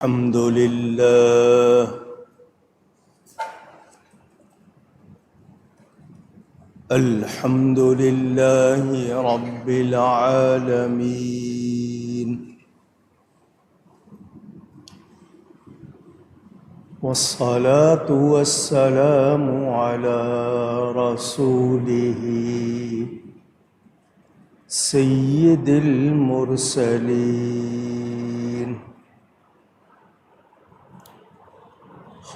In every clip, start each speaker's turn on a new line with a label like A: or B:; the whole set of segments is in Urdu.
A: الحمد لله الحمد لله رب العالمين، والصلاة والسلام على رسوله سيد المرسلين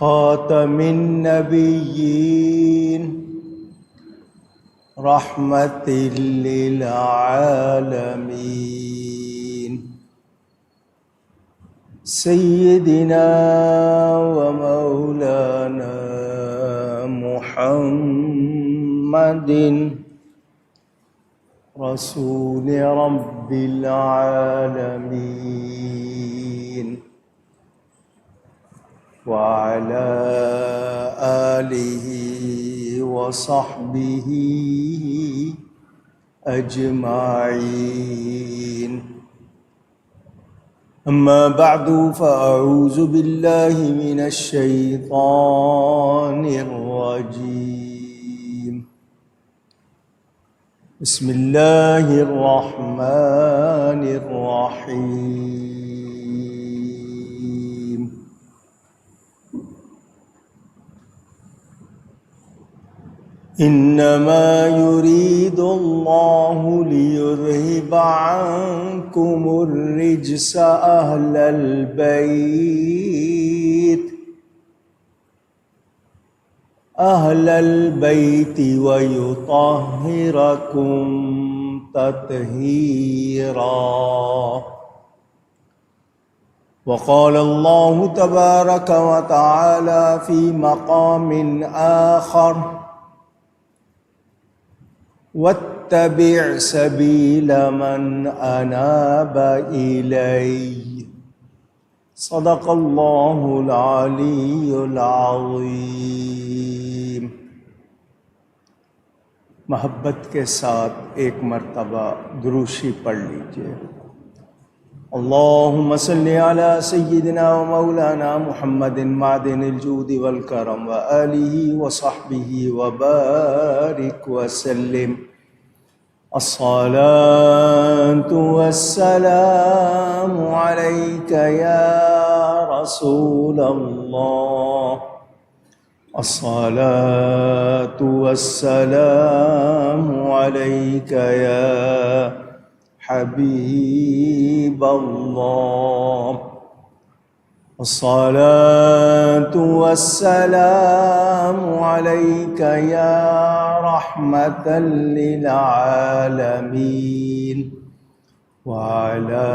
A: خاتم النبيين رحمة للعالمين سيدنا ومولانا محمد رسول رب العالمين وعلى آله وصحبه أجمعين. أما بعد فأعوذ بالله من الشيطان الرجيم. بسم الله الرحمن الرحيم. إنما يريد الله ليذهب عنكم الرجس أهل البيت ويطهركم تطهيرا. وقال الله تبارك وتعالى في مقام آخر: واتبع سبيل من أناب إلي. صدق اللہ العلی العظیم. محبت کے ساتھ ایک مرتبہ دروشی پڑھ لیجئے. اللہم صلی علی سیدنا و مولانا محمد معدن الجود والکرم وآلہ وصحبہ وبارک وسلم. الصلاة والسلام علیک یا رسول اللہ. الصلاة والسلام علیک یا حبیب اللہ. الصلاة والسلام علیک یا رحمة للعالمین وعلى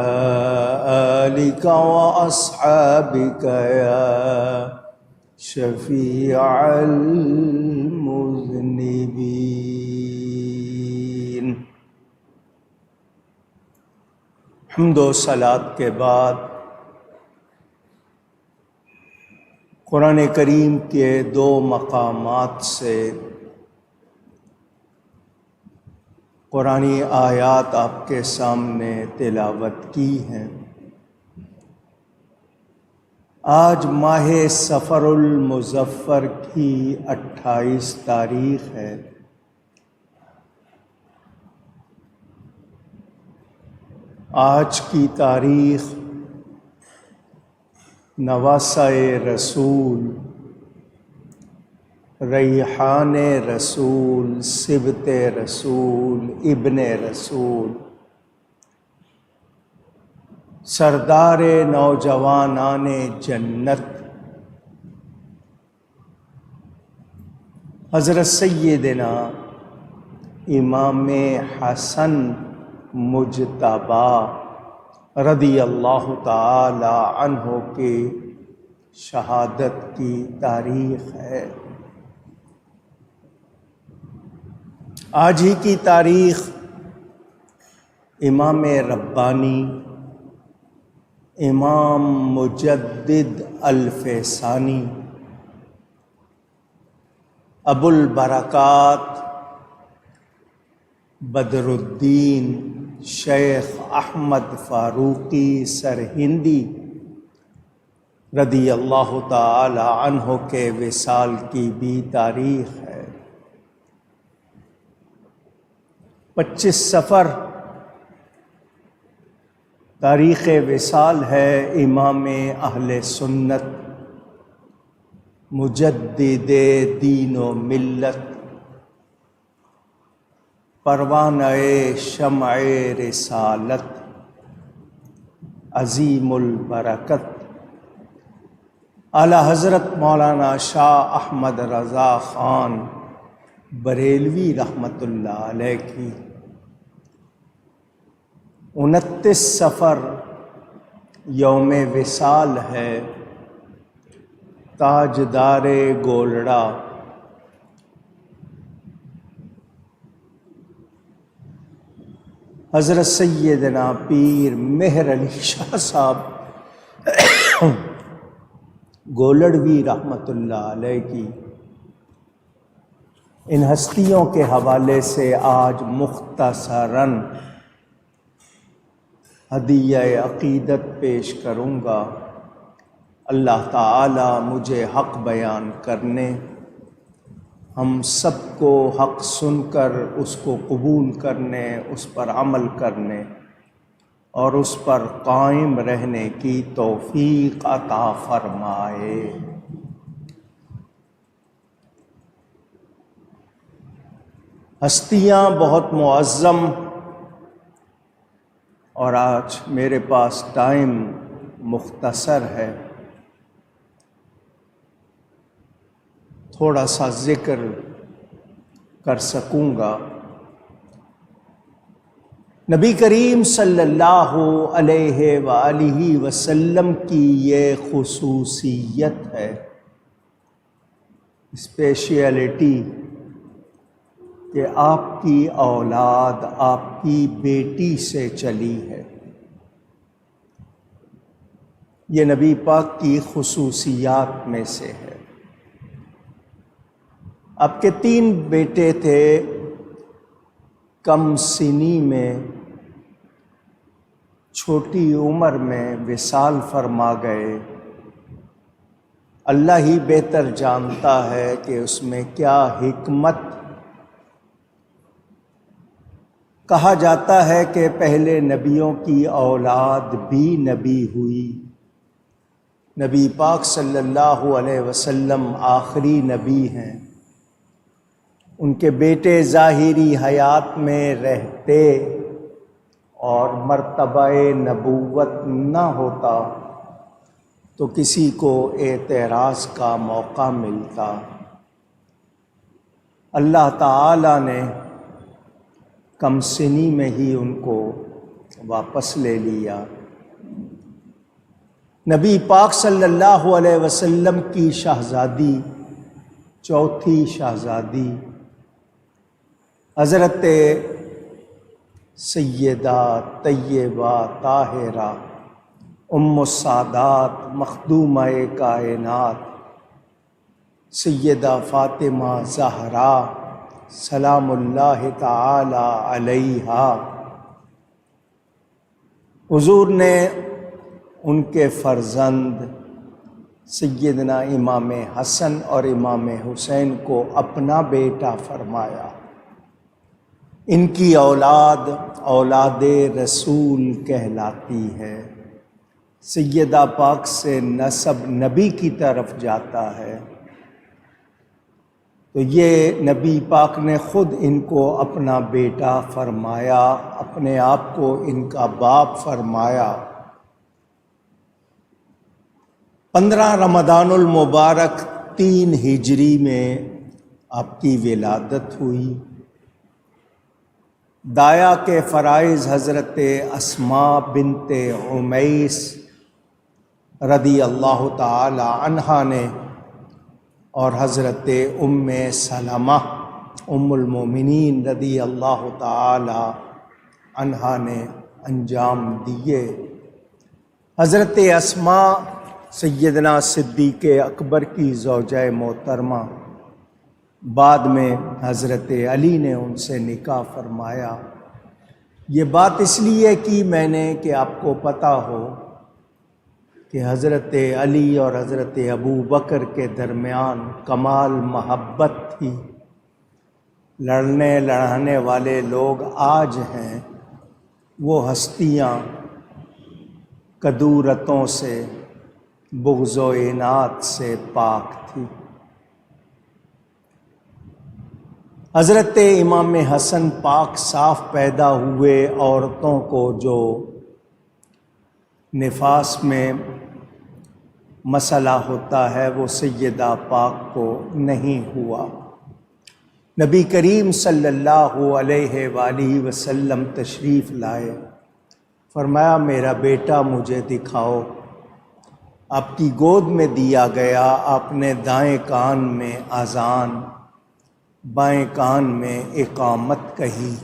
A: آلک واصحابک یا شفیع المذنبین. حمد و صلات کے بعد قرآن کریم کے دو مقامات سے قرآنی آیات آپ کے سامنے تلاوت کی ہیں. آج ماہ صفر المظفر کی 28 تاریخ ہے. آج کی تاریخ نواسہ رسول، ریحان رسول، سبط رسول، ابن رسول، سردار نوجوانان جنت حضرت سیدنا امام حسن مجتبی رضی اللہ تعالی عنہ کی شہادت کی تاریخ ہے. آج ہی کی تاریخ امام ربانی، امام مجدد الفیسانی، ابو البرکات بدر الدین شیخ احمد فاروقی سرہندی رضی اللہ تعالی عنہ کے وصال کی بھی تاریخ ہے۔ 25 صفر تاریخ وصال ہے امام اہل سنت، مجدد دین و ملت، پروانہ شمع رسالت، عظیم البرکت، اعلیٰ حضرت مولانا شاہ احمد رضا خان بریلوی رحمۃ اللہ علیہ کی 29 صفر یوم وصال ہے۔ تاجدار گولڑا حضرت سیدنا پیر مہر علی شاہ صاحب گولڑوی رحمۃ اللہ علیہ کی ان ہستیوں کے حوالے سے آج مختصراً ہدیہ عقیدت پیش کروں گا۔ اللہ تعالی مجھے حق بیان کرنے، ہم سب کو حق سن کر اس کو قبول کرنے، اس پر عمل کرنے اور اس پر قائم رہنے کی توفیق عطا فرمائے۔ ہستیاں بہت معظم، اور آج میرے پاس ٹائم مختصر ہے، تھوڑا سا ذکر کر سکوں گا۔ نبی کریم صلی اللہ علیہ وآلہ وسلم کی یہ خصوصیت ہے، اسپیشیلٹی، کہ آپ کی اولاد آپ کی بیٹی سے چلی ہے۔ یہ نبی پاک کی خصوصیات میں سے ہے۔ آپ کے 3 بیٹے تھے، کم سنی میں، چھوٹی عمر میں وصال فرما گئے۔ اللہ ہی بہتر جانتا ہے کہ اس میں کیا حکمت۔ کہا جاتا ہے کہ پہلے نبیوں کی اولاد بھی نبی ہوئی۔ نبی پاک صلی اللہ علیہ وسلم آخری نبی ہیں۔ ان کے بیٹے ظاہری حیات میں رہتے اور مرتبہ نبوت نہ ہوتا تو کسی کو اعتراض کا موقع ملتا۔ اللہ تعالی نے کم سنی میں ہی ان کو واپس لے لیا۔ نبی پاک صلی اللہ علیہ وسلم کی شہزادی، چوتھی شہزادی، حضرت سیدہ طیبہ طاہرہ ام السادات مخدومہ کائنات سیدہ فاطمہ زہرا سلام اللہ تعالی علیہا، حضور نے ان کے فرزند سیدنا امام حسن اور امام حسین کو اپنا بیٹا فرمایا۔ ان کی اولاد اولاد رسول کہلاتی ہے۔ سیدہ پاک سے نسب نبی کی طرف جاتا ہے، تو یہ نبی پاک نے خود ان کو اپنا بیٹا فرمایا، اپنے آپ کو ان کا باپ فرمایا۔ 15 رمضان المبارک 3 ہجری میں آپ کی ولادت ہوئی۔ دایا کے فرائض حضرت اسماء بنت عمیس رضی اللہ تعالی عنہا نے اور حضرت ام سلمہ ام المومنین رضی اللہ تعالی عنہا نے انجام دیے۔ حضرت اسماء سیدنا صدیق اکبر کی زوجہ محترمہ، بعد میں حضرت علی نے ان سے نکاح فرمایا۔ یہ بات اس لیے کی میں نے کہ آپ کو پتہ ہو کہ حضرت علی اور حضرت ابو بکر کے درمیان کمال محبت تھی. لڑنے لڑانے والے لوگ آج ہیں، وہ ہستیاں کدورتوں سے، بغض و عناد سے پاک تھی. حضرت امام حسن پاک صاف پیدا ہوئے. عورتوں کو جو نفاس میں مسئلہ ہوتا ہے وہ سیدہ پاک کو نہیں ہوا. نبی کریم صلی اللہ علیہ وآلہ وسلم تشریف لائے. فرمایا میرا بیٹا مجھے دکھاؤ. آپ کی گود میں دیا گیا. آپ نے دائیں کان میں اذان، بائیں کان میں اقامت کہی.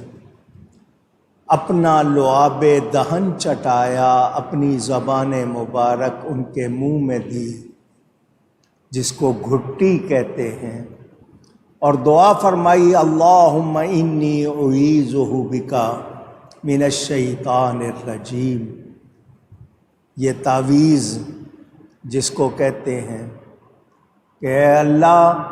A: اپنا لعاب دہن چٹایا، اپنی زبان مبارک ان کے منہ میں دی، جس کو گھٹی کہتے ہیں، اور دعا فرمائی اللہم انی اعیذہ بکا من الشیطان الرجیم. یہ تعویذ جس کو کہتے ہیں کہ اے اللہ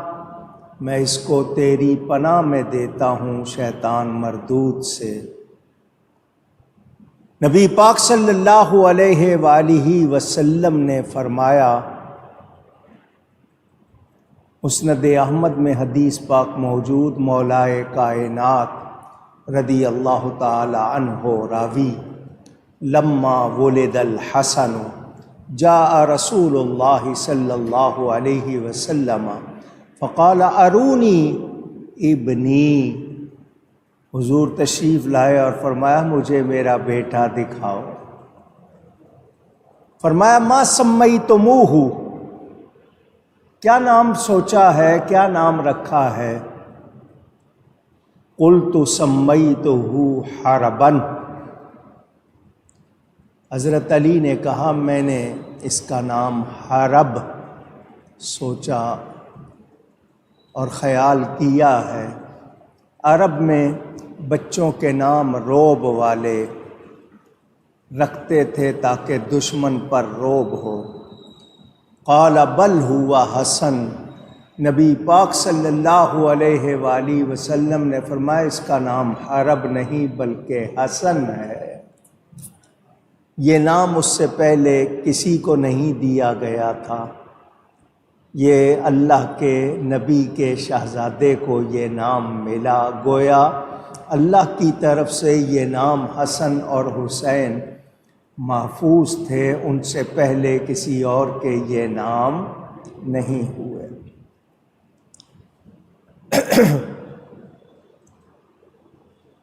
A: میں اس کو تیری پناہ میں دیتا ہوں شیطان مردود سے. نبی پاک صلی اللہ علیہ وآلہ وسلم نے فرمایا، مسند احمد میں حدیث پاک موجود، مولائے کائنات رضی اللہ تعالی عنہ راوی، لما ولد الحسن جاء رسول اللہ صلی اللہ علیہ وسلم فقال ارونی ابنی. حضور تشریف لائے اور فرمایا مجھے میرا بیٹا دکھاؤ. فرمایا ما سمیتموہ، کیا نام سوچا ہے، کیا نام رکھا ہے؟ قلت سمیتہ حربا. حضرت علی نے کہا میں نے اس کا نام حرب سوچا اور خیال کیا ہے. عرب میں بچوں کے نام روب والے رکھتے تھے تاکہ دشمن پر روب ہو. قال بل ہوا حسن. نبی پاک صلی اللہ علیہ وآلہ وسلم نے فرمایا اس کا نام حرب نہیں بلکہ حسن ہے. یہ نام اس سے پہلے کسی کو نہیں دیا گیا تھا. یہ اللہ کے نبی کے شہزادے کو یہ نام ملا. گویا اللہ کی طرف سے یہ نام حسن اور حسین محفوظ تھے، ان سے پہلے کسی اور کے یہ نام نہیں ہوئے.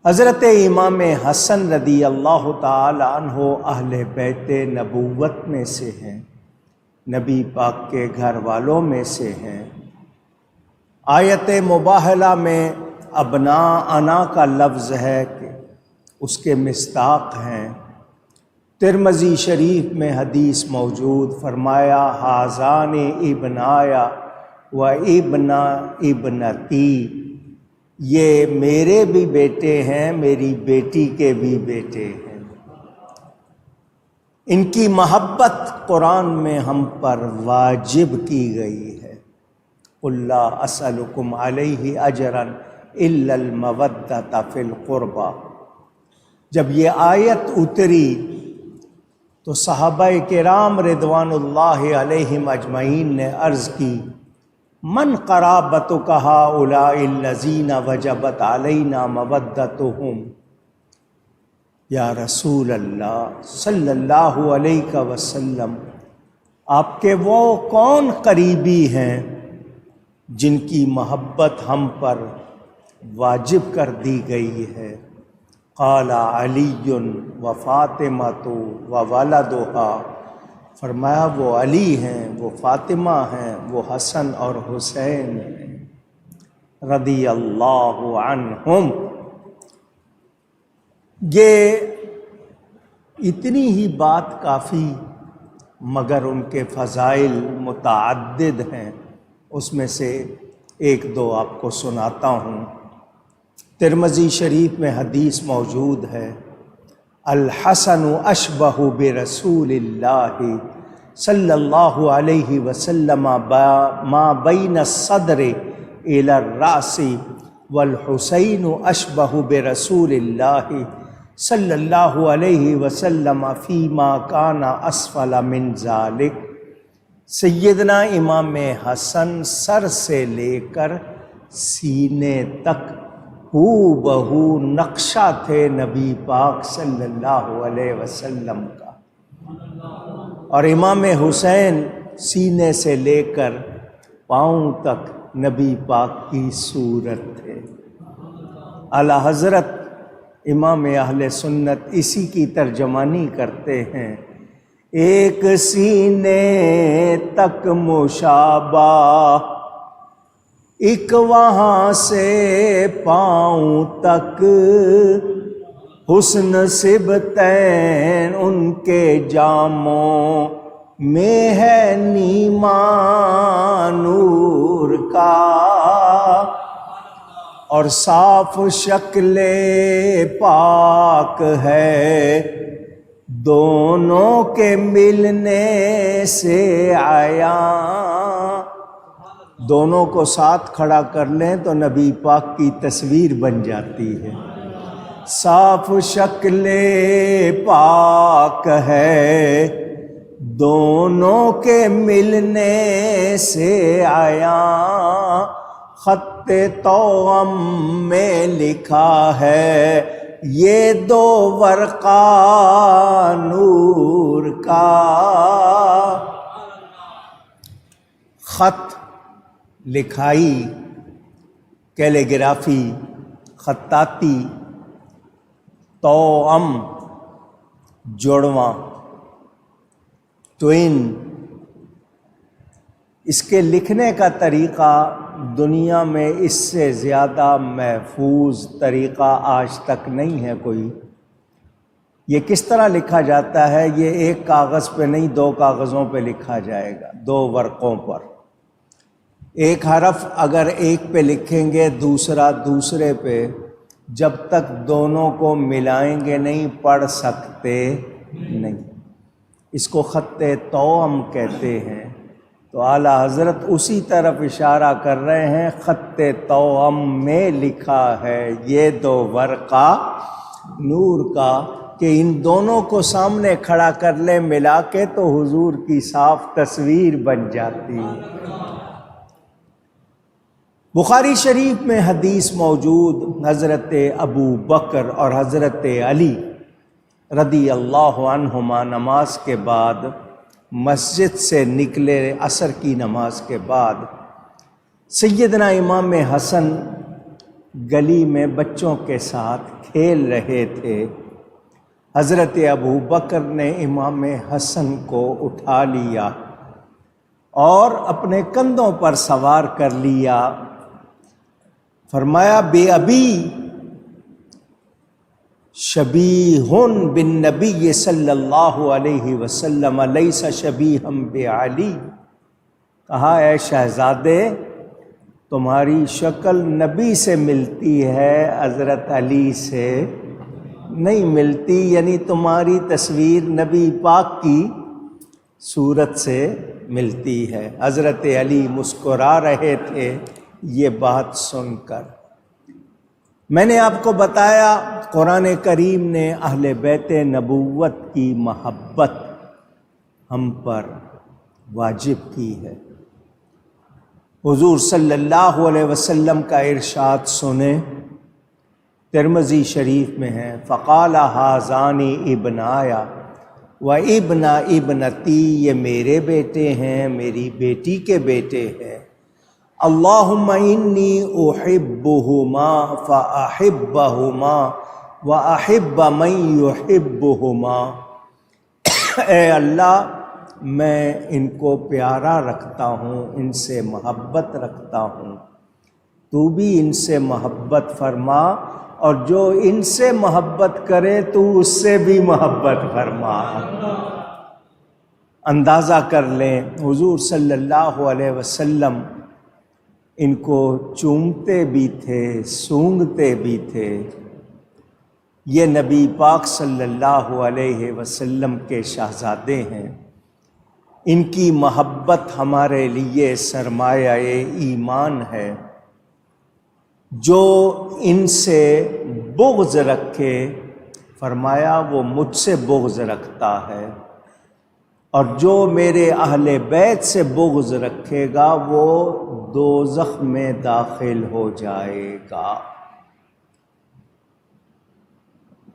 A: حضرت امام حسن رضی اللہ تعالی عنہ اہل بیت نبوت میں سے ہیں، نبی پاک کے گھر والوں میں سے ہیں. آیت مباہلہ میں ابناءنا کا لفظ ہے کہ اس کے مصداق ہیں. ترمذی شریف میں حدیث موجود، فرمایا حاذان ابنایا و ابن ابنتی، یہ میرے بھی بیٹے ہیں، میری بیٹی کے بھی بیٹے ہیں. ان کی محبت قرآن میں ہم پر واجب کی گئی ہے. قل لا اسألکم علیہ اجرا الا المودۃ فی القربى. جب یہ آیت اتری تو صحابہ کرام رضوان اللہ علیہم اجمعین نے عرض کی من قرابتک ہؤلاء الذین وجبت علینا مودتہم. یا رسول اللہ صلی اللہ علیہ وسلم، آپ کے وہ کون قریبی ہیں جن کی محبت ہم پر واجب کر دی گئی ہے؟ قال علی و فاطمۃ و ولدہا. فرمایا وہ علی ہیں، وہ فاطمہ ہیں، وہ حسن اور حسین ہیں رضی اللہ عنہم. یہ اتنی ہی بات کافی، مگر ان کے فضائل متعدد ہیں. اس میں سے ایک دو آپ کو سناتا ہوں. ترمذی شریف میں حدیث موجود ہے، الحسن اشبہ برسول اللہ صلی اللہ علیہ وسلم ما بین الصدر الی الراس والحسین اشبہ برسول اللہ صلی اللہ علیہ وسلم فیما کان اسفل من ذالک۔ سیدنا امام حسن سر سے لے کر سینے تک ہو بہو نقشہ تھے نبی پاک صلی اللہ علیہ وسلم کا، اور امام حسین سینے سے لے کر پاؤں تک نبی پاک کی صورت تھے۔ اعلیٰ حضرت امام اہل سنت اسی کی ترجمانی کرتے ہیں، ایک سینے تک مشابہ، ایک وہاں سے پاؤں تک، حسن سبتین ان کے جاموں میں ہے نیما نور کا، اور صاف شکل پاک ہے دونوں کے ملنے سے آیا۔ دونوں کو ساتھ کھڑا کر لیں تو نبی پاک کی تصویر بن جاتی ہے۔ صاف شکل پاک ہے دونوں کے ملنے سے آیا، خط توأم میں لکھا ہے یہ دو ورقہ نور کا۔ خط لکھائی، کیلیگرافی، خطاطی، توأم جوڑواں، ٹوئن، اس کے لکھنے کا طریقہ دنیا میں اس سے زیادہ محفوظ طریقہ آج تک نہیں ہے کوئی۔ یہ کس طرح لکھا جاتا ہے؟ یہ ایک کاغذ پہ نہیں، دو کاغذوں پہ لکھا جائے گا، دو ورقوں پر۔ ایک حرف اگر ایک پہ لکھیں گے، دوسرا دوسرے پہ، جب تک دونوں کو ملائیں گے نہیں پڑھ سکتے نہیں۔ اس کو خط توأم کہتے ہیں۔ تو اعلیٰ حضرت اسی طرف اشارہ کر رہے ہیں، خط توأم میں لکھا ہے یہ دو ورقہ نور کا، کہ ان دونوں کو سامنے کھڑا کر لیں ملا کے تو حضور کی صاف تصویر بن جاتی ہے۔ بخاری شریف میں حدیث موجود، حضرت ابو بکر اور حضرت علی رضی اللہ عنہما نماز کے بعد مسجد سے نکلے، عصر کی نماز کے بعد۔ سیدنا امام حسن گلی میں بچوں کے ساتھ کھیل رہے تھے۔ حضرت ابو بکر نے امام حسن کو اٹھا لیا اور اپنے کندھوں پر سوار کر لیا۔ فرمایا بے ابی شبیہ بالنبی صلی اللہ علیہ وسلم لیس شبیہ بعلی۔ کہا اے شہزادے، تمہاری شکل نبی سے ملتی ہے، حضرت علی سے نہیں ملتی، یعنی تمہاری تصویر نبی پاک کی صورت سے ملتی ہے۔ حضرت علی مسکرا رہے تھے یہ بات سن کر۔ میں نے آپ کو بتایا قرآن کریم نے اہل بیت نبوت کی محبت ہم پر واجب کی ہے۔ حضور صلی اللہ علیہ وسلم کا ارشاد سنیں، ترمذی شریف میں ہے، فقال ھذان ابنایا و ابن ابنتی، یہ میرے بیٹے ہیں، میری بیٹی کے بیٹے ہیں۔ اللہم انی احبہما فاحبہما واحب من یحبہما۔ اے اللہ، میں ان کو پیارا رکھتا ہوں، ان سے محبت رکھتا ہوں، تو بھی ان سے محبت فرما، اور جو ان سے محبت کرے تو اس سے بھی محبت فرما۔ اندازہ کر لیں حضور صلی اللہ علیہ وسلم ان کو چومتے بھی تھے، سونگھتے بھی تھے۔ یہ نبی پاک صلی اللہ علیہ وسلم کے شہزادے ہیں۔ ان کی محبت ہمارے لیے سرمایہ ایمان ہے۔ جو ان سے بغض رکھے، فرمایا وہ مجھ سے بغض رکھتا ہے، اور جو میرے اہل بیت سے بغض رکھے گا وہ دوزخ میں داخل ہو جائے گا۔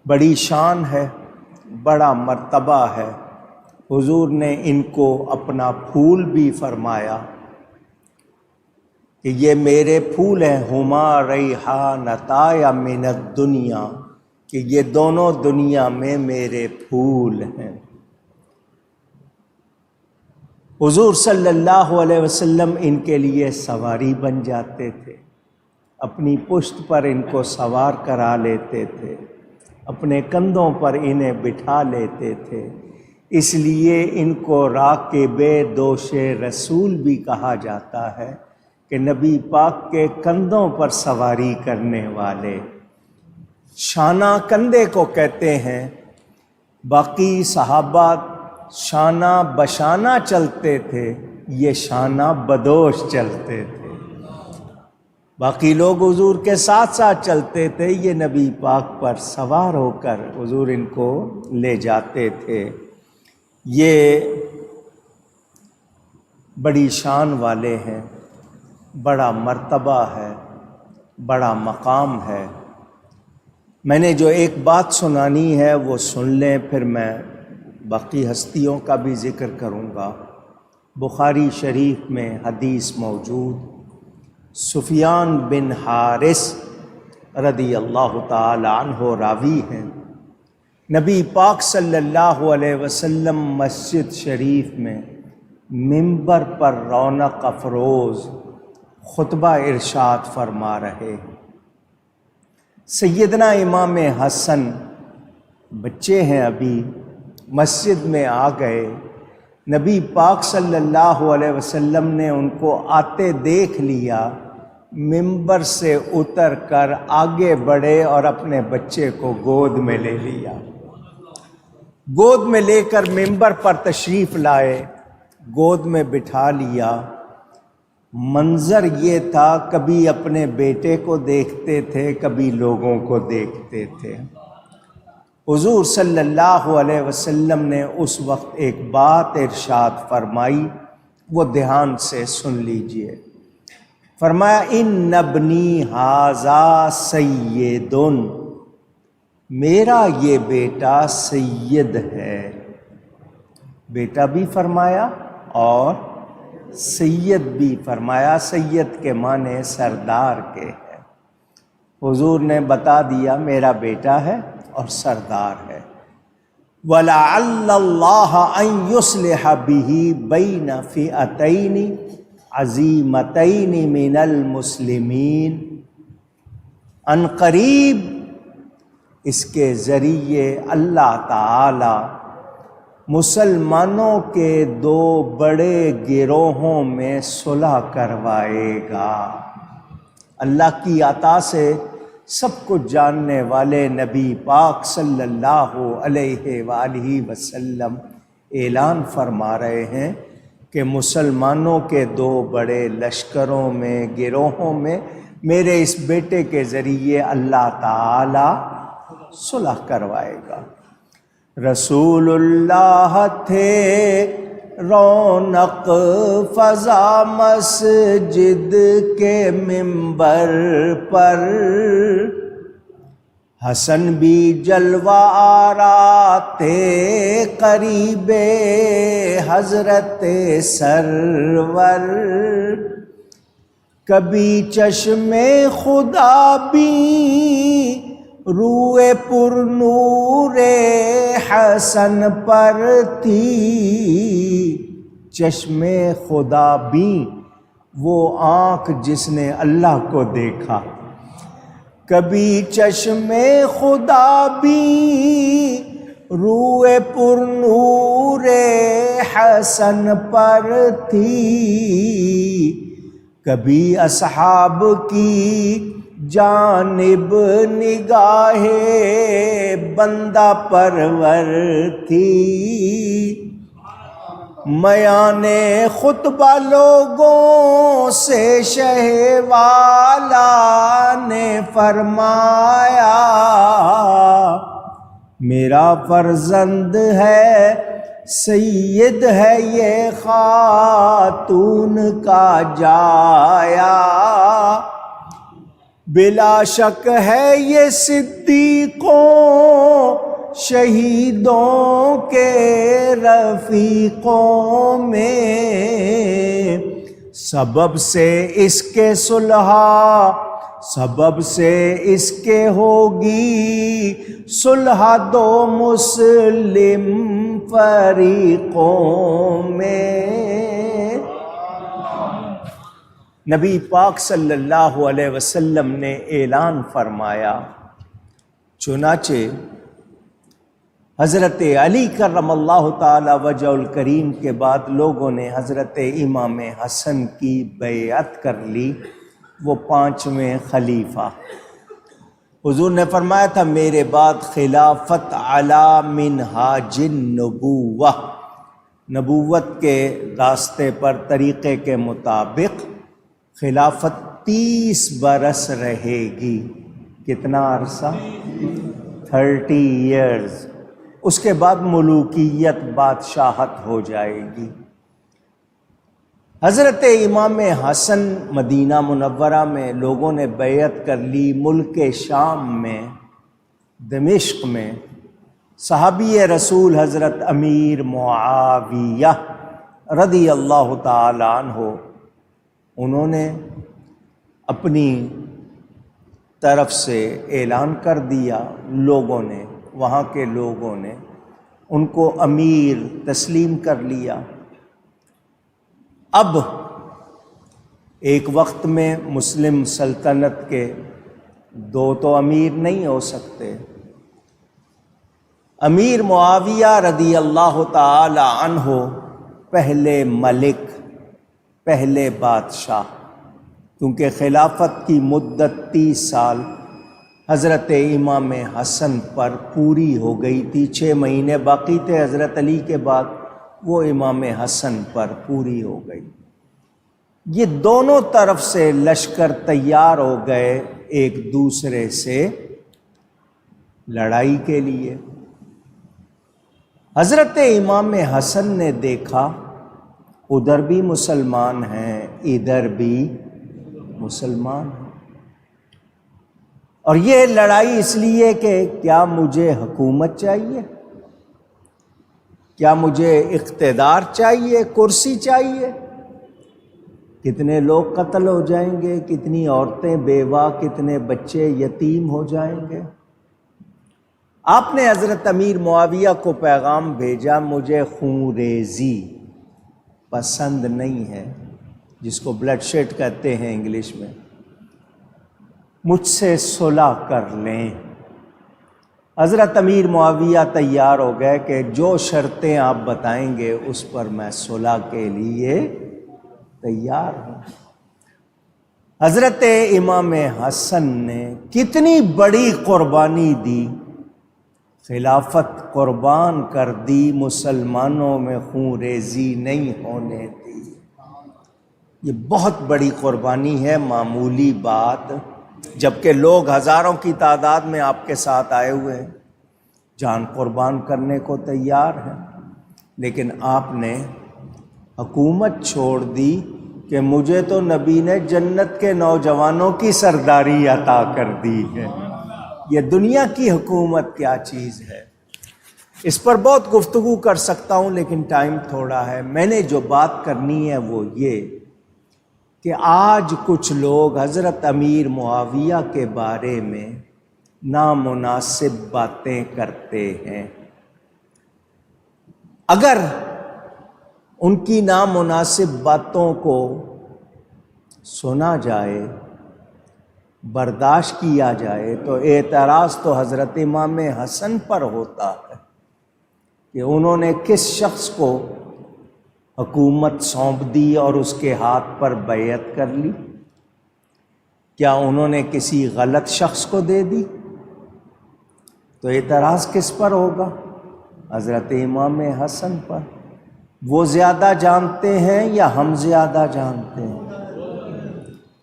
A: بڑی شان ہے، بڑا مرتبہ ہے۔ حضور نے ان کو اپنا پھول بھی فرمایا کہ یہ میرے پھول ہیں، ہما ریحانتا من الدنیا، کہ یہ دونوں دنیا میں میرے پھول ہیں۔ حضور صلی اللہ علیہ وسلم ان کے لیے سواری بن جاتے تھے، اپنی پشت پر ان کو سوار کرا لیتے تھے، اپنے کندھوں پر انہیں بٹھا لیتے تھے۔ اس لیے ان کو راکب دوش رسول بھی کہا جاتا ہے کہ نبی پاک کے کندھوں پر سواری کرنے والے۔ شانہ کندھے کو کہتے ہیں۔ باقی صحابہ شانہ بشانہ چلتے تھے، یہ شانہ بدوش چلتے تھے۔ باقی لوگ حضور کے ساتھ ساتھ چلتے تھے، یہ نبی پاک پر سوار ہو کر حضور ان کو لے جاتے تھے۔ یہ بڑی شان والے ہیں، بڑا مرتبہ ہے، بڑا مقام ہے۔ میں نے جو ایک بات سنانی ہے وہ سن لیں، پھر میں باقی ہستیوں کا بھی ذکر کروں گا۔ بخاری شریف میں حدیث موجود، سفیان بن حارث رضی اللہ تعالی عنہ راوی ہیں۔ نبی پاک صلی اللہ علیہ وسلم مسجد شریف میں منبر پر رونق افروز خطبہ ارشاد فرما رہے ہیں۔ سیدنا امام حسن بچے ہیں ابھی، مسجد میں آ گئے۔ نبی پاک صلی اللہ علیہ وسلم نے ان کو آتے دیکھ لیا، منبر سے اتر کر آگے بڑھے اور اپنے بچے کو گود میں لے لیا۔ گود میں لے کر منبر پر تشریف لائے، گود میں بٹھا لیا۔ منظر یہ تھا، کبھی اپنے بیٹے کو دیکھتے تھے، کبھی لوگوں کو دیکھتے تھے۔ حضور صلی اللہ علیہ وسلم نے اس وقت ایک بات ارشاد فرمائی، وہ دھیان سے سن لیجئے۔ فرمایا ان ابنی ھذا سید، میرا یہ بیٹا سید ہے۔ بیٹا بھی فرمایا اور سید بھی فرمایا۔ سید کے معنی سردار کے ہے۔ حضور نے بتا دیا میرا بیٹا ہے اور سردار ہے۔ وَلَعَلَّ اللَّهَ أَن يُصْلِحَ بِهِ بَيْنَ فِئَتَيْنِ عَظِيمَتَيْنِ مِنَ الْمُسْلِمِينَ، ان قریب اس کے ذریعے اللہ تعالی مسلمانوں کے دو بڑے گروہوں میں صلح کروائے گا۔ اللہ کی عطا سے سب کچھ جاننے والے نبی پاک صلی اللہ علیہ وآلہ وسلم اعلان فرما رہے ہیں کہ مسلمانوں کے دو بڑے لشکروں میں، گروہوں میں میرے اس بیٹے کے ذریعے اللہ تعالی صلح کروائے گا۔ رسول اللہ تھے رونق فضا مسجد کے منبر پر، حسن بھی جلوہ آرا تھے قریب حضرت سرور، کبھی چشم خدا بھی روئے پر نور حسن پر تھی۔ چشم خدا بھی وہ آنکھ جس نے اللہ کو دیکھا، کبھی چشم خدا بھی روئے پر نور حسن پر تھی، کبھی اصحاب کی جانب نگاہ بندہ پرور تھی۔ میانے خطبہ لوگوں سے شہ والا نے فرمایا، میرا فرزند ہے سید ہے یہ خاتون کا جایا، بلا شک ہے یہ صدیقوں شہیدوں کے رفیقوں میں، سبب سے اس کے صلح، سبب سے اس کے ہوگی صلح دو مسلم فریقوں میں۔ نبی پاک صلی اللہ علیہ وسلم نے اعلان فرمایا، چنانچہ حضرت علی کرم اللہ تعالی وجہ الکریم کے بعد لوگوں نے حضرت امام حسن کی بیعت کر لی، وہ 5ویں خلیفہ۔ حضور نے فرمایا تھا میرے بعد خلافت علی منہاج النبوہ، نبوت کے راستے پر طریقے کے مطابق خلافت 30 برس رہے گی۔ کتنا عرصہ؟ 30 ایئرز۔ اس کے بعد ملوکیت، بادشاہت ہو جائے گی۔ حضرت امام حسن مدینہ منورہ میں لوگوں نے بیعت کر لی۔ ملک شام میں، دمشق میں، صحابی رسول حضرت امیر معاویہ رضی اللہ تعالی عنہ، انہوں نے اپنی طرف سے اعلان کر دیا، لوگوں نے، وہاں کے لوگوں نے ان کو امیر تسلیم کر لیا۔ اب ایک وقت میں مسلم سلطنت کے 2 تو امیر نہیں ہو سکتے۔ امیر معاویہ رضی اللہ تعالی عنہ پہلے ملک، پہلے بادشاہ، کیونکہ خلافت کی مدت 30 سال حضرت امام حسن پر پوری ہو گئی تھی، 6 مہینے باقی تھے حضرت علی کے بعد، وہ امام حسن پر پوری ہو گئی۔ یہ دونوں طرف سے لشکر تیار ہو گئے ایک دوسرے سے لڑائی کے لیے۔ حضرت امام حسن نے دیکھا ادھر بھی مسلمان ہیں، ادھر بھی مسلمان ہیں، اور یہ لڑائی اس لیے کہ کیا مجھے حکومت چاہیے، کیا مجھے اقتدار چاہیے، کرسی چاہیے، کتنے لوگ قتل ہو جائیں گے، کتنی عورتیں بیوہ، کتنے بچے یتیم ہو جائیں گے۔ آپ نے حضرت امیر معاویہ کو پیغام بھیجا، مجھے خون ریزی پسند نہیں ہے، جس کو بلڈ شیڈ کہتے ہیں انگلش میں، مجھ سے صلح کر لیں۔ حضرت امیر معاویہ تیار ہو گئے کہ جو شرطیں آپ بتائیں گے اس پر میں صلح کے لیے تیار ہوں۔ حضرت امام حسن نے کتنی بڑی قربانی دی، خلافت قربان کر دی، مسلمانوں میں خون ریزی نہیں ہونے دی۔ یہ بہت بڑی قربانی ہے، معمولی بات، جبکہ لوگ ہزاروں کی تعداد میں آپ کے ساتھ آئے ہوئے ہیں، جان قربان کرنے کو تیار ہیں، لیکن آپ نے حکومت چھوڑ دی کہ مجھے تو نبی نے جنت کے نوجوانوں کی سرداری عطا کر دی ہے، یہ دنیا کی حکومت کیا چیز ہے۔ اس پر بہت گفتگو کر سکتا ہوں لیکن ٹائم تھوڑا ہے۔ میں نے جو بات کرنی ہے وہ یہ کہ آج کچھ لوگ حضرت امیر معاویہ کے بارے میں نامناسب باتیں کرتے ہیں۔ اگر ان کی نامناسب باتوں کو سنا جائے، برداشت کیا جائے، تو اعتراض تو حضرت امام حسن پر ہوتا ہے کہ انہوں نے کس شخص کو حکومت سونپ دی اور اس کے ہاتھ پر بیعت کر لی؟ کیا انہوں نے کسی غلط شخص کو دے دی؟ تو اعتراض کس پر ہوگا؟ حضرت امام حسن پر۔ وہ زیادہ جانتے ہیں یا ہم زیادہ جانتے ہیں؟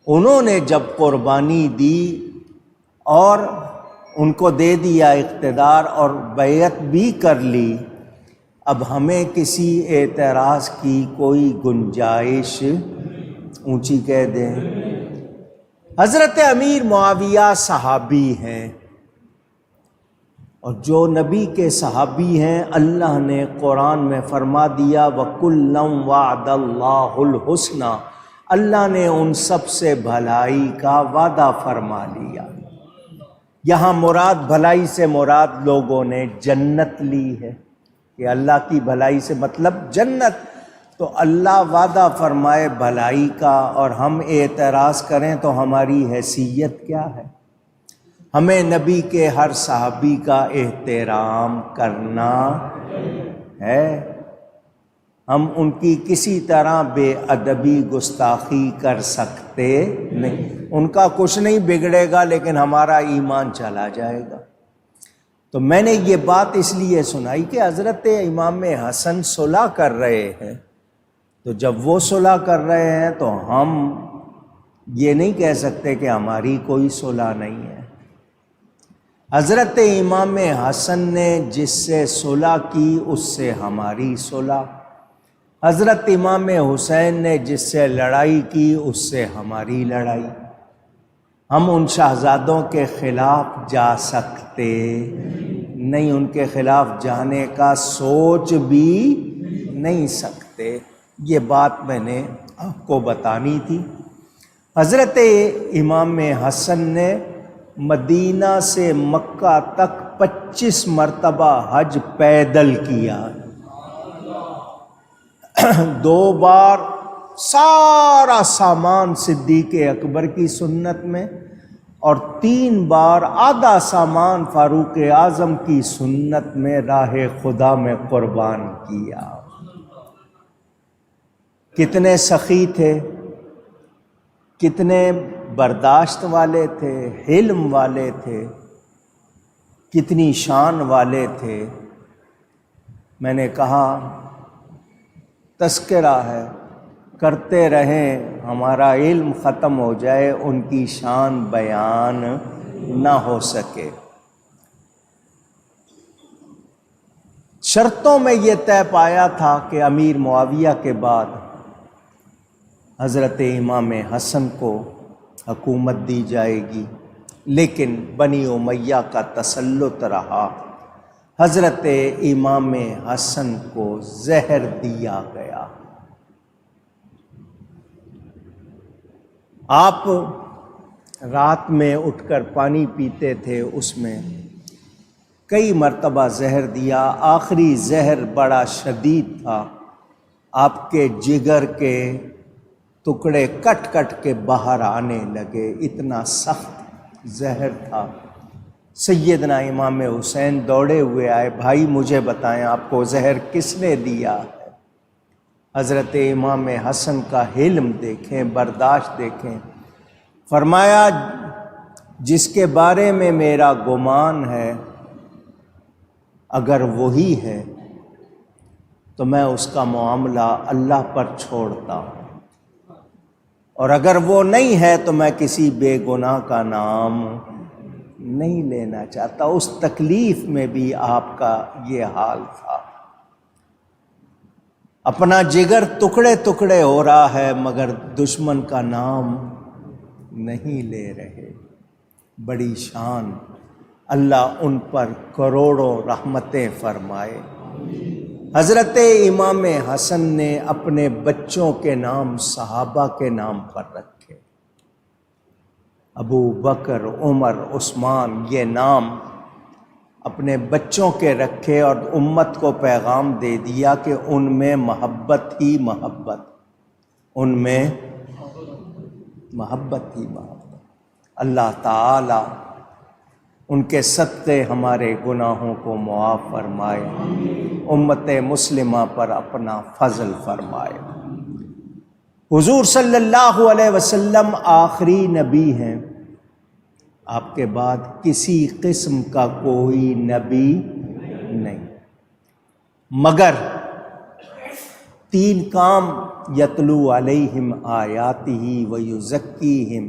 A: انہوں نے جب قربانی دی اور ان کو دے دیا اقتدار اور بیعت بھی کر لی، اب ہمیں کسی اعتراض کی کوئی گنجائش اونچی کہہ دیں۔ حضرت امیر معاویہ صحابی ہیں، اور جو نبی کے صحابی ہیں اللہ نے قرآن میں فرما دیا وَكُلًّا وَعَدَ اللَّهُ الْحُسْنَى، اللہ نے ان سب سے بھلائی کا وعدہ فرما لیا۔ یہاں مراد بھلائی سے مراد لوگوں نے جنت لی ہے، کہ اللہ کی بھلائی سے مطلب جنت۔ تو اللہ وعدہ فرمائے بھلائی کا اور ہم اعتراض کریں تو ہماری حیثیت کیا ہے؟ ہمیں نبی کے ہر صحابی کا احترام کرنا ہے، ہم ان کی کسی طرح بے ادبی گستاخی کر سکتے نہیں۔ ان کا کچھ نہیں بگڑے گا لیکن ہمارا ایمان چلا جائے گا۔ تو میں نے یہ بات اس لیے سنائی کہ حضرت امام حسن صلح کر رہے ہیں، تو جب وہ صلح کر رہے ہیں تو ہم یہ نہیں کہہ سکتے کہ ہماری کوئی صلح نہیں ہے۔ حضرت امام حسن نے جس سے صلح کی اس سے ہماری صلح، حضرت امام حسین نے جس سے لڑائی کی اس سے ہماری لڑائی۔ ہم ان شہزادوں کے خلاف جا سکتے نہیں، ان کے خلاف جانے کا سوچ بھی نہیں سکتے۔ یہ بات میں نے آپ کو بتانی تھی۔ حضرت امام حسن نے مدینہ سے مکہ تک 25 مرتبہ حج پیدل کیا، 2 بار سارا سامان صدیق اکبر کی سنت میں اور 3 بار آدھا سامان فاروق اعظم کی سنت میں راہ خدا میں قربان کیا۔ کتنے سخی تھے، کتنے برداشت والے تھے، حلم والے تھے، کتنی شان والے تھے۔ میں نے کہا تذکرہ ہے، کرتے رہیں، ہمارا علم ختم ہو جائے ان کی شان بیان نہ ہو سکے۔ شرطوں میں یہ طے پایا تھا کہ امیر معاویہ کے بعد حضرت امام حسن کو حکومت دی جائے گی، لیکن بنی امیہ کا تسلط رہا۔ حضرت امام حسن کو زہر دیا گیا۔ آپ رات میں اٹھ کر پانی پیتے تھے، اس میں کئی مرتبہ زہر دیا۔ آخری زہر بڑا شدید تھا، آپ کے جگر کے ٹکڑے کٹ کٹ کے باہر آنے لگے، اتنا سخت زہر تھا۔ سیدنا امام حسین دوڑے ہوئے آئے، بھائی مجھے بتائیں آپ کو زہر کس نے دیا ہے؟ حضرت امام حسن کا حلم دیکھیں، برداشت دیکھیں۔ فرمایا جس کے بارے میں میرا گمان ہے اگر وہی ہے تو میں اس کا معاملہ اللہ پر چھوڑتا ہوں، اور اگر وہ نہیں ہے تو میں کسی بے گناہ کا نام نہیں لینا چاہتا۔ اس تکلیف میں بھی آپ کا یہ حال تھا، اپنا جگر ٹکڑے ٹکڑے ہو رہا ہے مگر دشمن کا نام نہیں لے رہے۔ بڑی شان، اللہ ان پر کروڑوں رحمتیں فرمائے۔ حضرت امام حسن نے اپنے بچوں کے نام صحابہ کے نام پر رکھے، ابو بکر، عمر، عثمان، یہ نام اپنے بچوں کے رکھے اور امت کو پیغام دے دیا کہ ان میں محبت ہی محبت، ان میں محبت ہی محبت۔ اللہ تعالی ان کے صدقے ہمارے گناہوں کو معاف فرمائے، امت مسلمہ پر اپنا فضل فرمائے۔ حضور صلی اللہ علیہ وسلم آخری نبی ہیں، آپ کے بعد کسی قسم کا کوئی نبی نہیں، مگر 3 کام، یتلو علیہم آیاتہ ویزکیہم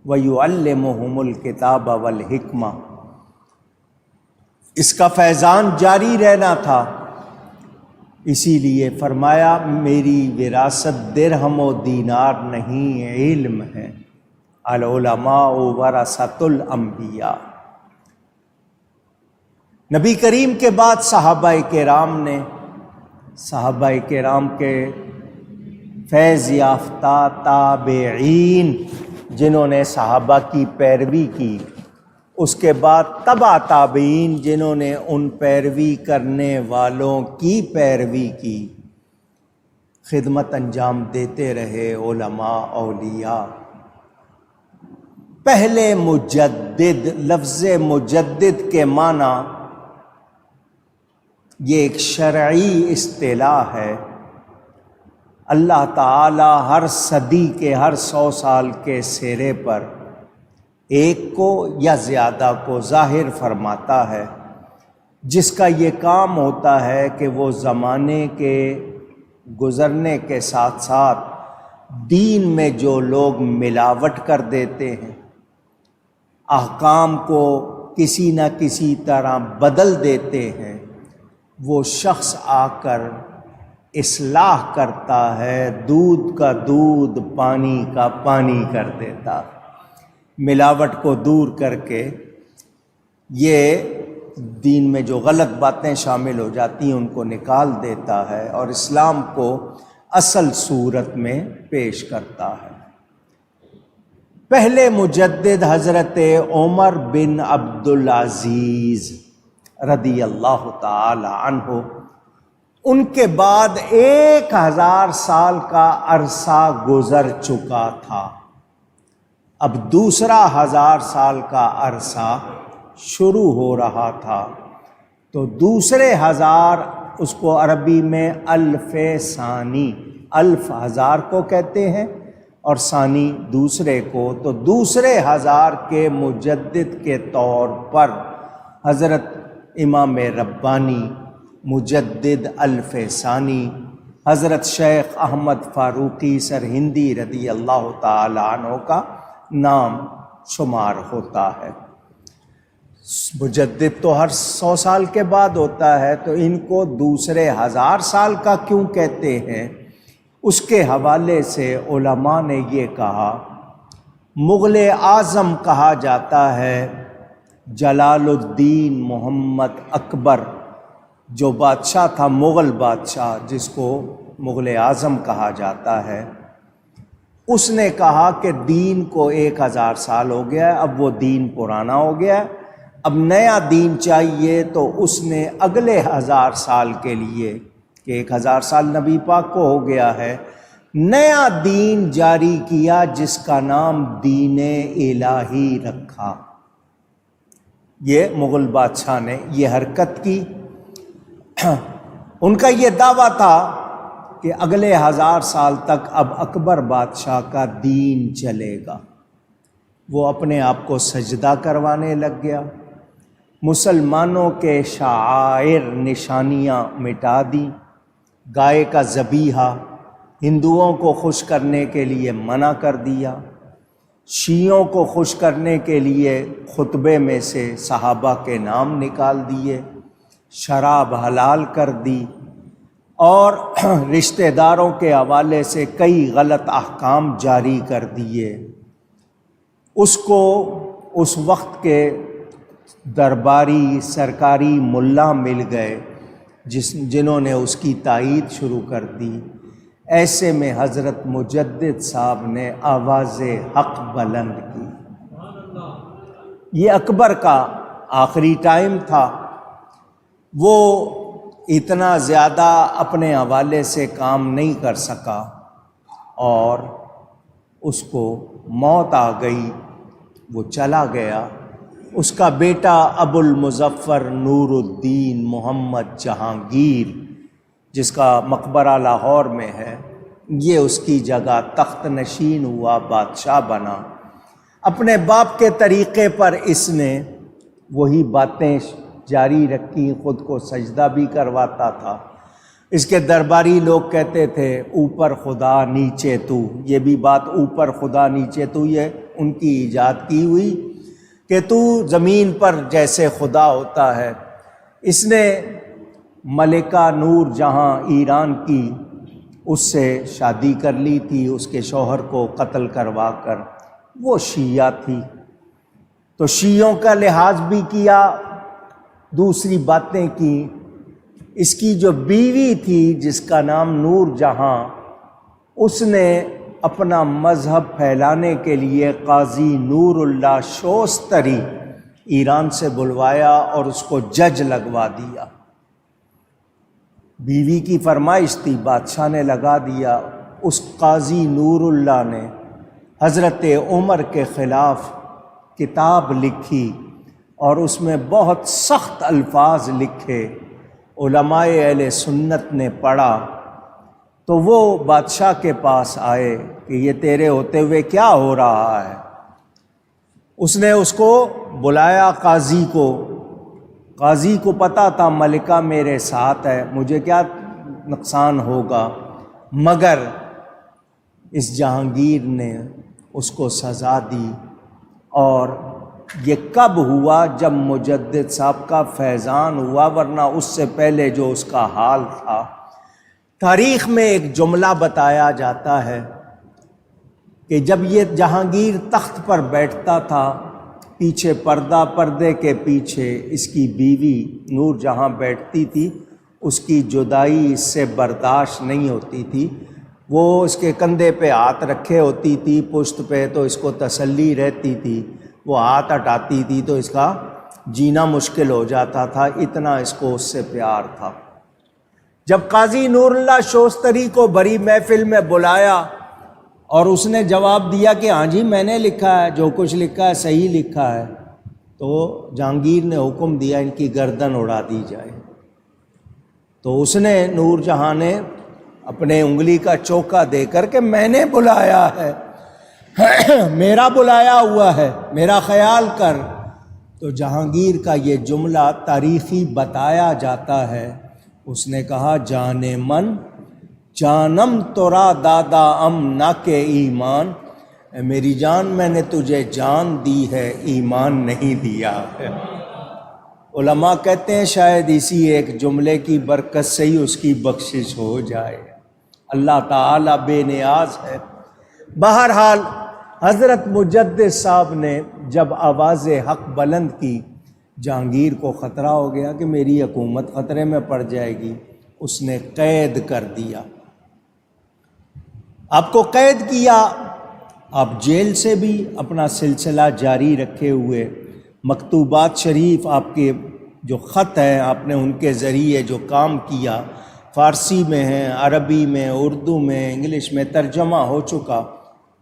A: ویعلمہم الکتاب والحکمہ، اس کا فیضان جاری رہنا تھا۔ اسی لیے فرمایا میری وراثت درہم و دینار نہیں، علم ہے۔ العلماء ورثۃ الانبیاء۔ نبی کریم کے بعد صحابہ کرام نے، صحابہ کرام کے فیض یافتہ تابعین جنہوں نے صحابہ کی پیروی کی، اس کے بعد تبع تابعین جنہوں نے ان پیروی کرنے والوں کی پیروی کی، خدمت انجام دیتے رہے علماء اولیاء۔ پہلے مجدد، لفظ مجدد کے معنی یہ ایک شرعی اصطلاح ہے۔ اللہ تعالی ہر صدی کے، ہر 100 سال کے سرے پر ایک کو یا زیادہ کو ظاہر فرماتا ہے، جس کا یہ کام ہوتا ہے کہ وہ زمانے کے گزرنے کے ساتھ ساتھ دین میں جو لوگ ملاوٹ کر دیتے ہیں، احکام کو کسی نہ کسی طرح بدل دیتے ہیں، وہ شخص آ کر اصلاح کرتا ہے، دودھ کا دودھ پانی کا پانی کر دیتا، ملاوٹ کو دور کر کے یہ دین میں جو غلط باتیں شامل ہو جاتی ہیں ان کو نکال دیتا ہے اور اسلام کو اصل صورت میں پیش کرتا ہے۔ پہلے مجدد حضرت عمر بن عبدالعزیز رضی اللہ تعالی عنہ، ان کے بعد 1000 سال کا عرصہ گزر چکا تھا، اب دوسرا 1000 سال کا عرصہ شروع ہو رہا تھا، تو دوسرے 1000 اس کو عربی میں الف ثانی، الف 1000 کو کہتے ہیں اور ثانی دوسرے کو، تو دوسرے 1000 کے مجدد کے طور پر حضرت امام ربانی مجدد الف ثانی حضرت شیخ احمد فاروقی سرہندی رضی اللہ تعالی عنہ کا نام شمار ہوتا ہے۔ مجدد تو ہر 100 سال کے بعد ہوتا ہے، تو ان کو دوسرے 1000 سال کا کیوں کہتے ہیں؟ اس کے حوالے سے علماء نے یہ کہا، مغل اعظم کہا جاتا ہے جلال الدین محمد اکبر، جو بادشاہ تھا مغل بادشاہ جس کو مغل اعظم کہا جاتا ہے، اس نے کہا کہ دین کو 1000 سال ہو گیا ہے، اب وہ دین پرانا ہو گیا ہے، اب نیا دین چاہیے، تو اس نے اگلے 1000 سال کے لیے کہ 1000 سال نبی پاک کو ہو گیا ہے، نیا دین جاری کیا جس کا نام دین الہی رکھا۔ یہ مغل بادشاہ نے یہ حرکت کی۔ ان کا یہ دعویٰ تھا کہ اگلے 1000 سال تک اب اکبر بادشاہ کا دین چلے گا۔ وہ اپنے آپ کو سجدہ کروانے لگ گیا، مسلمانوں کے شعائر نشانیاں مٹا دیں، گائے کا ذبیحہ ہندوؤں کو خوش کرنے کے لیے منع کر دیا، شیعوں کو خوش کرنے کے لیے خطبے میں سے صحابہ کے نام نکال دیے، شراب حلال کر دی، اور رشتہ داروں کے حوالے سے کئی غلط احکام جاری کر دیے۔ اس کو اس وقت کے درباری سرکاری ملا مل گئے جنہوں نے اس کی تائید شروع کر دی۔ ایسے میں حضرت مجدد صاحب نے آواز حق بلند کی۔ یہ اکبر کا آخری ٹائم تھا، وہ اتنا زیادہ اپنے حوالے سے کام نہیں کر سکا اور اس کو موت آ گئی، وہ چلا گیا۔ اس کا بیٹا ابو المظفر نور الدین محمد جہانگیر، جس کا مقبرہ لاہور میں ہے، یہ اس کی جگہ تخت نشین ہوا، بادشاہ بنا۔ اپنے باپ کے طریقے پر اس نے وہی باتیں جاری رکھی، خود کو سجدہ بھی کرواتا تھا، اس کے درباری لوگ کہتے تھے اوپر خدا نیچے تو، یہ بھی بات اوپر خدا نیچے تو یہ ان کی ایجاد کی ہوئی کہ تو زمین پر جیسے خدا ہوتا ہے۔ اس نے ملکہ نور جہاں ایران کی اس سے شادی کر لی تھی، اس کے شوہر کو قتل کروا کر، وہ شیعہ تھی تو شیعوں کا لحاظ بھی کیا، دوسری باتیں کی۔ اس کی جو بیوی تھی جس کا نام نور جہاں، اس نے اپنا مذہب پھیلانے کے لیے قاضی نور اللہ شوستری ایران سے بلوایا اور اس کو جج لگوا دیا۔ بیوی کی فرمائش تھی، بادشاہ نے لگا دیا۔ اس قاضی نور اللہ نے حضرت عمر کے خلاف کتاب لکھی اور اس میں بہت سخت الفاظ لکھے۔ علماء اہل سنت نے پڑھا تو وہ بادشاہ کے پاس آئے کہ یہ تیرے ہوتے ہوئے کیا ہو رہا ہے۔ اس نے اس کو بلایا قاضی کو۔ قاضی کو پتہ تھا ملکہ میرے ساتھ ہے، مجھے کیا نقصان ہوگا، مگر اس جہانگیر نے اس کو سزا دی۔ اور یہ کب ہوا؟ جب مجدد صاحب کا فیضان ہوا، ورنہ اس سے پہلے جو اس کا حال تھا۔ تاریخ میں ایک جملہ بتایا جاتا ہے کہ جب یہ جہانگیر تخت پر بیٹھتا تھا، پیچھے پردے کے پیچھے اس کی بیوی نور جہاں بیٹھتی تھی، اس کی جدائی اس سے برداشت نہیں ہوتی تھی۔ وہ اس کے کندھے پہ ہاتھ رکھے ہوتی تھی، پشت پہ، تو اس کو تسلی رہتی تھی۔ وہ ہاتھ ہٹاتی تھی تو اس کا جینا مشکل ہو جاتا تھا، اتنا اس کو اس سے پیار تھا۔ جب قاضی نور اللہ شوستری کو بڑی محفل میں بلایا اور اس نے جواب دیا کہ ہاں جی میں نے لکھا ہے، جو کچھ لکھا ہے صحیح لکھا ہے، تو جہانگیر نے حکم دیا ان کی گردن اڑا دی جائے۔ تو اس نے نور جہاں نے اپنے انگلی کا چوکا دے کر کہ میں نے بلایا ہے، میرا بلایا ہوا ہے، میرا خیال کر۔ تو جہانگیر کا یہ جملہ تاریخی بتایا جاتا ہے، اس نے کہا جان من جانم تورا دادا ام نہ کہ ایمان، اے میری جان میں نے تجھے جان دی ہے، ایمان نہیں دیا ہے۔ علماء کہتے ہیں شاید اسی ایک جملے کی برکت سے ہی اس کی بخشش ہو جائے، اللہ تعالیٰ بے نیاز ہے۔ بہرحال حضرت مجدد صاحب نے جب آواز حق بلند کی، جہانگیر کو خطرہ ہو گیا کہ میری حکومت خطرے میں پڑ جائے گی، اس نے قید کر دیا۔ آپ کو قید کیا، آپ جیل سے بھی اپنا سلسلہ جاری رکھے ہوئے، مکتوبات شریف آپ کے جو خط ہیں آپ نے ان کے ذریعے جو کام کیا، فارسی میں ہیں، عربی میں، اردو میں، انگلش میں ترجمہ ہو چکا،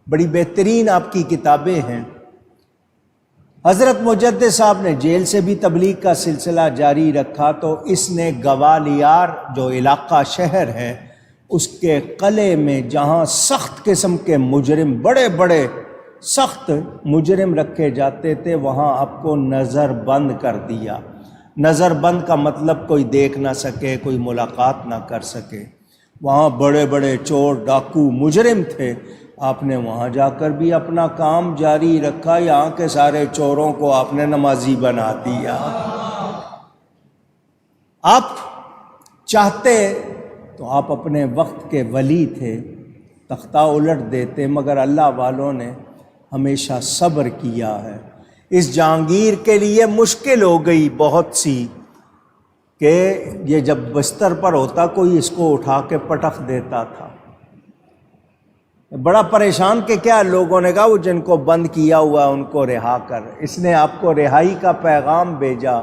A: بڑی بہترین آپ کی کتابیں ہیں۔ حضرت مجدد صاحب نے جیل سے بھی تبلیغ کا سلسلہ جاری رکھا، تو اس نے گوالیار جو علاقہ شہر ہے اس کے قلعے میں جہاں سخت قسم کے مجرم، بڑے بڑے سخت مجرم رکھے جاتے تھے، وہاں آپ کو نظر بند کر دیا۔ نظر بند کا مطلب کوئی دیکھ نہ سکے، کوئی ملاقات نہ کر سکے۔ وہاں بڑے بڑے چور ڈاکو مجرم تھے، آپ نے وہاں جا کر بھی اپنا کام جاری رکھا، یہاں کے سارے چوروں کو آپ نے نمازی بنا دیا۔ آپ چاہتے تو آپ اپنے وقت کے ولی تھے، تختہ الٹ دیتے، مگر اللہ والوں نے ہمیشہ صبر کیا ہے۔ اس جہانگیر کے لیے مشکل ہو گئی بہت سی کہ یہ جب بستر پر ہوتا کوئی اس کو اٹھا کے پٹخ دیتا تھا، بڑا پریشان کہ کیا لوگوں نے کہا وہ جن کو بند کیا ہوا ان کو رہا کر۔ اس نے آپ کو رہائی کا پیغام بھیجا۔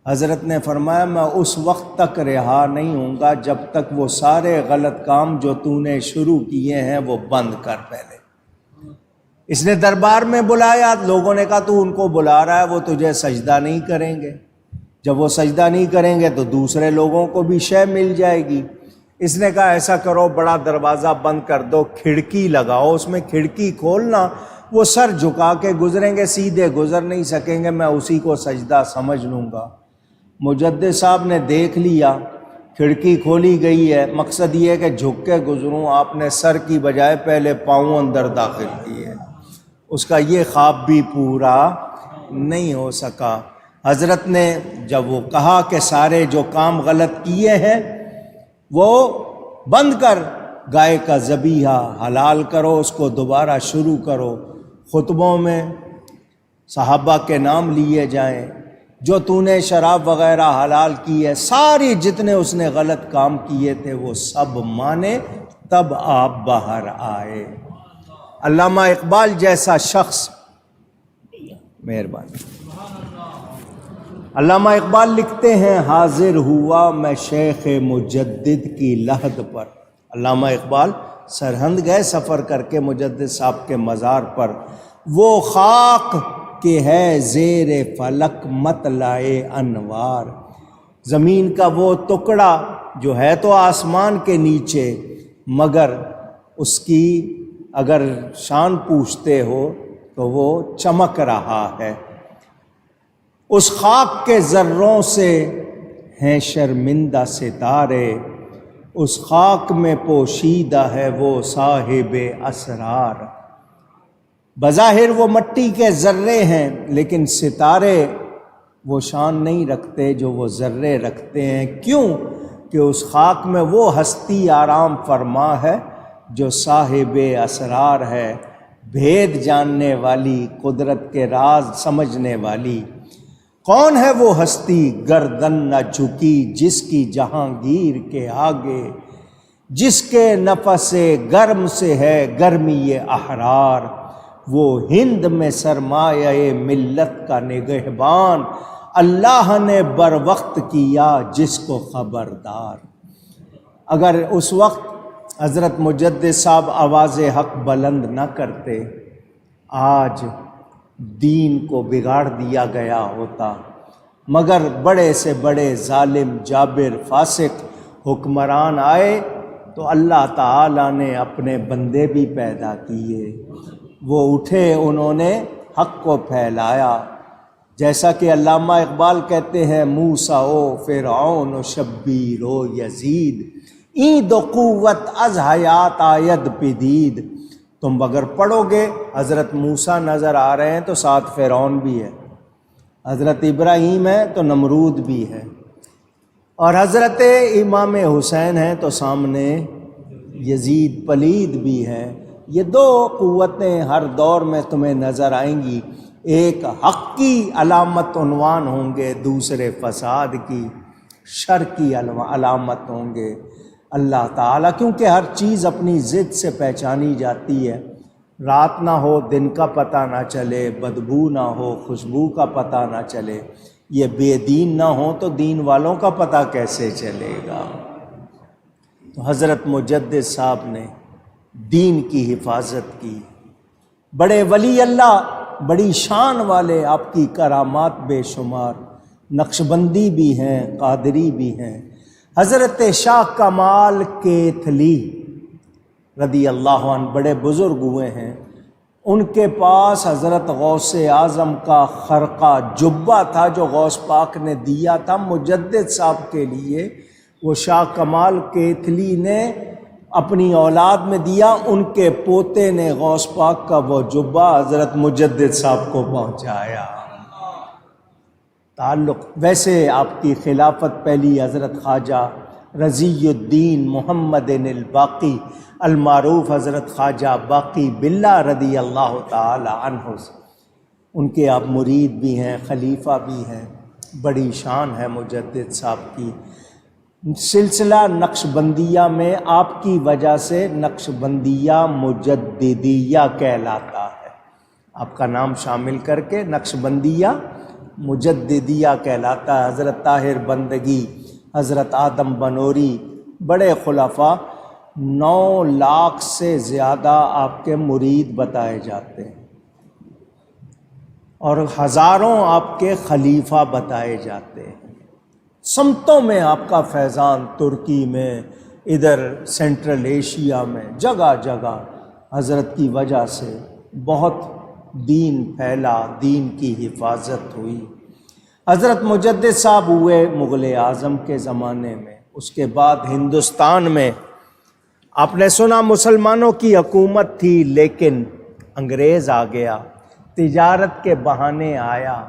A: حضرت نے فرمایا میں اس وقت تک رہا نہیں ہوں گا جب تک وہ سارے غلط کام جو تو نے شروع کیے ہیں وہ بند کر پہلے۔ اس نے دربار میں بلایا، لوگوں نے کہا تو ان کو بلا رہا ہے، وہ تجھے سجدہ نہیں کریں گے، جب وہ سجدہ نہیں کریں گے تو دوسرے لوگوں کو بھی شے مل جائے گی۔ اس نے کہا ایسا کرو، بڑا دروازہ بند کر دو، کھڑکی لگاؤ، اس میں کھڑکی کھولنا، وہ سر جھکا کے گزریں گے، سیدھے گزر نہیں سکیں گے، میں اسی کو سجدہ سمجھ لوں گا۔ مجدد صاحب نے دیکھ لیا کھڑکی کھولی گئی ہے، مقصد یہ ہے کہ جھک کے گزروں، آپ نے سر کی بجائے پہلے پاؤں اندر داخل کیے، اس کا یہ خواب بھی پورا نہیں ہو سکا۔ حضرت نے جب وہ کہا کہ سارے جو کام غلط کیے ہیں وہ بند کر، گائے کا ذبیحہ حلال کرو، اس کو دوبارہ شروع کرو، خطبوں میں صحابہ کے نام لیے جائیں، جو تو نے شراب وغیرہ حلال کی ہے، ساری جتنے اس نے غلط کام کیے تھے وہ سب مانے، تب آپ باہر آئے۔ علامہ اقبال جیسا شخص، مہربانی، علامہ اقبال لکھتے ہیں، حاضر ہوا میں شیخ مجدد کی لحد پر۔ علامہ اقبال سرہند گئے سفر کر کے مجدد صاحب کے مزار پر، وہ خاک کہ ہے زیر فلک مطلع انوار، زمین کا وہ ٹکڑا جو ہے تو آسمان کے نیچے، مگر اس کی اگر شان پوچھتے ہو تو وہ چمک رہا ہے، اس خاک کے ذروں سے ہیں شرمندہ ستارے، اس خاک میں پوشیدہ ہے وہ صاحب اسرار۔ بظاہر وہ مٹی کے ذرے ہیں لیکن ستارے وہ شان نہیں رکھتے جو وہ ذرے رکھتے ہیں، کیوں کہ اس خاک میں وہ ہستی آرام فرما ہے جو صاحب اسرار ہے، بھید جاننے والی، قدرت کے راز سمجھنے والی۔ کون ہے وہ ہستی گردن نہ جھکی جس کی جہانگیر کے آگے، جس کے نفس گرم سے ہے گرمی احرار، وہ ہند میں سرمایہ ملت کا نگہبان، اللہ نے بر وقت کیا جس کو خبردار۔ اگر اس وقت حضرت مجدد صاحب آواز حق بلند نہ کرتے، آج دین کو بگاڑ دیا گیا ہوتا، مگر بڑے سے بڑے ظالم جابر فاسق حکمران آئے تو اللہ تعالیٰ نے اپنے بندے بھی پیدا کیے، وہ اٹھے، انہوں نے حق کو پھیلایا، جیسا کہ علامہ اقبال کہتے ہیں، موسیٰ و فرعون و شبیر و یزید، این دو قوت از حیات آید پدید۔ تم اگر پڑھو گے حضرت موسیٰ نظر آ رہے ہیں تو ساتھ فرعون بھی ہے، حضرت ابراہیم ہے تو نمرود بھی ہے، اور حضرت امام حسین ہیں تو سامنے یزید پلید بھی ہے۔ یہ دو قوتیں ہر دور میں تمہیں نظر آئیں گی، ایک حق کی علامت عنوان ہوں گے، دوسرے فساد کی، شر کی علامت ہوں گے۔ اللہ تعالیٰ، کیونکہ ہر چیز اپنی ضد سے پہچانی جاتی ہے، رات نہ ہو دن کا پتہ نہ چلے، بدبو نہ ہو خوشبو کا پتہ نہ چلے، یہ بے دین نہ ہو تو دین والوں کا پتہ کیسے چلے گا؟ تو حضرت مجدد صاحب نے دین کی حفاظت کی، بڑے ولی اللہ، بڑی شان والے، آپ کی کرامات بے شمار، نقشبندی بھی ہیں، قادری بھی ہیں۔ حضرت شاہ کمال کیتھلی رضی اللہ عنہ بڑے بزرگ ہوئے ہیں، ان کے پاس حضرت غوث اعظم کا خرقہ جبہ تھا جو غوث پاک نے دیا تھا مجدد صاحب کے لیے، وہ شاہ کمال کیتھلی نے اپنی اولاد میں دیا، ان کے پوتے نے غوث پاک کا وہ جبہ حضرت مجدد صاحب کو پہنچایا۔ تعلق ویسے آپ کی خلافت پہلی حضرت خواجہ رضی الدین محمد الباقی المعروف حضرت خواجہ باقی باللہ رضی اللہ تعالی عنہ، ان کے آپ مرید بھی ہیں، خلیفہ بھی ہیں، بڑی شان ہے مجدد صاحب کی۔ سلسلہ نقشبندیہ میں آپ کی وجہ سے نقشبندیہ مجددیہ کہلاتا ہے، آپ کا نام شامل کر کے نقشبندیہ مجددیہ کہلاتا ہے۔ حضرت طاہر بندگی، حضرت آدم بنوری، بڑے خلفاء، 9 لاکھ سے زیادہ آپ کے مرید بتائے جاتے ہیں، اور ہزاروں آپ کے خلیفہ بتائے جاتے ہیں۔ سمتوں میں آپ کا فیضان، ترکی میں، ادھر سینٹرل ایشیا میں، جگہ جگہ حضرت کی وجہ سے بہت دین پھیلا، دین کی حفاظت ہوئی۔ حضرت مجدد صاحب ہوئے مغل اعظم کے زمانے میں، اس کے بعد ہندوستان میں آپ نے سنا مسلمانوں کی حکومت تھی، لیکن انگریز آ گیا، تجارت کے بہانے آیا،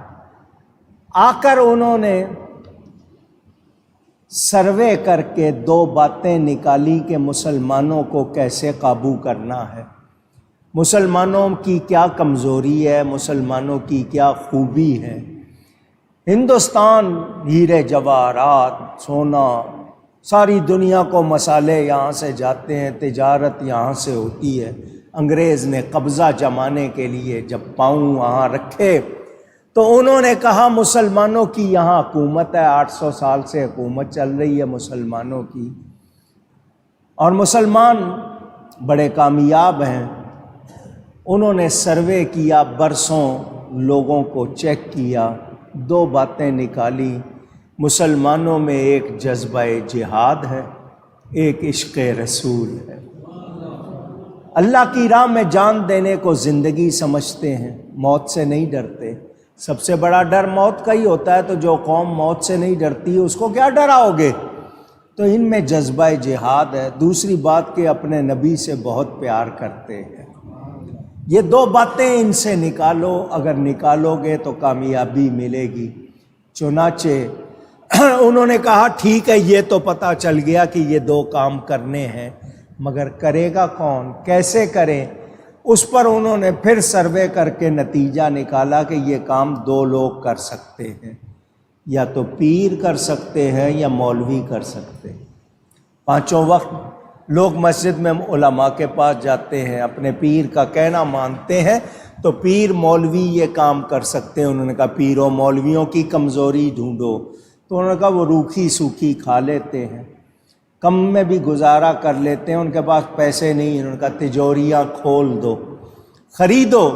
A: آ کر انہوں نے سروے کر کے دو باتیں نکالی کہ مسلمانوں کو کیسے قابو کرنا ہے، مسلمانوں کی کیا کمزوری ہے، مسلمانوں کی کیا خوبی ہے۔ ہندوستان ہیرے جواہرات، سونا، ساری دنیا کو مسالے یہاں سے جاتے ہیں، تجارت یہاں سے ہوتی ہے۔ انگریز نے قبضہ جمانے کے لیے جب پاؤں وہاں رکھے تو انہوں نے کہا مسلمانوں کی یہاں حکومت ہے، 800 سال سے حکومت چل رہی ہے مسلمانوں کی، اور مسلمان بڑے کامیاب ہیں۔ انہوں نے سروے کیا، برسوں لوگوں کو چیک کیا، دو باتیں نکالی، مسلمانوں میں ایک جذبہ جہاد ہے، ایک عشق رسول ہے، اللہ کی راہ میں جان دینے کو زندگی سمجھتے ہیں، موت سے نہیں ڈرتے۔ سب سے بڑا ڈر موت کا ہی ہوتا ہے، تو جو قوم موت سے نہیں ڈرتی اس کو کیا ڈراؤ گے؟ تو ان میں جذبہ جہاد ہے۔ دوسری بات کہ اپنے نبی سے بہت پیار کرتے ہیں۔ یہ دو باتیں ان سے نکالو، اگر نکالو گے تو کامیابی ملے گی۔ چنانچہ انہوں نے کہا ٹھیک ہے، یہ تو پتہ چل گیا کہ یہ دو کام کرنے ہیں، مگر کرے گا کون، کیسے کریں؟ اس پر انہوں نے پھر سروے کر کے نتیجہ نکالا کہ یہ کام دو لوگ کر سکتے ہیں، یا تو پیر کر سکتے ہیں یا مولوی کر سکتے ہیں۔ پانچوں وقت لوگ مسجد میں علماء کے پاس جاتے ہیں، اپنے پیر کا کہنا مانتے ہیں، تو پیر مولوی یہ کام کر سکتے ہیں۔ انہوں نے کہا پیروں مولویوں کی کمزوری ڈھونڈو، تو انہوں نے کہا وہ روکھی سوکھی کھا لیتے ہیں، کم میں بھی گزارا کر لیتے ہیں، ان کے پاس پیسے نہیں۔ انہوں نے کہا تجوریاں کھول دو، خریدو،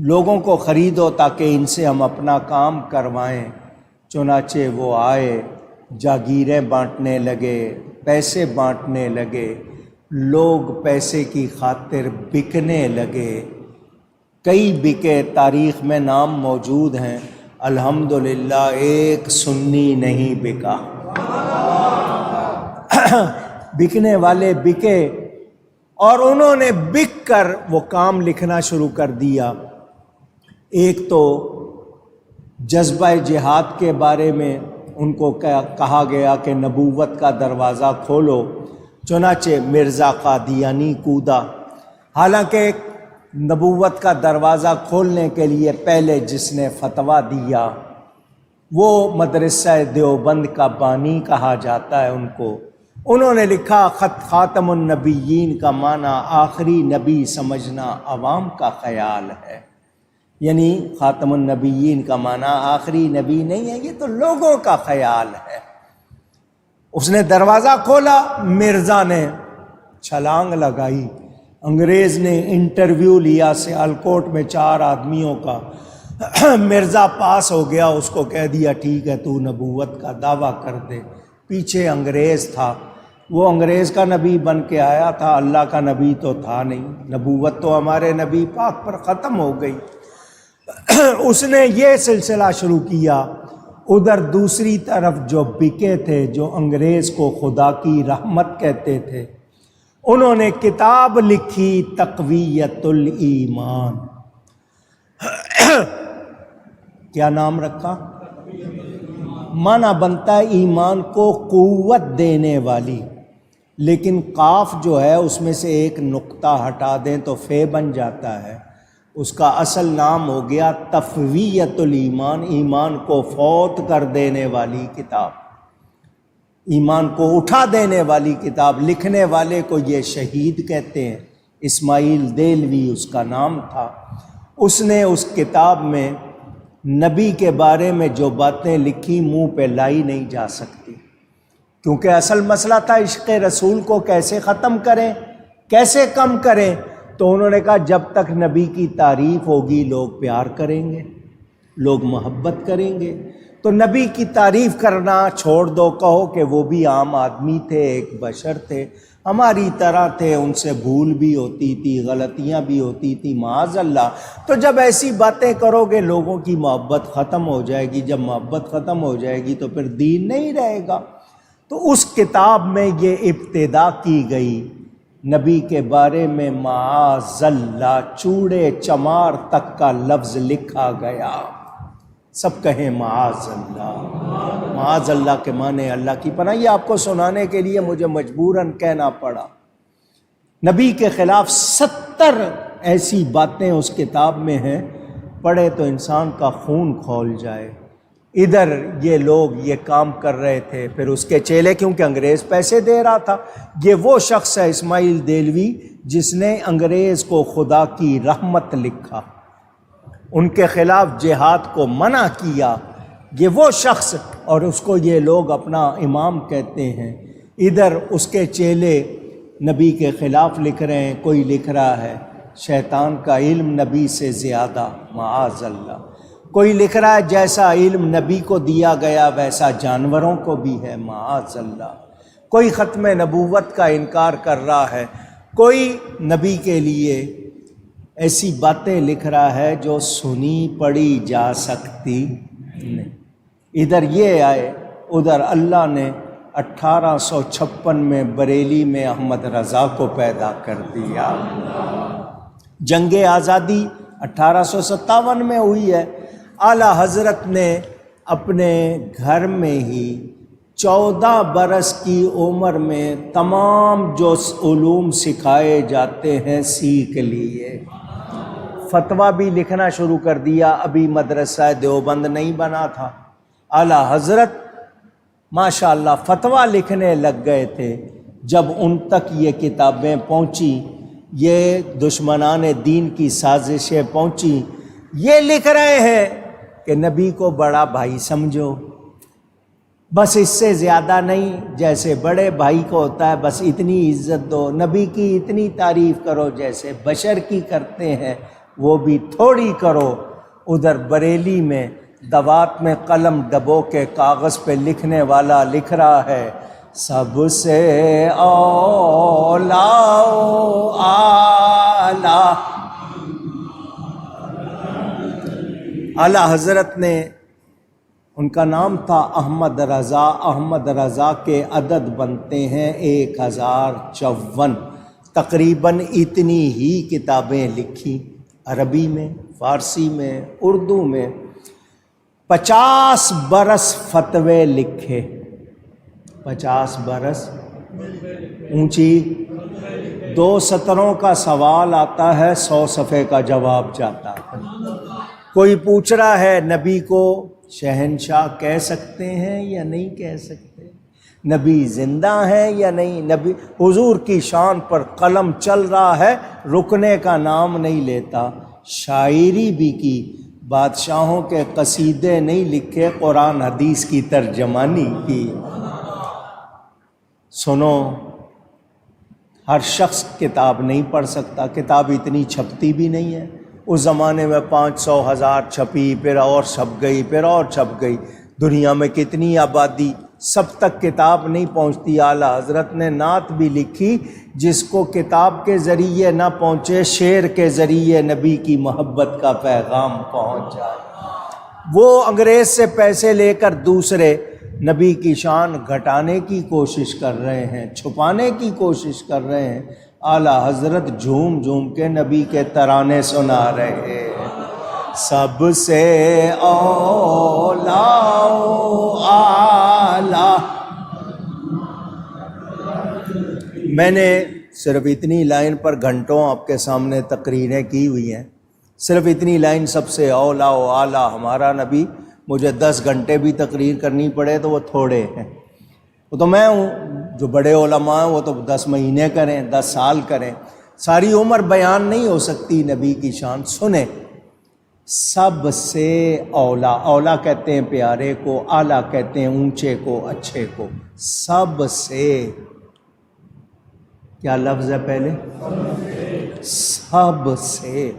A: لوگوں کو خریدو تاکہ ان سے ہم اپنا کام کروائیں۔ چنانچہ وہ آئے، جاگیریں بانٹنے لگے، پیسے بانٹنے لگے، لوگ پیسے کی خاطر بکنے لگے، کئی بکے، تاریخ میں نام موجود ہیں، الحمدللہ ایک سنی نہیں بکا۔ بکنے والے بکے، اور انہوں نے بک کر وہ کام لکھنا شروع کر دیا۔ ایک تو جذبہ جہاد کے بارے میں ان کو کہا گیا کہ نبوت کا دروازہ کھولو، چنانچہ مرزا قادیانی کودا۔ حالانکہ نبوت کا دروازہ کھولنے کے لیے پہلے جس نے فتویٰ دیا وہ مدرسہ دیوبند کا بانی کہا جاتا ہے ان کو، انہوں نے لکھا خط خاتم النبیین کا معنی آخری نبی سمجھنا عوام کا خیال ہے، یعنی خاتم النبیین کا معنی آخری نبی نہیں ہے، یہ تو لوگوں کا خیال ہے۔ اس نے دروازہ کھولا، مرزا نے چھلانگ لگائی، انگریز نے انٹرویو لیا سیالکوٹ میں 4 آدمیوں کا، مرزا پاس ہو گیا، اس کو کہہ دیا ٹھیک ہے تو نبوت کا دعویٰ کر دے۔ پیچھے انگریز تھا، وہ انگریز کا نبی بن کے آیا تھا، اللہ کا نبی تو تھا نہیں، نبوت تو ہمارے نبی پاک پر ختم ہو گئی۔ اس نے یہ سلسلہ شروع کیا۔ ادھر دوسری طرف جو بکے تھے، جو انگریز کو خدا کی رحمت کہتے تھے، انہوں نے کتاب لکھی تقویت الایمان۔ کیا نام رکھا؟ معنی بنتا ہے ایمان کو قوت دینے والی، لیکن قاف جو ہے اس میں سے ایک نقطہ ہٹا دیں تو فے بن جاتا ہے، اس کا اصل نام ہو گیا تفویت الایمان، ایمان کو فوت کر دینے والی کتاب، ایمان کو اٹھا دینے والی کتاب۔ لکھنے والے کو یہ شہید کہتے ہیں، اسماعیل دہلوی اس کا نام تھا۔ اس نے اس کتاب میں نبی کے بارے میں جو باتیں لکھی منہ پہ لائی نہیں جا سکتی، کیونکہ اصل مسئلہ تھا عشق رسول کو کیسے ختم کریں، کیسے کم کریں۔ تو انہوں نے کہا جب تک نبی کی تعریف ہوگی لوگ پیار کریں گے، لوگ محبت کریں گے، تو نبی کی تعریف کرنا چھوڑ دو، کہو کہ وہ بھی عام آدمی تھے، ایک بشر تھے، ہماری طرح تھے، ان سے بھول بھی ہوتی تھی، غلطیاں بھی ہوتی تھی، معاذ اللہ۔ تو جب ایسی باتیں کرو گے لوگوں کی محبت ختم ہو جائے گی، جب محبت ختم ہو جائے گی تو پھر دین نہیں رہے گا۔ تو اس کتاب میں یہ ابتدا کی گئی، نبی کے بارے میں معاذ اللہ چوڑے چمار تک کا لفظ لکھا گیا۔ سب کہیں معاذ اللہ۔ معاذ اللہ کے معنی اللہ کی پناہ۔ یہ آپ کو سنانے کے لیے مجھے مجبوراً کہنا پڑا۔ نبی کے خلاف 70 ایسی باتیں اس کتاب میں ہیں، پڑھے تو انسان کا خون کھول جائے۔ ادھر یہ لوگ یہ کام کر رہے تھے، پھر اس کے چیلے، کیونکہ انگریز پیسے دے رہا تھا۔ یہ وہ شخص ہے اسماعیل دہلوی جس نے انگریز کو خدا کی رحمت لکھا، ان کے خلاف جہاد کو منع کیا۔ یہ وہ شخص، اور اس کو یہ لوگ اپنا امام کہتے ہیں۔ ادھر اس کے چیلے نبی کے خلاف لکھ رہے ہیں۔ کوئی لکھ رہا ہے شیطان کا علم نبی سے زیادہ، معاذ اللہ۔ کوئی لکھ رہا ہے جیسا علم نبی کو دیا گیا ویسا جانوروں کو بھی ہے، معاذ اللہ۔ کوئی ختم نبوت کا انکار کر رہا ہے، کوئی نبی کے لیے ایسی باتیں لکھ رہا ہے جو سنی پڑھی جا سکتی نہیں۔ ادھر یہ آئے، ادھر اللہ نے 1856 میں بریلی میں احمد رضا کو پیدا کر دیا۔ جنگ آزادی 1857 میں ہوئی ہے۔ اعلیٰ حضرت نے اپنے گھر میں ہی 14 برس کی عمر میں تمام جو علوم سکھائے جاتے ہیں سیکھ لیے۔ فتویٰ بھی لکھنا شروع کر دیا، ابھی مدرسہ دیوبند نہیں بنا تھا۔ اعلیٰ حضرت ماشاءاللہ فتویٰ لکھنے لگ گئے تھے۔ جب ان تک یہ کتابیں پہنچی، یہ دشمنان دین کی سازشیں پہنچی، یہ لکھ رہے ہیں کہ نبی کو بڑا بھائی سمجھو، بس اس سے زیادہ نہیں، جیسے بڑے بھائی کو ہوتا ہے بس اتنی عزت دو، نبی کی اتنی تعریف کرو جیسے بشر کی کرتے ہیں، وہ بھی تھوڑی کرو۔ ادھر بریلی میں دوات میں قلم ڈبو کے کاغذ پہ لکھنے والا لکھ رہا ہے سب سے اولا اعلیٰ۔ اعلیٰ حضرت نے، ان کا نام تھا احمد رضا۔ احمد رضا کے عدد بنتے ہیں 1054۔ تقریباً اتنی ہی کتابیں لکھی، عربی میں، فارسی میں، اردو میں۔ 50 برس فتوے لکھے، 50 برس اونچی 2 سطروں کا سوال آتا ہے، 100 صفحے کا جواب جاتا ہے۔ کوئی پوچھ رہا ہے نبی کو شہنشاہ کہہ سکتے ہیں یا نہیں کہہ سکتے، نبی زندہ ہیں یا نہیں، نبی حضور کی شان پر قلم چل رہا ہے، رکنے کا نام نہیں لیتا۔ شاعری بھی کی، بادشاہوں کے قصیدے نہیں لکھے، قرآن حدیث کی ترجمانی کی۔ سنو، ہر شخص کتاب نہیں پڑھ سکتا، کتاب اتنی چھپتی بھی نہیں ہے۔ اس زمانے میں 500 1000 چھپی، پھر اور چھپ گئی، پھر اور چھپ گئی۔ دنیا میں کتنی آبادی، سب تک کتاب نہیں پہنچتی۔ اعلیٰ حضرت نے نعت بھی لکھی، جس کو کتاب کے ذریعے نہ پہنچے، شعر کے ذریعے نبی کی محبت کا پیغام پہنچ جائے۔ وہ انگریز سے پیسے لے کر دوسرے نبی کی شان گھٹانے کی کوشش کر رہے ہیں، چھپانے کی کوشش کر رہے ہیں۔ اعلیٰ حضرت جھوم جھوم کے نبی کے ترانے سنا رہے ہیں، سب سے اولا اعلیٰ۔ میں نے صرف اتنی لائن پر گھنٹوں آپ کے سامنے تقریریں کی ہوئی ہیں، صرف اتنی لائن سب سے اولا و اعلیٰ ہمارا نبی۔ مجھے 10 گھنٹے بھی تقریر کرنی پڑے تو وہ تھوڑے ہیں۔ وہ تو میں ہوں، جو بڑے علماء ہیں وہ تو 10 مہینے کریں، 10 سال کریں، ساری عمر بیان نہیں ہو سکتی نبی کی شان۔ سنیں، سب سے اولا، اولا کہتے ہیں پیارے کو، اعلیٰ کہتے ہیں اونچے کو، اچھے کو۔ سب سے، کیا لفظ ہے پہلے؟ سب سے۔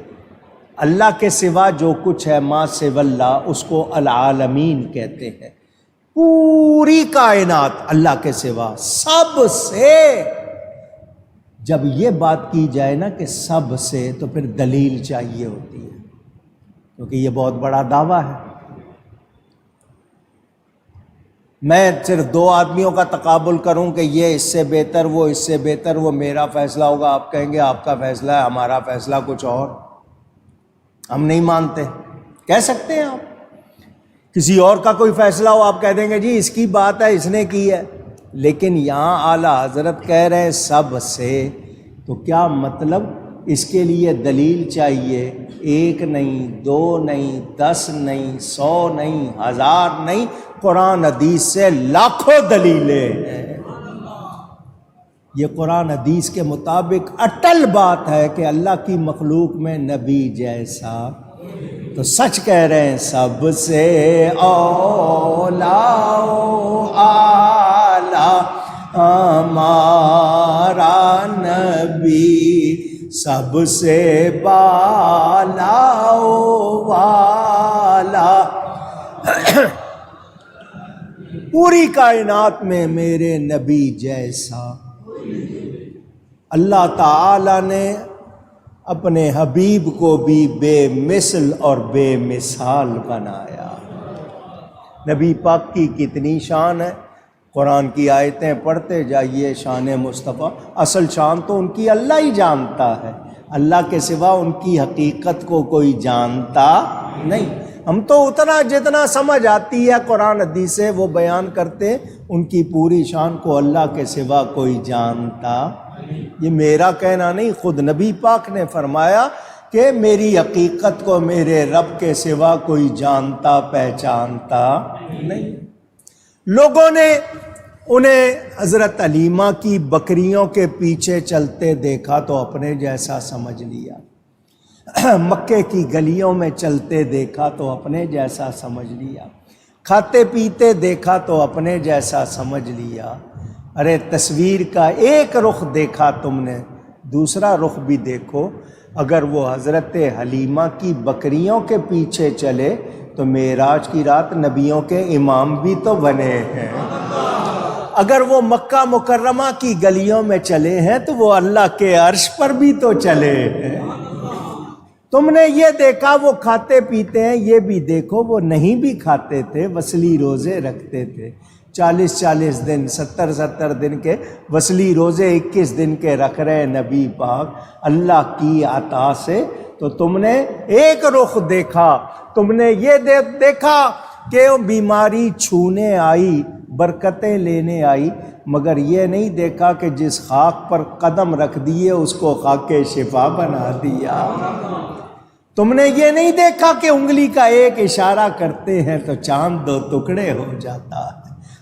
A: اللہ کے سوا جو کچھ ہے، ما سوا اللہ، اس کو العالمین کہتے ہیں۔ پوری کائنات اللہ کے سوا، سب سے۔ جب یہ بات کی جائے نا کہ سب سے، تو پھر دلیل چاہیے ہوتی ہے، کیونکہ یہ بہت بڑا دعویٰ ہے۔ میں صرف دو آدمیوں کا تقابل کروں کہ یہ اس سے بہتر، وہ اس سے بہتر، وہ میرا فیصلہ ہوگا، آپ کہیں گے آپ کا فیصلہ ہے، ہمارا فیصلہ کچھ اور، ہم نہیں مانتے، کہہ سکتے ہیں آپ۔ کسی اور کا کوئی فیصلہ ہو، آپ کہہ دیں گے جی اس کی بات ہے، اس نے کی ہے، لیکن یہاں اعلیٰ حضرت کہہ رہے ہیں سب سے، تو کیا مطلب؟ اس کے لیے دلیل چاہیے، ایک نہیں، دو نہیں، 10 نہیں، 100 نہیں، 1000 نہیں، قرآن حدیث سے لاکھوں دلیلیں ہیں۔ یہ قرآن حدیث کے مطابق اٹل بات ہے کہ اللہ کی مخلوق میں نبی جیسا، تو سچ کہہ رہے ہیں سب سے اولا اعلیٰ ہمارا نبی، سب سے بالا والا، پوری کائنات میں میرے نبی جیسا۔ اللہ تعالی نے اپنے حبیب کو بھی بے مثل اور بے مثال بنایا۔ نبی پاک کی کتنی شان ہے، قرآن کی آیتیں پڑھتے جائیے، شان مصطفیٰ، اصل شان تو ان کی اللہ ہی جانتا ہے، اللہ کے سوا ان کی حقیقت کو کوئی جانتا نہیں۔ ہم تو اتنا جتنا سمجھ آتی ہے قرآن حدیث سے وہ بیان کرتے، ان کی پوری شان کو اللہ کے سوا کوئی جانتا۔ یہ میرا کہنا نہیں، خود نبی پاک نے فرمایا کہ میری حقیقت کو میرے رب کے سوا کوئی جانتا پہچانتا نہیں۔ لوگوں نے انہیں حضرت حلیمہ کی بکریوں کے پیچھے چلتے دیکھا تو اپنے جیسا سمجھ لیا، مکے کی گلیوں میں چلتے دیکھا تو اپنے جیسا سمجھ لیا، کھاتے پیتے دیکھا تو اپنے جیسا سمجھ لیا۔ ارے تصویر کا ایک رخ دیکھا تم نے، دوسرا رخ بھی دیکھو۔ اگر وہ حضرت حلیمہ کی بکریوں کے پیچھے چلے تو معراج کی رات نبیوں کے امام بھی تو بنے ہیں۔ اگر وہ مکہ مکرمہ کی گلیوں میں چلے ہیں تو وہ اللہ کے عرش پر بھی تو چلے ہیں۔ تم نے یہ دیکھا وہ کھاتے پیتے ہیں، یہ بھی دیکھو وہ نہیں بھی کھاتے تھے، وصلی روزے رکھتے تھے، 40 دن، 70 دن کے وصلی روزے 21 دن کے رکھ رہے نبی پاک اللہ کی عطا سے۔ تو تم نے ایک رخ دیکھا، تم نے یہ دیکھا کہ وہ بیماری چھونے آئی، برکتیں لینے آئی، مگر یہ نہیں دیکھا کہ جس خاک پر قدم رکھ دیے اس کو خاک شفا بنا دیا۔ تم نے یہ نہیں دیکھا کہ انگلی کا ایک اشارہ کرتے ہیں تو چاند 2 ٹکڑے ہو جاتا ہے،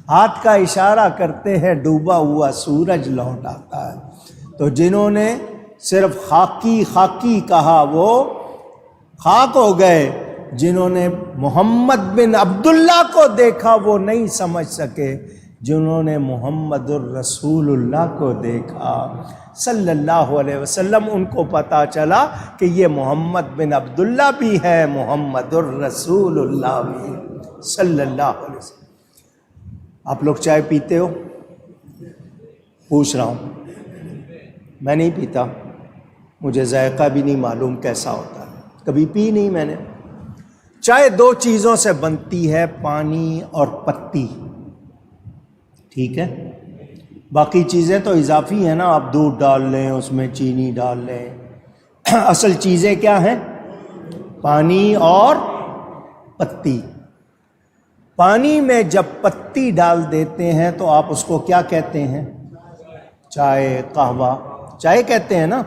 A: ہاتھ کا اشارہ کرتے ہیں ڈوبا ہوا سورج لوٹ آتا ہے۔ تو جنہوں نے صرف خاکی کہا وہ خاک ہو گئے، جنہوں نے محمد بن عبداللہ کو دیکھا وہ نہیں سمجھ سکے، جنہوں نے محمد الرسول اللہ کو دیکھا صلی اللہ علیہ وسلم، ان کو پتہ چلا کہ یہ محمد بن عبداللہ بھی ہے، محمد الرسول اللہ بھی صلی اللہ علیہ وسلم۔ آپ لوگ چائے پیتے ہو؟ پوچھ رہا ہوں، میں نہیں پیتا، مجھے ذائقہ بھی نہیں معلوم کیسا ہوتا ہے، کبھی پی نہیں میں نے۔ چائے 2 چیزوں سے بنتی ہے، پانی اور پتی، ٹھیک ہے؟ باقی چیزیں تو اضافی ہیں نا، آپ دودھ ڈال لیں، اس میں چینی ڈال لیں، اصل چیزیں کیا ہیں؟ پانی اور پتی۔ پانی میں جب پتی ڈال دیتے ہیں تو آپ اس کو کیا کہتے ہیں؟ چائے، قہوہ، چائے کہتے ہیں نا۔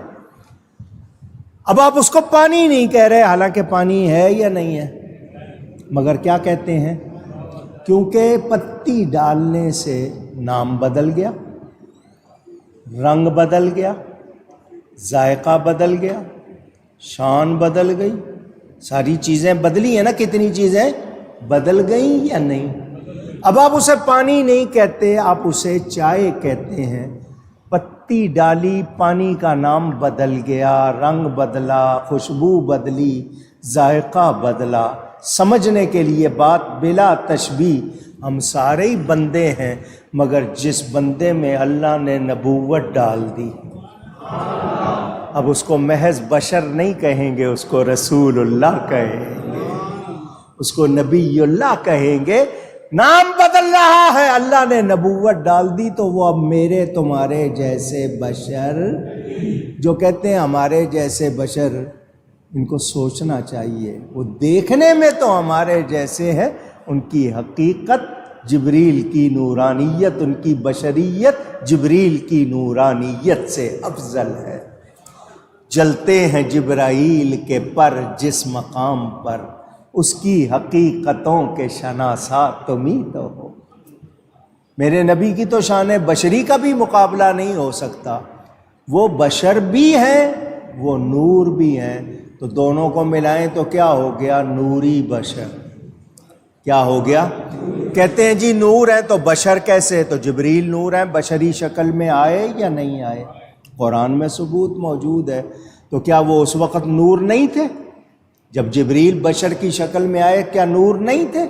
A: اب آپ اس کو پانی نہیں کہہ رہے، حالانکہ پانی ہے یا نہیں ہے، مگر کیا کہتے ہیں؟ کیونکہ پتی ڈالنے سے نام بدل گیا، رنگ بدل گیا، ذائقہ بدل گیا، شان بدل گئی، ساری چیزیں بدلی ہیں نا، کتنی چیزیں بدل گئیں یا نہیں؟ اب آپ اسے پانی نہیں کہتے، آپ اسے چائے کہتے ہیں۔ پتی ڈالی، پانی کا نام بدل گیا، رنگ بدلا، خوشبو بدلی، ذائقہ بدلا۔ سمجھنے کے لیے بات بلا تشبیہ، ہم سارے ہی بندے ہیں، مگر جس بندے میں اللہ نے نبوت ڈال دی، اب اس کو محض بشر نہیں کہیں گے، اس کو رسول اللہ کہیں گے، اس کو نبی اللہ کہیں گے۔ نام بدل رہا ہے، اللہ نے نبوت ڈال دی تو وہ اب میرے تمہارے جیسے بشر، جو کہتے ہیں ہمارے جیسے بشر، ان کو سوچنا چاہیے، وہ دیکھنے میں تو ہمارے جیسے ہیں، ان کی حقیقت جبریل کی نورانیت، ان کی بشریت جبریل کی نورانیت سے افضل ہے۔ جلتے ہیں جبرائیل کے پر جس مقام پر، اس کی حقیقتوں کے شناسا تم ہی تو ہو۔ میرے نبی کی تو شان بشری کا بھی مقابلہ نہیں ہو سکتا، وہ بشر بھی ہیں، وہ نور بھی ہیں، تو دونوں کو ملائیں تو کیا ہو گیا؟ نوری بشر۔ کیا ہو گیا؟ کہتے ہیں جی نور ہے تو بشر کیسے؟ تو جبریل نور ہیں، بشری شکل میں آئے یا نہیں آئے؟ قرآن میں ثبوت موجود ہے۔ تو کیا وہ اس وقت نور نہیں تھے؟ جب جبریل بشر کی شکل میں آئے کیا نور نہیں تھے؟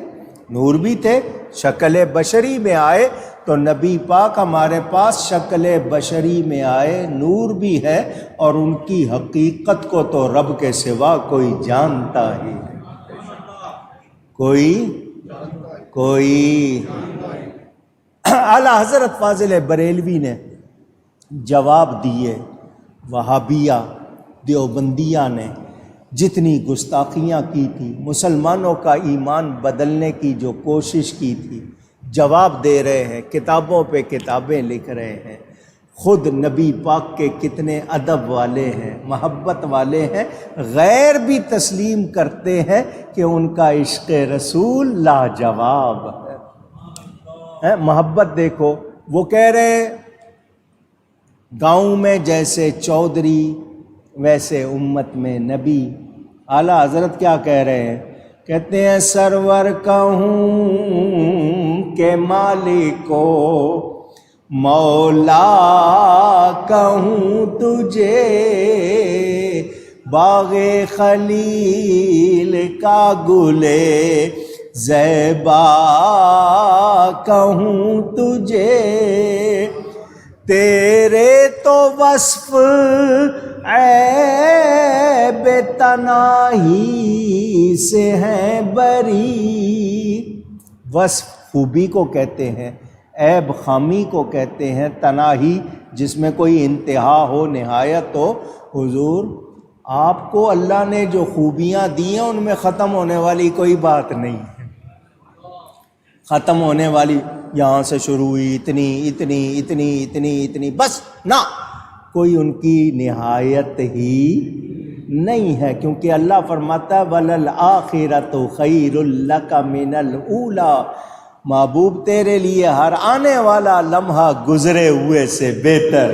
A: نور بھی تھے، شکل بشری میں آئے، تو نبی پاک ہمارے پاس شکل بشری میں آئے، نور بھی ہے، اور ان کی حقیقت کو تو رب کے سوا کوئی جانتا ہی نہیں، کوئی اعلیٰ حضرت فاضل بریلوی نے جواب دیے وہابیہ دیوبندیہ نے جتنی گستاخیاں کی تھی، مسلمانوں کا ایمان بدلنے کی جو کوشش کی تھی، جواب دے رہے ہیں، کتابوں پہ کتابیں لکھ رہے ہیں، خود نبی پاک کے کتنے ادب والے ہیں، محبت والے ہیں، غیر بھی تسلیم کرتے ہیں کہ ان کا عشق رسول لاجواب ہے۔ محبت دیکھو، وہ کہہ رہے گاؤں میں جیسے چودھری ویسے امت میں نبی۔ اعلیٰ حضرت کیا کہہ رہے ہیں؟ کہتے ہیں سرور کہوں کہ مالک کو، مولا کہوں تجھے، باغ خلیل کا گلے زیبا کہوں تجھے، تیرے تو وصف عیب تناہی سے ہیں بری۔ وصف خوبی کو کہتے ہیں، عیب خامی کو کہتے ہیں، تناہی جس میں کوئی انتہا ہو، نہایت ہو۔ حضور آپ کو اللہ نے جو خوبیاں دی ہیں ان میں ختم ہونے والی کوئی بات نہیں ہے، ختم ہونے والی یہاں سے شروع ہوئی اتنی اتنی اتنی اتنی اتنی، بس نہ، کوئی ان کی نہایت ہی نہیں ہے، کیونکہ اللہ فرماتا ہے وَلَلْآخِرَةُ خَيْرٌ لَكَ مِنَ الْأُولَىٰ، محبوب تیرے لیے ہر آنے والا لمحہ گزرے ہوئے سے بہتر۔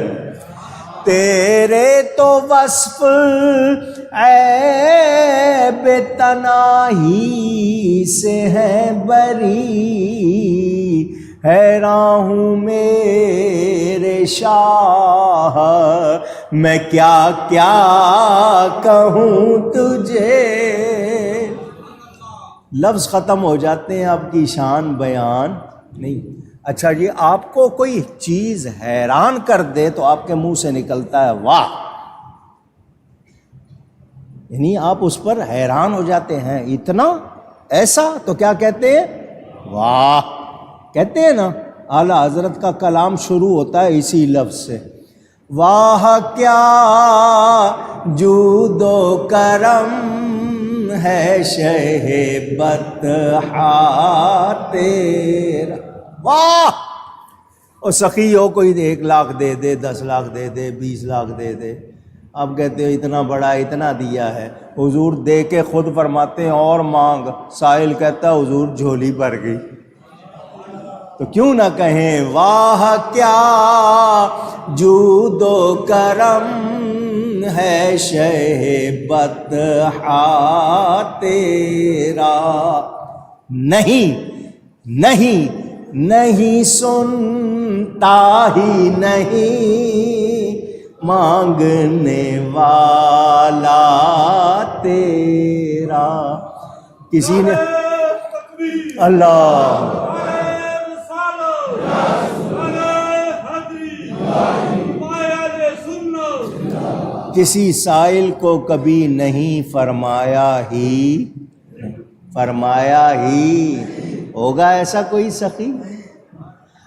A: تیرے تو وصف عیب تناہی سے ہیں بری، حیران ہوں میرے شاہ میں کیا کیا کہوں تجھے۔ لفظ ختم ہو جاتے ہیں، آپ کی شان بیان نہیں۔ اچھا جی، آپ کو کوئی چیز حیران کر دے تو آپ کے منہ سے نکلتا ہے واہ، یعنی آپ اس پر حیران ہو جاتے ہیں، اتنا ایسا، تو کیا کہتے ہیں؟ واہ کہتے ہیں نا۔ اعلیٰ حضرت کا کلام شروع ہوتا ہے اسی لفظ سے، واہ کیا جود و کرم ہے شہ بطحا تیرا۔ واہ، اور سخی ہو کوئی 1 لاکھ دے دے، 10 لاکھ دے دے، 20 لاکھ دے دے، آپ کہتے ہو اتنا بڑا اتنا دیا ہے۔ حضور دے کے خود فرماتے ہیں اور مانگ، سائل کہتا ہے حضور جھولی بھر گئی۔ تو کیوں نہ کہیں واہ کیا جود و کرم ہے شہ بطحا تیرا، نہیں نہیں نہیں سنتا ہی نہیں مانگنے والا تیرا۔ کسی نے اللہ کسی سائل کو کبھی نہیں فرمایا ہی ہوگا ایسا کوئی سخی؟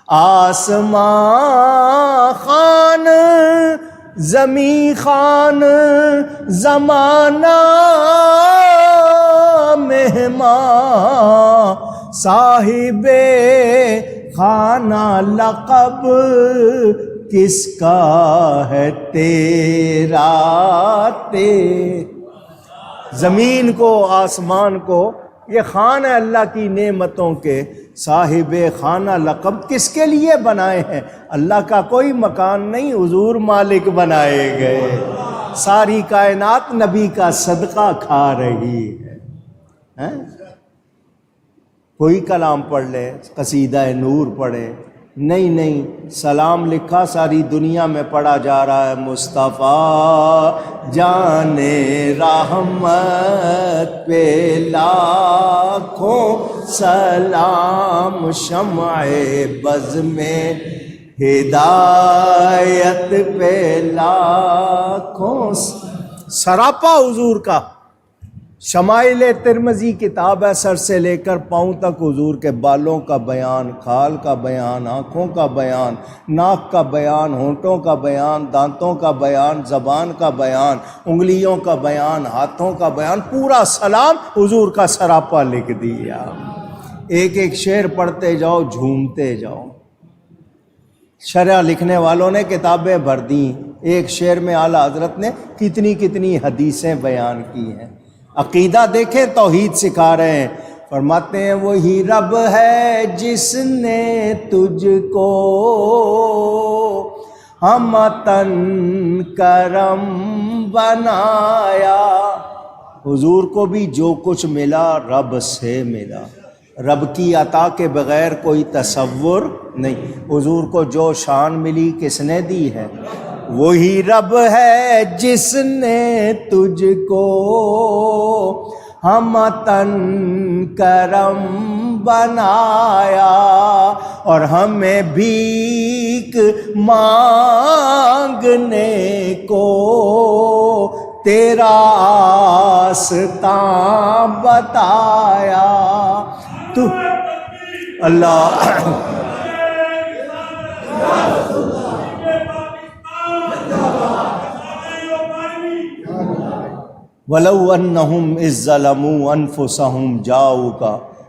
A: آسمان خان زمین خان زمانہ مہمان صاحب خانہ لقب کس کا ہے تیرا زمین کو آسمان کو یہ خان ہے اللہ کی نعمتوں کے، صاحب خانہ لقب کس کے لیے بنائے ہیں؟ اللہ کا کوئی مکان نہیں، حضور مالک بنائے گئے۔ ساری کائنات نبی کا صدقہ کھا رہی ہے۔ کوئی کلام پڑھ لے، قصیدہ نور پڑھے، نہیں سلام لکھا ساری دنیا میں پڑھا جا رہا ہے، مصطفیٰ جان رحمت پہ لاکھوں سلام، شمع بز میں ہدایت پہ لاکھوں سراپا حضور کا۔ شمائل ترمذی کتاب ہے، سر سے لے کر پاؤں تک حضور کے بالوں کا بیان، کھال کا بیان، آنکھوں کا بیان، ناک کا بیان، ہونٹوں کا بیان، دانتوں کا بیان، زبان کا بیان، انگلیوں کا بیان، ہاتھوں کا بیان، پورا سلام حضور کا سراپا لکھ دیا۔ ایک ایک شعر پڑھتے جاؤ، جھومتے جاؤ۔ شرح لکھنے والوں نے کتابیں بھر دیں، ایک شعر میں اعلیٰ حضرت نے کتنی حدیثیں بیان کی ہیں۔ عقیدہ دیکھیں، توحید سکھا رہے ہیں، فرماتے ہیں وہی رب ہے جس نے تجھ کو ہمتن کرم بنایا۔ حضور کو بھی جو کچھ ملا رب سے ملا، رب کی عطا کے بغیر کوئی تصور نہیں۔ حضور کو جو شان ملی کس نے دی ہے؟ وہی رب ہے جس نے تجھ کو ہمتن کرم بنایا، اور ہمیں بھیک مانگنے کو تیرا آستاں بتایا۔ تو اللہ وَلَوْ أَنَّهُمْ إِذْ ظَلَمُوا أَنفُسَهُمْ جَاءُوكَ،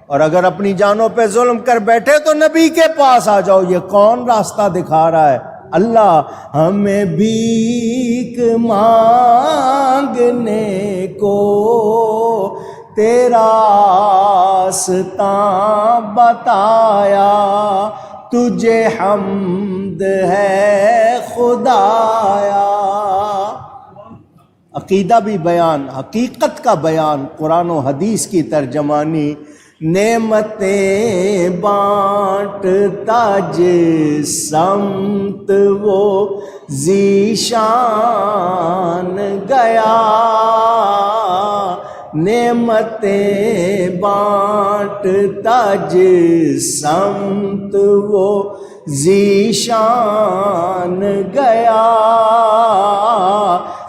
A: اور اگر اپنی جانوں پہ ظلم کر بیٹھے تو نبی کے پاس آ جاؤ۔ یہ کون راستہ دکھا رہا ہے؟ اللہ۔ ہمیں بھیک مانگنے کو تیرا آستاں بتایا، تجھے حمد ہے خدایا۔ عقیدہ بھی بیان، حقیقت کا بیان، قرآن و حدیث کی ترجمانی، نعمتیں بانٹتا جس سمت وہ ذیشان گیا، نعمتیں بانٹتا جس سمت وہ ذیشان گیا،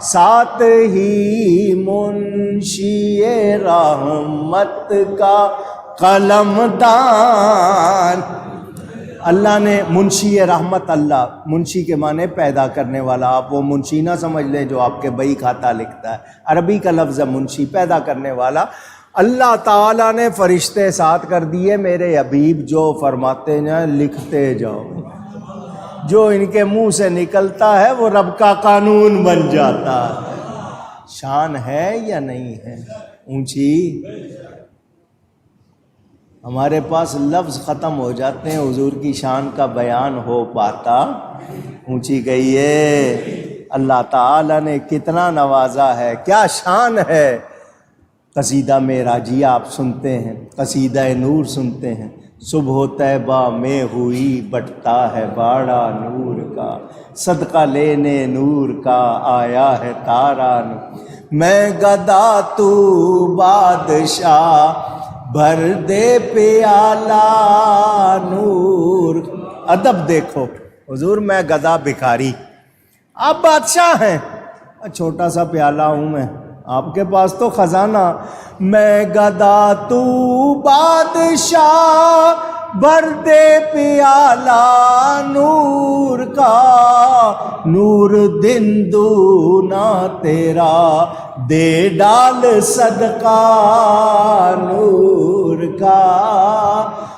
A: ساتھ ہی منشی رحمت کا قلم دان۔ اللہ نے منشی رحمت، اللہ منشی کے معنی پیدا کرنے والا، آپ وہ منشی نہ سمجھ لیں جو آپ کے بئی کھاتا لکھتا ہے، عربی کا لفظ ہے منشی، پیدا کرنے والا۔ اللہ تعالیٰ نے فرشتے ساتھ کر دیے، میرے حبیب جو فرماتے ہیں لکھتے جاؤ، جو ان کے منہ سے نکلتا ہے وہ رب کا قانون بن جاتا ہے۔ شان ہے یا نہیں ہے اونچی؟ ہمارے پاس لفظ ختم ہو جاتے ہیں حضور کی شان کا بیان ہو پاتا۔ اونچی گئی ہے، اللہ تعالیٰ نے کتنا نوازا ہے، کیا شان ہے۔ قصیدہ معراجیہ آپ سنتے ہیں، قصیدہ نور سنتے ہیں، صبح طیبہ میں ہوئی بٹتا ہے باڑا نور کا، صدقہ لینے نور کا آیا ہے تارا نور، میں گدا تو بادشاہ بھر دے پیالہ نور۔ ادب دیکھو، حضور میں گدا بھکاری، آپ بادشاہ ہیں، چھوٹا سا پیالہ ہوں میں، آپ کے پاس تو خزانہ، میں گدا تو بادشاہ، بھر دے پیالہ نور کا، نور دن دونا تیرا، دے ڈال صدقہ نور کا،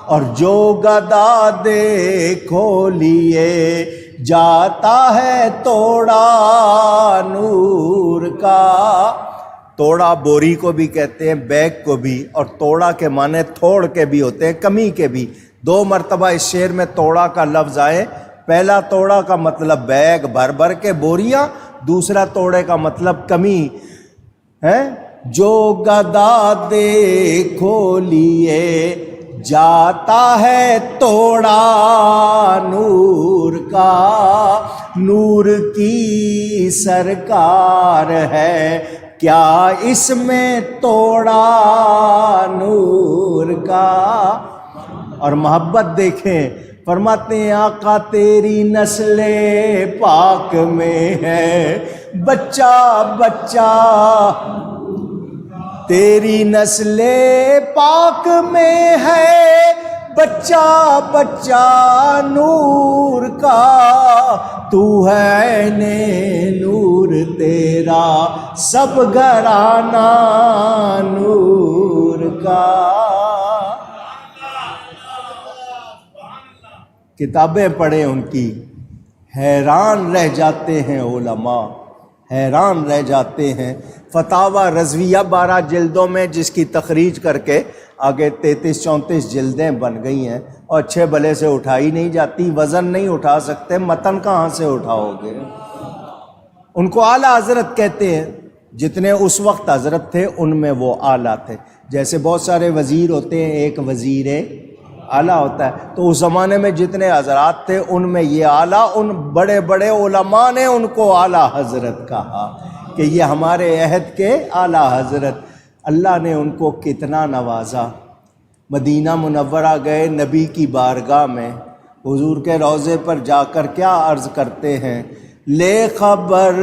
A: اور جو گدا دیکھو لیے جاتا ہے توڑا نور کا۔ توڑا بوری کو بھی کہتے ہیں، بیگ کو بھی، اور توڑا کے معنی تھوڑ کے بھی ہوتے ہیں، کمی کے بھی۔ 2 مرتبہ اس شعر میں توڑا کا لفظ آئے۔ پہلا توڑا کا مطلب بیگ بھر بھر کے بوریاں، دوسرا توڑے کا مطلب کمی ہے۔ جو گدا دیکھو لیے جاتا ہے توڑا نور کا، نور کی سرکار ہے کیا اس میں توڑا نور کا۔ اور محبت دیکھیں، فرماتے ہیں آقا تیری نسل پاک میں ہے بچہ بچہ، تیری نسل پاک میں ہے بچہ بچہ نور کا، تو ہے نور تیرا سب گھرانہ نور کا۔ کتابیں پڑھیں ان کی، حیران رہ جاتے ہیں علماء، حیران رہ جاتے ہیں۔ فتاوی رضویہ 12 جلدوں میں، جس کی تخریج کر کے آگے 33-34 جلدیں بن گئی ہیں، اور اچھے بھلے سے اٹھائی نہیں جاتی، وزن نہیں اٹھا سکتے، متن کہاں سے اٹھاؤ گے؟ ان کو اعلیٰ حضرت کہتے ہیں، جتنے اس وقت حضرت تھے ان میں وہ اعلیٰ تھے۔ جیسے بہت سارے وزیر ہوتے ہیں، ایک وزیر اعلیٰ ہوتا ہے، تو اس زمانے میں جتنے حضرات تھے ان میں یہ اعلیٰ، ان بڑے بڑے علماء نے ان کو اعلیٰ حضرت کہا کہ یہ ہمارے عہد کے اعلیٰ حضرت۔ اللہ نے ان کو کتنا نوازا۔ مدینہ منورہ گئے، نبی کی بارگاہ میں حضور کے روضے پر جا کر کیا عرض کرتے ہیں؟ لے خبر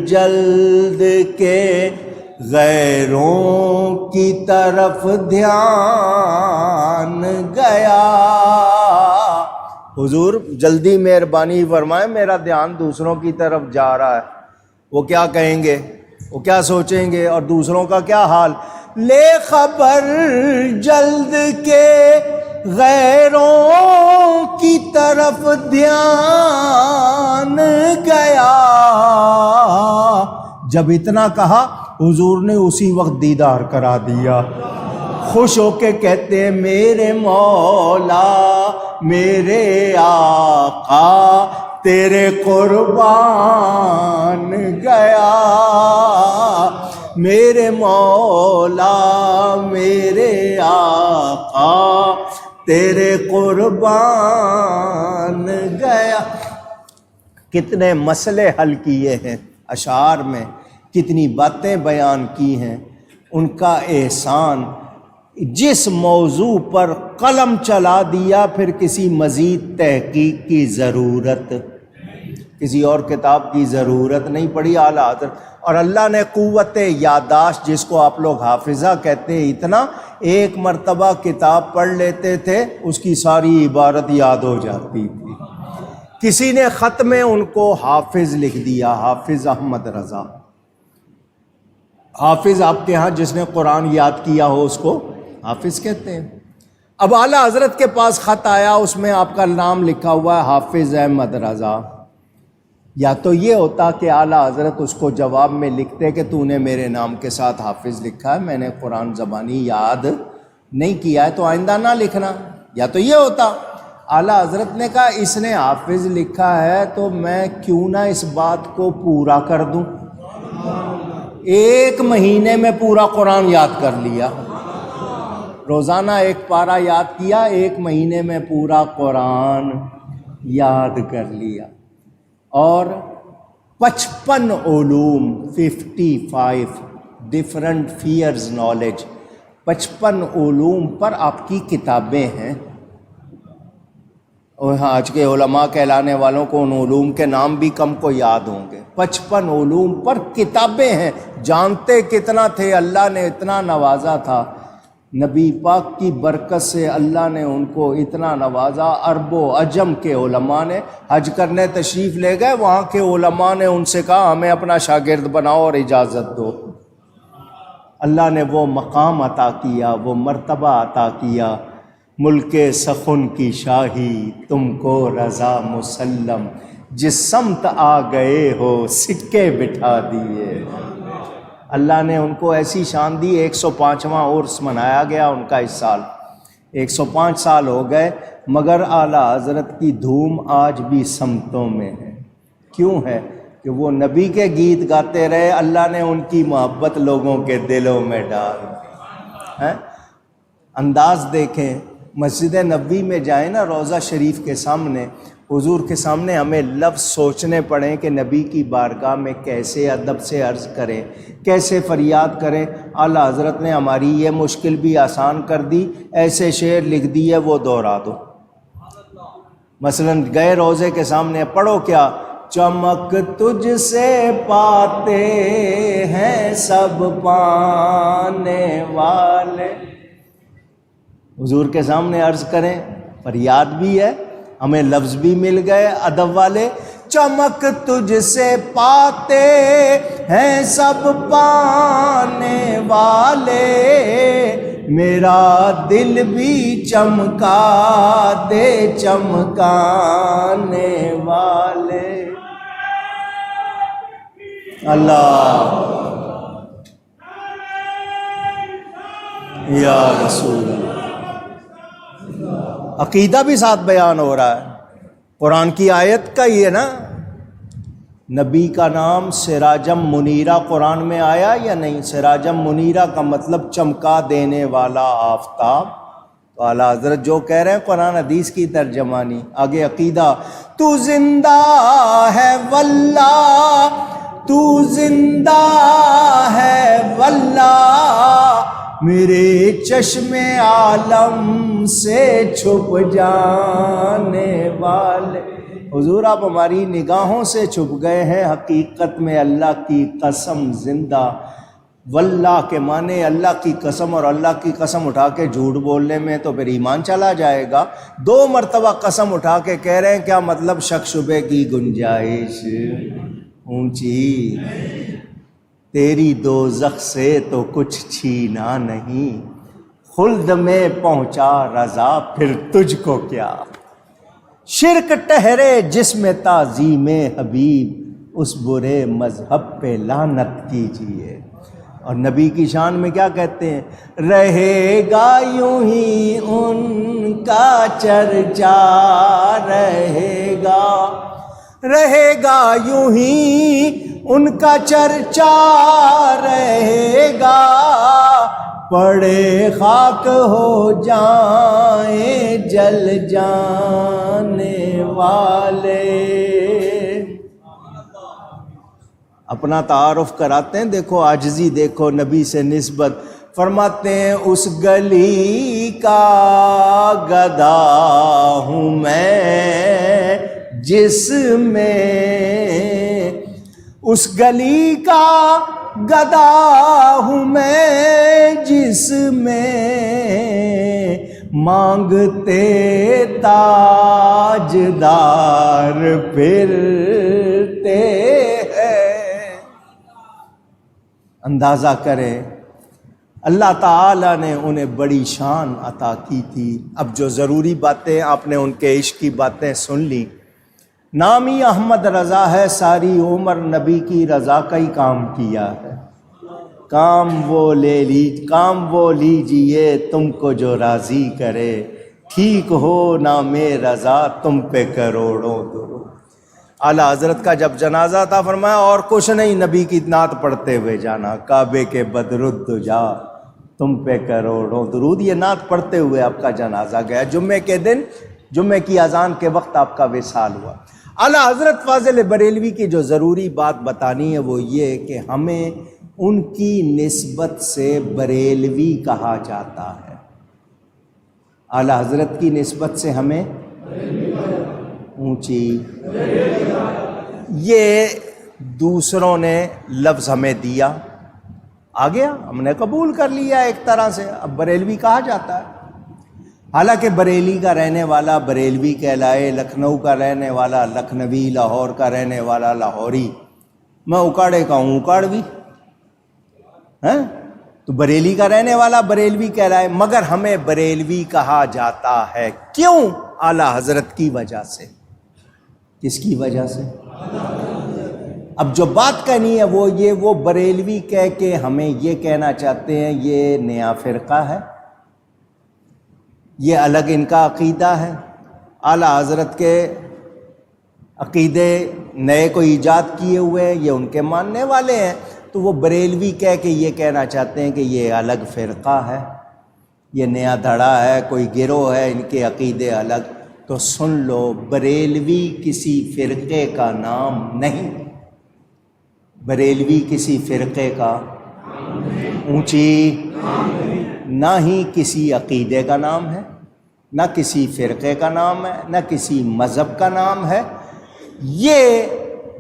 A: جلد کے غیروں کی طرف دھیان گیا۔ حضور جلدی مہربانی فرمائے، میرا دھیان دوسروں کی طرف جا رہا ہے۔ وہ کیا کہیں گے، وہ کیا سوچیں گے، اور دوسروں کا کیا حال؟ لے خبر جلد کے غیروں کی طرف دھیان گیا۔ جب اتنا کہا حضور نے اسی وقت دیدار کرا دیا۔ خوش ہو کے کہتے ہیں میرے مولا میرے آقا تیرے قربان گیا، میرے مولا میرے آقا تیرے قربان گیا۔ کتنے مسئلے حل کیے ہیں اشعار میں، کتنی باتیں بیان کی ہیں، ان کا احسان۔ جس موضوع پر قلم چلا دیا پھر کسی مزید تحقیق کی ضرورت، کسی اور کتاب کی ضرورت نہیں پڑی اعلیٰ حضرت۔ اور اللہ نے قوت یادداشت، جس کو آپ لوگ حافظہ کہتے ہیں، اتنا ایک مرتبہ کتاب پڑھ لیتے تھے اس کی ساری عبارت یاد ہو جاتی تھی۔ کسی نے خط میں ان کو حافظ لکھ دیا، حافظ احمد رضا۔ حافظ آپ کے ہاں جس نے قرآن یاد کیا ہو اس کو حافظ کہتے ہیں۔ اب اعلیٰ حضرت کے پاس خط آیا، اس میں آپ کا نام لکھا ہوا ہے حافظ احمد رضا۔ یا تو یہ ہوتا کہ اعلیٰ حضرت اس کو جواب میں لکھتے کہ تو نے میرے نام کے ساتھ حافظ لکھا ہے، میں نے قرآن زبانی یاد نہیں کیا ہے تو آئندہ نہ لکھنا، یا تو یہ ہوتا۔ اعلیٰ حضرت نے کہا اس نے حافظ لکھا ہے تو میں کیوں نہ اس بات کو پورا کر دوں۔ 1 مہینے میں پورا قرآن یاد کر لیا، روزانہ 1 پارہ یاد کیا، 1 مہینے میں پورا قرآن یاد کر لیا۔ اور 55 علوم، 55 ڈفرنٹ فیئرز نالج، 55 علوم پر آپ کی کتابیں ہیں۔ اور آج کے علماء کہلانے والوں کو ان علوم کے نام بھی کم کو یاد ہوں گے۔ 55 علوم پر کتابیں ہیں، جانتے کتنا تھے، اللہ نے اتنا نوازا تھا، نبی پاک کی برکت سے اللہ نے ان کو اتنا نوازا۔ عرب و عجم کے علماء نے حج کرنے تشریف لے گئے، وہاں کے علماء نے ان سے کہا ہمیں اپنا شاگرد بناؤ اور اجازت دو۔ اللہ نے وہ مقام عطا کیا، وہ مرتبہ عطا کیا، ملک سخن کی شاہی تم کو رضا مسلم، جس سمت آ گئے ہو سکے بٹھا دیے۔ اللہ نے ان کو ایسی شان دی۔ 105واں عرس منایا گیا ان کا اس سال، 105 سال ہو گئے، مگر اعلیٰ حضرت کی دھوم آج بھی سمتوں میں ہے۔ کیوں ہے؟ کہ وہ نبی کے گیت گاتے رہے، اللہ نے ان کی محبت لوگوں کے دلوں میں ڈال دی۔ انداز دیکھیں، مسجد نبوی میں جائیں نا، روضہ شریف کے سامنے، حضور کے سامنے ہمیں لفظ سوچنے پڑیں کہ نبی کی بارگاہ میں کیسے ادب سے عرض کریں، کیسے فریاد کریں۔ اعلیٰ حضرت نے ہماری یہ مشکل بھی آسان کر دی، ایسے شعر لکھ دیے وہ دوہرا دو۔ مثلا گئے روضے کے سامنے، پڑھو کیا؟ چمک تجھ سے پاتے ہیں سب پانے والے۔ حضور کے سامنے عرض کریں، فریاد بھی ہے، ہمیں لفظ بھی مل گئے ادب والے۔ چمک تجھ سے پاتے ہیں سب پانے والے، میرا دل بھی چمکا دے چمکانے والے۔ اللہ یا رسول اللہ۔ عقیدہ بھی ساتھ بیان ہو رہا ہے، قرآن کی آیت کا ہی ہے نا۔ نبی کا نام سراجم منیرہ قرآن میں آیا یا نہیں؟ سراجم منیرہ کا مطلب چمکا دینے والا آفتاب۔ تو اعلیٰ حضرت جو کہہ رہے ہیں قرآن حدیث کی ترجمانی۔ آگے عقیدہ، تو زندہ ہے واللہ، تو زندہ ہے واللہ، میرے چشم عالم سے چھپ جانے والے۔ حضور آپ ہماری نگاہوں سے چھپ گئے ہیں، حقیقت میں اللہ کی قسم زندہ۔ واللہ کے معنی اللہ کی قسم، اور اللہ کی قسم اٹھا کے جھوٹ بولنے میں تو پھر ایمان چلا جائے گا۔ 2 مرتبہ قسم اٹھا کے کہہ رہے ہیں، کیا مطلب؟ شک شبے کی گنجائش اونچی، تیری دوزخ سے تو کچھ چھینا نہیں، خلد میں پہنچا رضا پھر تجھ کو کیا۔ شرک ٹہرے جس میں تعظیم حبیب، اس برے مذہب پہ لعنت کیجیے۔ اور نبی کی شان میں کیا کہتے ہیں؟ رہے گا یوں ہی ان کا چرچا، رہے گا، رہے گا یوں ہی ان کا چرچا، رہے گا، پڑے خاک ہو جائیں جل جانے والے۔ اپنا تعارف کراتے ہیں، دیکھو عاجزی، دیکھو نبی سے نسبت، فرماتے ہیں اس گلی کا گدا ہوں میں جس میں، اس گلی کا گدا ہوں میں جس میں، مانگتے تاجدار پھرتے ہیں۔ اندازہ کریں، اللہ تعالیٰ نے انہیں بڑی شان عطا کی تھی۔ اب جو ضروری باتیں آپ نے ان کے عشق کی باتیں سن لی۔ نام ہی احمد رضا ہے، ساری عمر نبی کی رضا کا ہی کام کیا ہے۔ کام وہ لیجئے تم کو جو راضی کرے، ٹھیک ہو نام رضا تم پہ کروڑوں درود۔ اعلیٰ حضرت کا جب جنازہ تھا، فرمایا اور کچھ نہیں، نبی کی نعت پڑھتے ہوئے جانا، کعبے کے بدرالدجا تم پہ کروڑوں درود۔ یہ نعت پڑھتے ہوئے آپ کا جنازہ گیا۔ جمعے کے دن، جمعے کی اذان کے وقت آپ کا وصال ہوا۔ اعلیٰ حضرت فاضل بریلوی کی جو ضروری بات بتانی ہے وہ یہ کہ ہمیں ان کی نسبت سے بریلوی کہا جاتا ہے۔ اعلیٰ حضرت کی نسبت سے ہمیں اونچی. یہ دوسروں نے لفظ ہمیں دیا، آ گیا، ہم نے قبول کر لیا ایک طرح سے. اب بریلوی کہا جاتا ہے، حالانکہ بریلی کا رہنے والا بریلوی کہلائے، لکھنؤ کا رہنے والا لکھنوی، لاہور کا رہنے والا لاہوری. میں اکاڑے کا ہوں اکاڑوی، تو بریلی کا رہنے والا بریلوی کہلائے. مگر ہمیں بریلوی کہا جاتا ہے کیوں؟ اعلیٰ حضرت کی وجہ سے. کس کی وجہ سے؟ اب جو بات کہنی ہے وہ بریلوی کہہ کے ہمیں یہ کہنا چاہتے ہیں یہ نیا فرقہ ہے، یہ الگ ان کا عقیدہ ہے. اعلیٰ حضرت کے عقیدے نئے کو ایجاد کیے ہوئے ہیں، یہ ان کے ماننے والے ہیں، تو وہ بریلوی کہہ کے یہ کہنا چاہتے ہیں کہ یہ الگ فرقہ ہے، یہ نیا دھڑا ہے، کوئی گروہ ہے، ان کے عقیدے الگ. تو سن لو، بریلوی کسی فرقے کا نام نہیں، بریلوی کسی فرقے کا اونچی نہ ہی کسی عقیدے کا نام ہے، نہ کسی فرقے کا نام ہے، نہ کسی مذہب کا نام ہے. یہ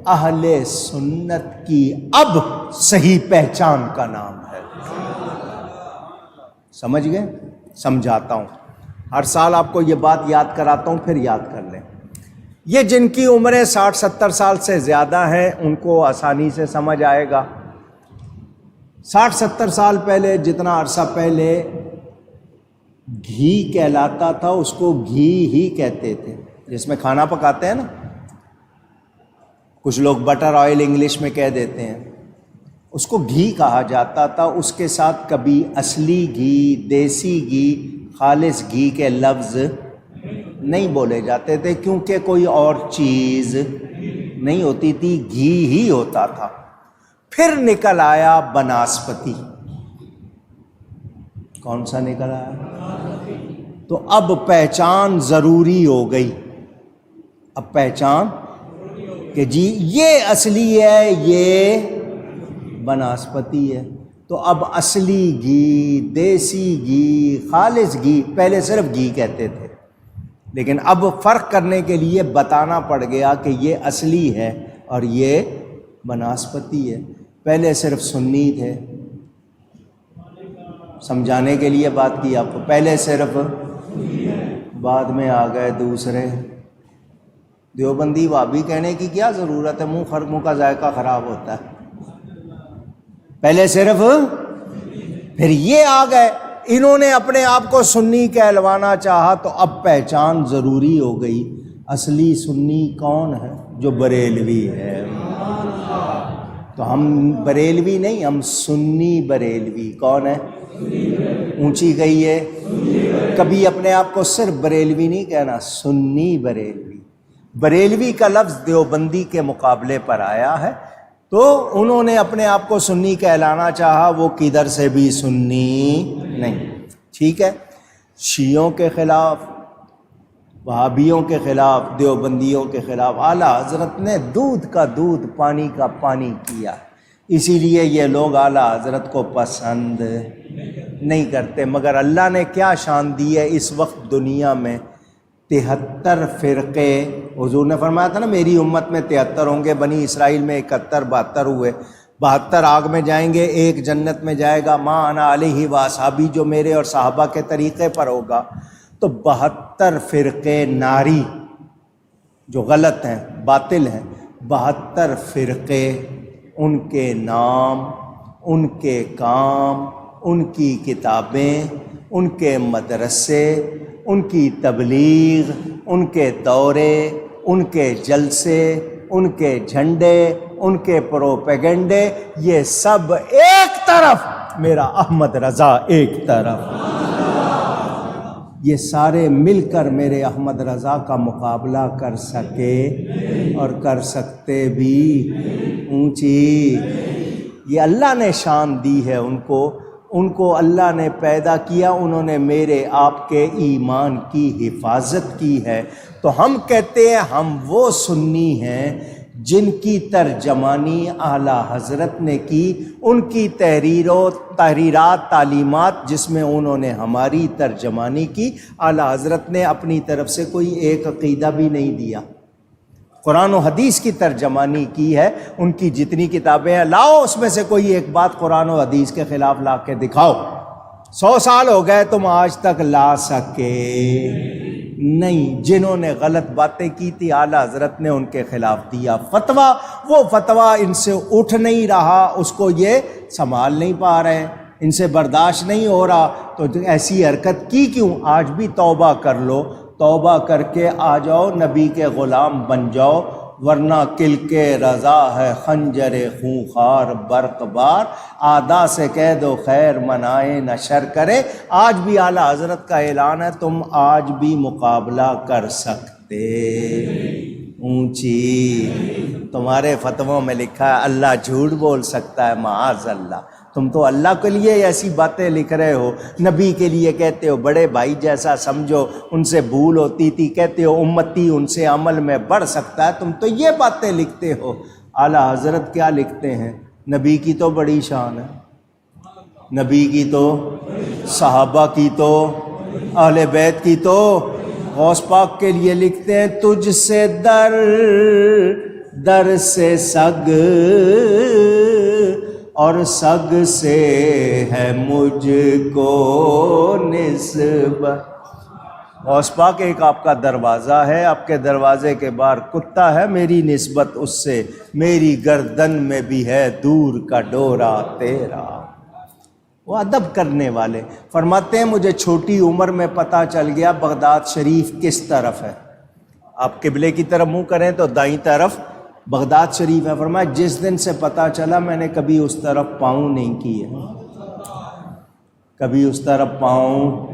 A: اہل سنت کی اب صحیح پہچان کا نام ہے. سمجھ گئے؟ سمجھاتا ہوں، ہر سال آپ کو یہ بات یاد کراتا ہوں، پھر یاد کر لیں. یہ جن کی عمریں 60-70 سال سے زیادہ ہیں ان کو آسانی سے سمجھ آئے گا. 60-70 سال پہلے، جتنا عرصہ پہلے گھی کہلاتا تھا اس کو گھی ہی کہتے تھے، جس میں کھانا پکاتے ہیں نا. کچھ لوگ بٹر آئل انگلش میں کہہ دیتے ہیں، اس کو گھی کہا جاتا تھا. اس کے ساتھ کبھی اصلی گھی، دیسی گھی، خالص گھی کے لفظ نہیں بولے جاتے تھے، کیونکہ کوئی اور چیز نہیں ہوتی تھی، گھی ہی ہوتا تھا. پھر نکل آیا بناسپتی. کون سا نکل آیا؟ تو اب پہچان ضروری ہو گئی. اب پہچان کہ جی یہ اصلی ہے، یہ بناسپتی ہے. تو اب اصلی گھی، دیسی گھی، خالص گھی، پہلے صرف گھی کہتے تھے، لیکن اب فرق کرنے کے لیے بتانا پڑ گیا کہ یہ اصلی ہے اور یہ بناسپتی ہے. پہلے صرف سنی تھے، سمجھانے کے لیے بات کی آپ کو، پہلے صرف، بعد میں آ گئے دوسرے. دیوبندی وہابی کہنے کی کیا ضرورت ہے، منہ کا ذائقہ خراب ہوتا ہے. پہلے صرف، پھر یہ آ گئے، انہوں نے اپنے آپ کو سنی کہلوانا چاہا تو اب پہچان ضروری ہو گئی. اصلی سنی کون ہے؟ جو بریلوی ہے. تو ہم بریلوی نہیں، ہم سنی بریلوی. کون ہے؟ اونچی گئی ہے. کبھی اپنے آپ کو صرف بریلوی نہیں کہنا، سنی بریلوی. بریلوی کا لفظ دیوبندی کے مقابلے پر آیا ہے، تو انہوں نے اپنے آپ کو سنی کہلانا چاہا، وہ کدھر سے بھی سنی نہیں. ٹھیک ہے. شیعوں کے خلاف، وہابیوں کے خلاف، دیوبندیوں کے خلاف اعلیٰ حضرت نے دودھ کا دودھ، پانی کا پانی کیا. اسی لیے یہ لوگ اعلیٰ حضرت کو پسند نہیں کرتے. مگر اللہ نے کیا شان دی ہے اس وقت دنیا میں، 73 فرقے. حضور نے فرمایا تھا نا میری امت میں 73 ہوں گے، بنی اسرائیل میں 71 72 ہوئے. 72 آگ میں جائیں گے، ایک جنت میں جائے گا، ما انا علیہ و اصحابی، جو میرے اور صحابہ کے طریقے پر ہوگا. تو 72 فرقے ناری جو غلط ہیں، باطل ہیں، 72 فرقے، ان کے نام، ان کے کام، ان کی کتابیں، ان کے مدرسے، ان کی تبلیغ، ان کے دورے، ان کے جلسے، ان کے جھنڈے، ان کے پروپیگنڈے، یہ سب ایک طرف، میرا احمد رضا ایک طرف. یہ سارے مل کر میرے احمد رضا کا مقابلہ کر سکے اور کر سکتے بھی. اونچی، یہ اللہ نے شان دی ہے ان کو اللہ نے پیدا کیا، انہوں نے میرے آپ کے ایمان کی حفاظت کی ہے. تو ہم کہتے ہیں ہم وہ سنی ہیں جن کی ترجمانی اعلیٰ حضرت نے کی، ان کی تحریرات، تعلیمات جس میں انہوں نے ہماری ترجمانی کی. اعلیٰ حضرت نے اپنی طرف سے کوئی ایک عقیدہ بھی نہیں دیا. قرآن و حدیث کی ترجمانی کی ہے، ان کی جتنی کتابیں ہیں لاؤ، اس میں سے کوئی ایک بات قرآن و حدیث کے خلاف لا کے دکھاؤ۔ 100 سال ہو گئے تم آج تک لا سکے نہیں۔ جنہوں نے غلط باتیں کی تھی اعلیٰ حضرت نے ان کے خلاف دیا فتویٰ، وہ فتویٰ ان سے اٹھ نہیں رہا، اس کو یہ سنبھال نہیں پا رہے، ان سے برداشت نہیں ہو رہا، تو ایسی حرکت کی کیوں؟ آج بھی توبہ کر لو، توبہ کر کے آ جاؤ، نبی کے غلام بن جاؤ، ورنہ کل کے رضا ہے خنجر خونخوار برق بار، آدھا سے کہہ دو خیر منائے نہ شر کرے۔ آج بھی اعلیٰ حضرت کا اعلان ہے، تم آج بھی مقابلہ کر سکتے۔ اونچی تمہارے فتووں میں لکھا ہے اللہ جھوٹ بول سکتا ہے، معاذ اللہ۔ تم تو اللہ کے لیے ایسی باتیں لکھ رہے ہو، نبی کے لیے کہتے ہو بڑے بھائی جیسا سمجھو، ان سے بھول ہوتی تھی کہتے ہو امتی ان سے عمل میں بڑھ سکتا ہے، تم تو یہ باتیں لکھتے ہو۔ اعلیٰ حضرت کیا لکھتے ہیں؟ نبی کی تو بڑی شان ہے، نبی کی تو، صحابہ کی تو، اہل بیت کی تو، غوث پاک کے لیے لکھتے ہیں تجھ سے در در سے سگ اور سگ سے ہے مجھ کو نسبت۔ غوث پاک ایک آپ کا دروازہ ہے، آپ کے دروازے کے باہر کتا ہے، میری نسبت اس سے، میری گردن میں بھی ہے دور کا ڈورا تیرا۔ وہ ادب کرنے والے فرماتے ہیں مجھے چھوٹی عمر میں پتہ چل گیا بغداد شریف کس طرف ہے۔ آپ قبلے کی طرف منہ کریں تو دائیں طرف بغداد شریف ہے۔ فرمایا جس دن سے پتہ چلا میں نے کبھی اس طرف پاؤں نہیں کیے، کبھی اس طرف پاؤں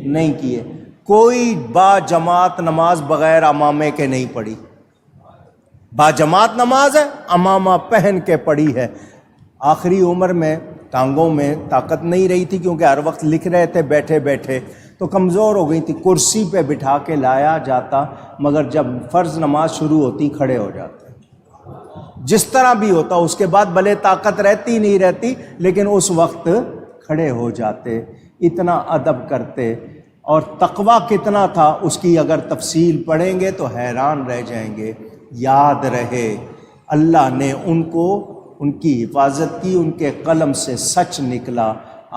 A: نہیں کیے۔ کوئی با جماعت نماز بغیر امامے کے نہیں پڑھی، با جماعت نماز ہے امامہ پہن کے پڑھی ہے۔ آخری عمر میں ٹانگوں میں طاقت نہیں رہی تھی کیونکہ ہر وقت لکھ رہے تھے بیٹھے بیٹھے، تو کمزور ہو گئی تھی، کرسی پہ بٹھا کے لایا جاتا، مگر جب فرض نماز شروع ہوتی کھڑے ہو جاتے، جس طرح بھی ہوتا۔ اس کے بعد بھلے طاقت رہتی نہیں رہتی لیکن اس وقت کھڑے ہو جاتے، اتنا ادب کرتے۔ اور تقویٰ کتنا تھا اس کی اگر تفصیل پڑھیں گے تو حیران رہ جائیں گے۔ یاد رہے اللہ نے ان کو ان کی حفاظت کی، ان کے قلم سے سچ نکلا،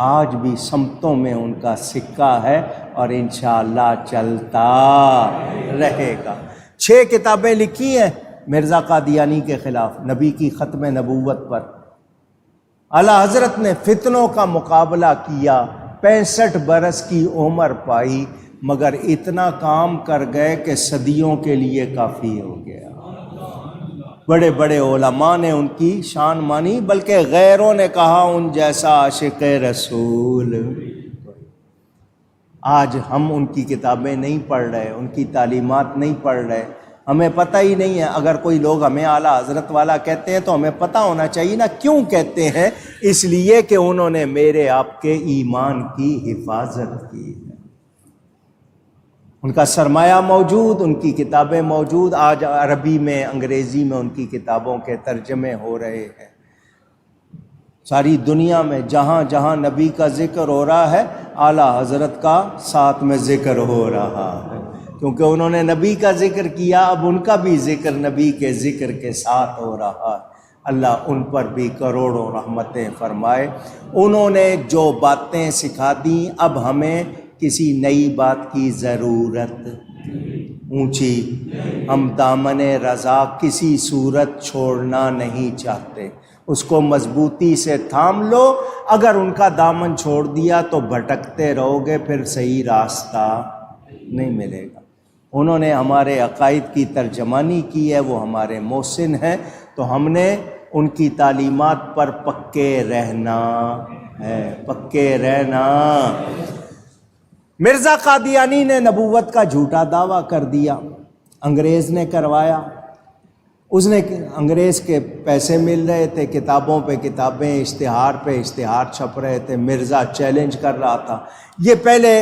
A: آج بھی سمتوں میں ان کا سکہ ہے اور انشاءاللہ چلتا رہے گا۔ 6 کتابیں لکھی ہیں مرزا قادیانی کے خلاف، نبی کی ختم نبوت پر۔ اعلیٰ حضرت نے فتنوں کا مقابلہ کیا، 65 برس کی عمر پائی، مگر اتنا کام کر گئے کہ صدیوں کے لیے کافی ہو گیا۔ بڑے بڑے علماء نے ان کی شان مانی، بلکہ غیروں نے کہا ان جیسا عاشق رسول۔ آج ہم ان کی کتابیں نہیں پڑھ رہے، ان کی تعلیمات نہیں پڑھ رہے، ہمیں پتہ ہی نہیں ہے۔ اگر کوئی لوگ ہمیں اعلیٰ حضرت والا کہتے ہیں تو ہمیں پتہ ہونا چاہیے نا کیوں کہتے ہیں؟ اس لیے کہ انہوں نے میرے آپ کے ایمان کی حفاظت کی ہے، ان کا سرمایہ موجود، ان کی کتابیں موجود۔ آج عربی میں انگریزی میں ان کی کتابوں کے ترجمے ہو رہے ہیں۔ ساری دنیا میں جہاں جہاں نبی کا ذکر ہو رہا ہے اعلیٰ حضرت کا ساتھ میں ذکر ہو رہا ہے، کیونکہ انہوں نے نبی کا ذکر کیا، اب ان کا بھی ذکر نبی کے ذکر کے ساتھ ہو رہا ہے۔ اللہ ان پر بھی کروڑوں رحمتیں فرمائے۔ انہوں نے جو باتیں سکھا دیں، اب ہمیں کسی نئی بات کی ضرورت اونچی، ہم دامن رضا کسی صورت چھوڑنا نہیں چاہتے، اس کو مضبوطی سے تھام لو۔ اگر ان کا دامن چھوڑ دیا تو بھٹکتے رہو گے، پھر صحیح راستہ نہیں ملے گا۔ انہوں نے ہمارے عقائد کی ترجمانی کی ہے، وہ ہمارے محسن ہیں، تو ہم نے ان کی تعلیمات پر پکے رہنا ہے، پکے رہنا۔ مرزا قادیانی نے نبوت کا جھوٹا دعویٰ کر دیا، انگریز نے کروایا، اس نے انگریز کے پیسے مل رہے تھے، کتابوں پہ کتابیں، اشتہار پہ اشتہار چھپ رہے تھے، مرزا چیلنج کر رہا تھا۔ یہ پہلے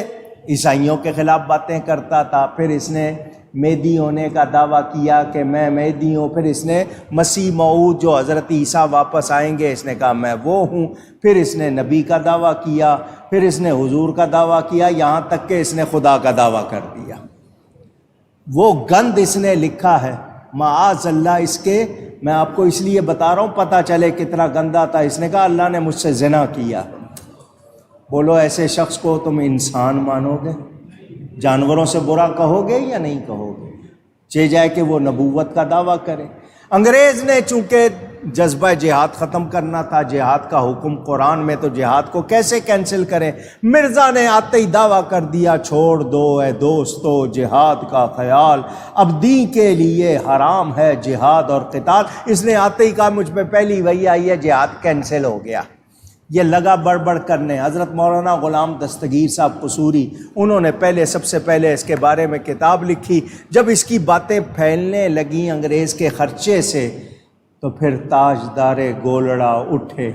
A: عیسائیوں کے خلاف باتیں کرتا تھا، پھر اس نے مہدی ہونے کا دعویٰ کیا کہ میں مہدی ہوں، پھر اس نے مسیح موعود جو حضرت عیسیٰ واپس آئیں گے اس نے کہا میں وہ ہوں، پھر اس نے نبی کا دعویٰ کیا، پھر اس نے حضور کا دعویٰ کیا، یہاں تک کہ اس نے خدا کا دعویٰ کر دیا۔ وہ گند اس نے لکھا ہے، معاذ اللہ اس کے، میں آپ کو اس لیے بتا رہا ہوں پتہ چلے کتنا گندا تھا. اس نے کہا اللہ نے مجھ سے زنا کیا. بولو ایسے شخص کو تم انسان مانو گے؟ جانوروں سے برا کہو گے یا نہیں کہو گے؟ چاہے جائے کہ وہ نبوت کا دعویٰ کرے. انگریز نے چونکہ جذبہ جہاد ختم کرنا تھا، جہاد کا حکم قرآن میں، تو جہاد کو کیسے کینسل کریں؟ مرزا نے آتے ہی دعویٰ کر دیا چھوڑ دو اے دوستو جہاد کا خیال، اب دین کے لیے حرام ہے جہاد اور قتال. اس نے آتے ہی کہا مجھ پہ پہلی وحی آئی ہے جہاد کینسل ہو گیا. یہ لگا بڑبڑ کرنے. حضرت مولانا غلام دستگیر صاحب قصوری، انہوں نے سب سے پہلے اس کے بارے میں کتاب لکھی. جب اس کی باتیں پھیلنے لگیں انگریز کے خرچے سے، تو پھر تاجدار گولڑا اٹھے.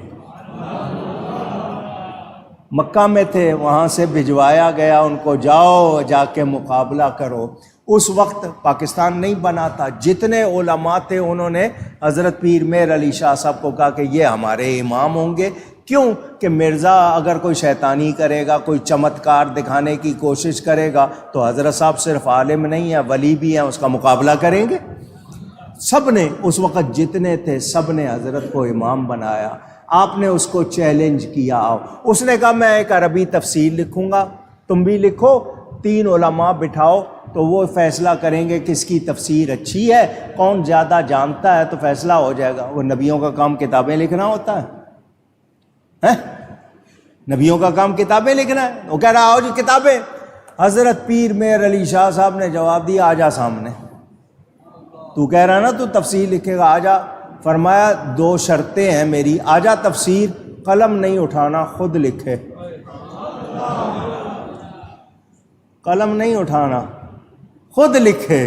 A: مکہ میں تھے، وہاں سے بھجوایا گیا ان کو، جاؤ جا کے مقابلہ کرو. اس وقت پاکستان نہیں بنا تھا. جتنے علماء تھے انہوں نے حضرت پیر مہر علی شاہ صاحب کو کہا کہ یہ ہمارے امام ہوں گے. کیوں کہ مرزا اگر کوئی شیطانی کرے گا، کوئی چمتکار دکھانے کی کوشش کرے گا، تو حضرت صاحب صرف عالم نہیں ہیں، ولی بھی ہیں، اس کا مقابلہ کریں گے. سب نے اس وقت جتنے تھے سب نے حضرت کو امام بنایا. آپ نے اس کو چیلنج کیا. اس نے کہا میں ایک عربی تفسیر لکھوں گا، تم بھی لکھو، 3 علماء بٹھاؤ تو وہ فیصلہ کریں گے کس کی تفسیر اچھی ہے، کون زیادہ جانتا ہے، تو فیصلہ ہو جائے گا. وہ نبیوں کا کام کتابیں لکھنا ہوتا ہے؟ نبیوں کا کام کتابیں لکھنا ہے؟ وہ کہہ رہا آؤ جی کتابیں. حضرت پیر مہر علی شاہ صاحب نے جواب دیا آجا سامنے. تو کہہ رہا نا تو تفسیر لکھے گا، آجا. فرمایا 2 شرطیں ہیں میری، آجا تفسیر، قلم نہیں اٹھانا، خود لکھے. قلم نہیں اٹھانا، خود لکھے.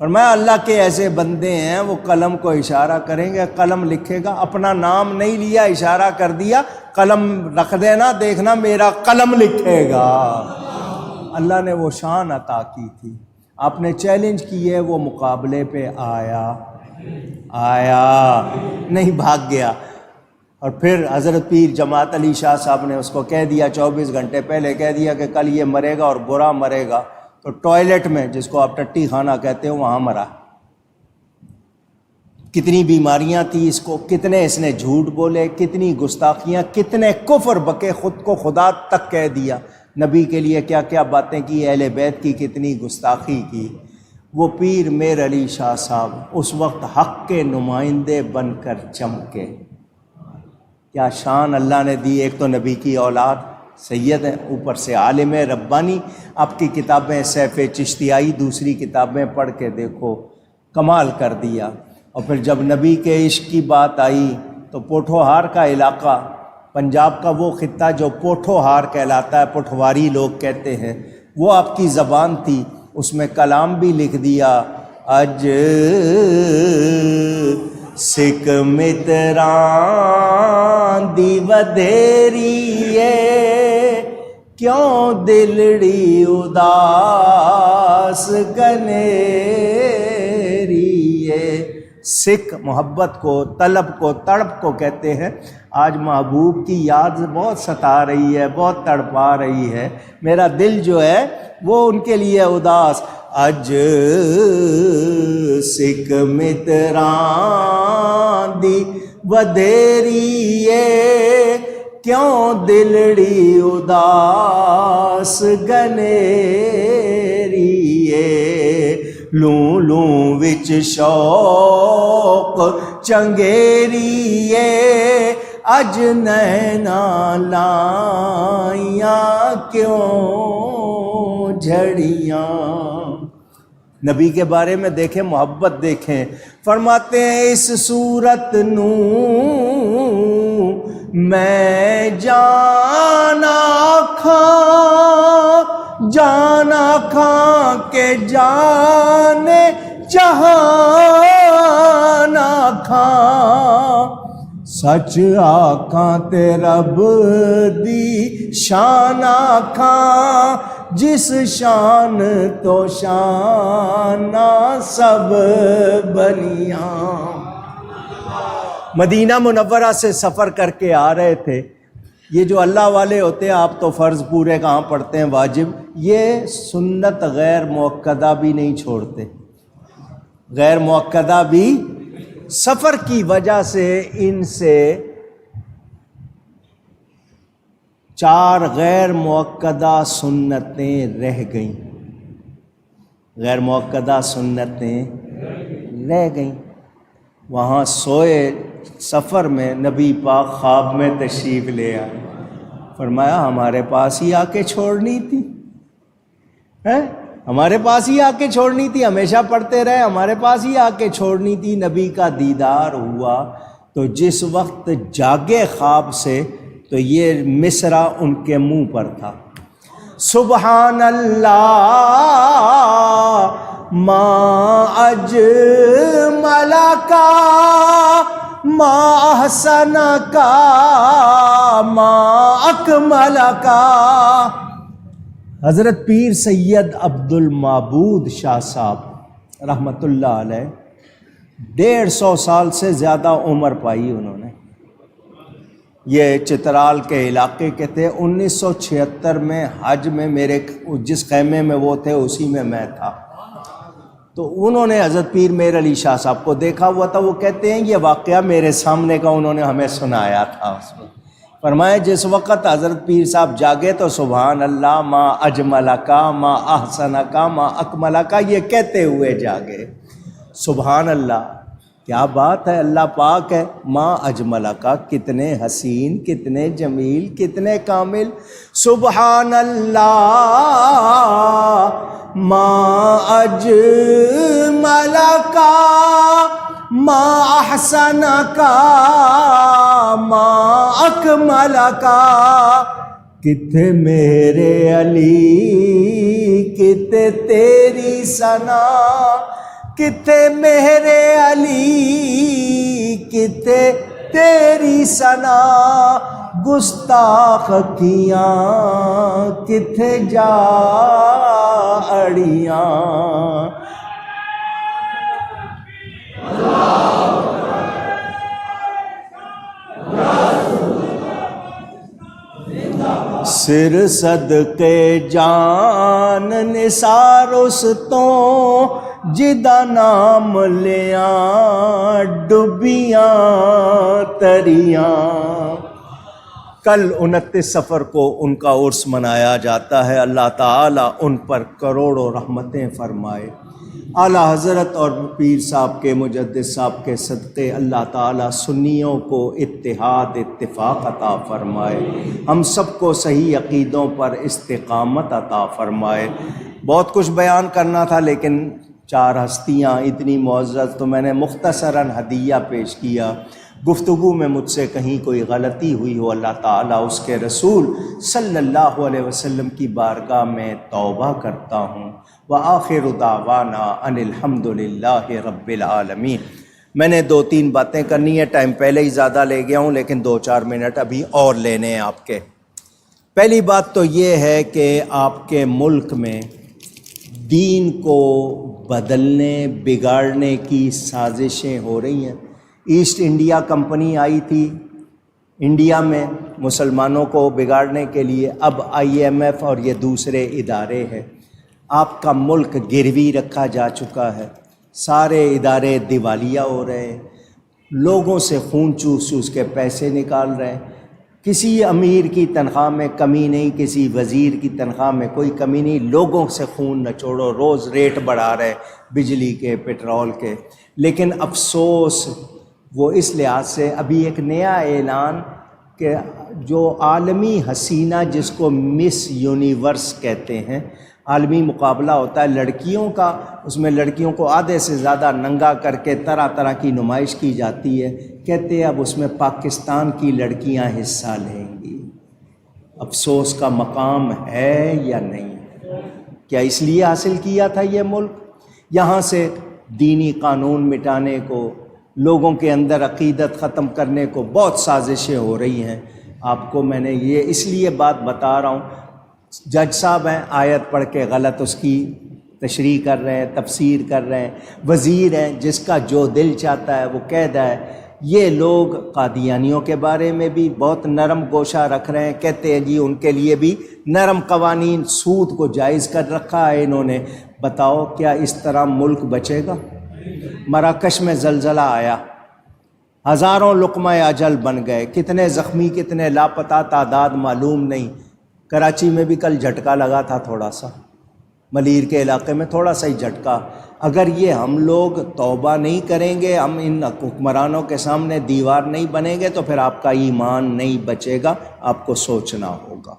A: فرمایا اللہ کے ایسے بندے ہیں وہ قلم کو اشارہ کریں گے، قلم لکھے گا. اپنا نام نہیں لیا، اشارہ کر دیا، قلم رکھ دینا، دیکھنا میرا قلم لکھے گا. اللہ نے وہ شان عطا کی تھی. آپ نے چیلنج کیے، وہ مقابلے پہ آیا نہیں، بھاگ گیا. اور پھر حضرت پیر جماعت علی شاہ صاحب نے اس کو کہہ دیا 24 گھنٹے پہلے کہہ دیا کہ کل یہ مرے گا اور برا مرے گا. تو ٹوائلٹ میں، جس کو آپ ٹٹی خانہ کہتے ہیں، وہاں مرا. کتنی بیماریاں تھیں اس کو، کتنے اس نے جھوٹ بولے، کتنی گستاخیاں، کتنے کفر بکے، خود کو خدا تک کہہ دیا. نبی کے لیے کیا کیا باتیں کی، اہل بیت کی کتنی گستاخی کی. وہ پیر مہر علی شاہ صاحب اس وقت حق کے نمائندے بن کر چمکے. کیا شان اللہ نے دی. ایک تو نبی کی اولاد سید ہیں، اوپر سے عالم ربانی. آپ کی کتابیں سیف چشتیائی دوسری کتابیں پڑھ کے دیکھو، کمال کر دیا. اور پھر جب نبی کے عشق کی بات آئی تو پوٹھوہار کا علاقہ، پنجاب کا وہ خطہ جو پوٹھوہار کہلاتا ہے، پٹھواری لوگ کہتے ہیں، وہ آپ کی زبان تھی. اس میں کلام بھی لکھ دیا، اج سکھ متران دی ودھیری ہے، کیوں دلڑی اداس گنیری ہے. سکھ محبت کو، طلب کو، تڑپ کو کہتے ہیں. آج محبوب کی یاد بہت ستا رہی ہے، بہت تڑپا رہی ہے. میرا دل جو ہے وہ ان کے لیے اداس. اج سکھ متران دی ودھیری ہے، کیوں دلڑی اداس گنیری ہے. لوں لوں وچ شوق چنگیری ہے، اج نینا لائیاں کیوں جھڑیاں. نبی کے بارے میں دیکھیں، محبت دیکھیں. فرماتے ہیں اس صورت نو میں جانا کھاں کے جانے جہانا کھاں. سچ آکھاں تے رب دی شان آکھاں، جس شان تو شانہ سب بنیاں. مدینہ منورہ سے سفر کر کے آ رہے تھے. یہ جو اللہ والے ہوتے ہیں، آپ تو فرض پورے کہاں پڑھتے ہیں، واجب، یہ سنت غیر مؤکدہ بھی نہیں چھوڑتے. غیر مؤکدہ بھی سفر کی وجہ سے ان سے 4 غیر مؤکدہ سنتیں رہ گئیں، غیر مؤکدہ سنتیں رہ گئیں۔ وہاں سوئے سفر میں نبی پاک خواب میں تشریف لے آئے، فرمایا ہمارے پاس ہی آ کے چھوڑنی تھی، ہمارے پاس ہی آ کے چھوڑنی تھی، ہمیشہ پڑھتے رہے، ہمارے پاس ہی آ کے چھوڑنی تھی۔ نبی کا دیدار ہوا تو جس وقت جاگے خواب سے تو یہ مصرع ان کے منہ پر تھا، سبحان اللہ ما اجمل کا ما احسن کا ما اکمل کا۔ حضرت پیر سید عبد المعبود شاہ صاحب رحمۃ اللہ علیہ 150 سال سے زیادہ عمر پائی انہوں نے۔ یہ چترال کے علاقے کے تھے۔ 1976 میں حج میں میرے جس خیمے میں وہ تھے اسی میں میں تھا، تو انہوں نے حضرت پیر میر علی شاہ صاحب کو دیکھا ہوا تھا۔ وہ کہتے ہیں یہ واقعہ میرے سامنے کا انہوں نے ہمیں سنایا تھا۔ اس میں فرمایا جس وقت حضرت پیر صاحب جاگے تو سبحان اللہ ما اجمل کا ما احسن کا ما اکمل کا یہ کہتے ہوئے جاگے۔ سبحان اللہ، کیا بات ہے، اللہ پاک ہے۔ ما اجمل کا، کتنے حسین، کتنے جمیل، کتنے کامل۔ سبحان اللہ ما اجمل کا ما احسن کا ما اکمل کا۔ کتنے میرے علی کتنے تیری ثنا، کتنے میرے علی کتنے تیری ثنا، گستاخ کیاں کتنے جا اڑیاں۔ سر صدقے جان نثار اس تو جدا نام لیاں ڈبیاں تریاں۔ کل 29 صفر کو ان کا عرس منایا جاتا ہے۔ اللہ تعالیٰ ان پر کروڑوں رحمتیں فرمائے۔ اعلیٰ حضرت اور پیر صاحب کے مجدد صاحب کے صدقے اللہ تعالیٰ سنیوں کو اتحاد اتفاق عطا فرمائے، ہم سب کو صحیح عقیدوں پر استقامت عطا فرمائے۔ بہت کچھ بیان کرنا تھا لیکن 4 ہستیاں اتنی معزز، تو میں نے مختصراً ہدیہ پیش کیا۔ گفتگو میں مجھ سے کہیں کوئی غلطی ہوئی ہو اللہ تعالیٰ اس کے رسول صلی اللہ علیہ وسلم کی بارگاہ میں توبہ کرتا ہوں۔ وآخر دعوانا ان الحمد للہ رب العالمین۔ میں نے 2-3 باتیں کرنی ہے، ٹائم پہلے ہی زیادہ لے گیا ہوں لیکن 2-4 منٹ ابھی اور لینے ہیں آپ کے۔ پہلی بات تو یہ ہے کہ آپ کے ملک میں دین کو بدلنے بگاڑنے کی سازشیں ہو رہی ہیں۔ ایسٹ انڈیا کمپنی آئی تھی انڈیا میں مسلمانوں کو بگاڑنے کے لیے، اب IMF اور یہ دوسرے ادارے ہیں۔ آپ کا ملک گروی رکھا جا چکا ہے، سارے ادارے دیوالیہ ہو رہے ہیں، لوگوں سے خون چوس چوس کے پیسے نکال رہے ہیں۔ کسی امیر کی تنخواہ میں کمی نہیں، کسی وزیر کی تنخواہ میں کوئی کمی نہیں، لوگوں سے خون نچوڑو، روز ریٹ بڑھا رہے بجلی کے، پیٹرول کے۔ لیکن افسوس وہ اس لحاظ سے ابھی ایک نیا اعلان کہ جو عالمی حسینہ جس کو مس یونیورس کہتے ہیں، عالمی مقابلہ ہوتا ہے لڑکیوں کا، اس میں لڑکیوں کو آدھے سے زیادہ ننگا کر کے طرح طرح کی نمائش کی جاتی ہے، کہتے ہیں اب اس میں پاکستان کی لڑکیاں حصہ لیں گی۔ افسوس کا مقام ہے یا نہیں؟ کیا اس لیے حاصل کیا تھا یہ ملک؟ یہاں سے دینی قانون مٹانے کو، لوگوں کے اندر عقیدت ختم کرنے کو بہت سازشیں ہو رہی ہیں۔ آپ کو میں نے یہ اس لیے بات بتا رہا ہوں، جج صاحب ہیں آیت پڑھ کے غلط اس کی تشریح کر رہے ہیں، تفسیر کر رہے ہیں، وزیر ہیں جس کا جو دل چاہتا ہے وہ کہتا ہے۔ یہ لوگ قادیانیوں کے بارے میں بھی بہت نرم گوشہ رکھ رہے ہیں، کہتے ہیں جی ان کے لیے بھی نرم قوانین، سود کو جائز کر رکھا ہے انہوں نے۔ بتاؤ کیا اس طرح ملک بچے گا؟ مراکش میں زلزلہ آیا، ہزاروں لقمہ اجل بن گئے، کتنے زخمی کتنے لاپتہ تعداد معلوم نہیں۔ کراچی میں بھی کل جھٹکا لگا تھا تھوڑا سا، ملیر کے علاقے میں تھوڑا سا ہی جھٹکا۔ اگر یہ ہم لوگ توبہ نہیں کریں گے، ہم ان حکمرانوں کے سامنے دیوار نہیں بنیں گے، تو پھر آپ کا ایمان نہیں بچے گا، آپ کو سوچنا ہوگا۔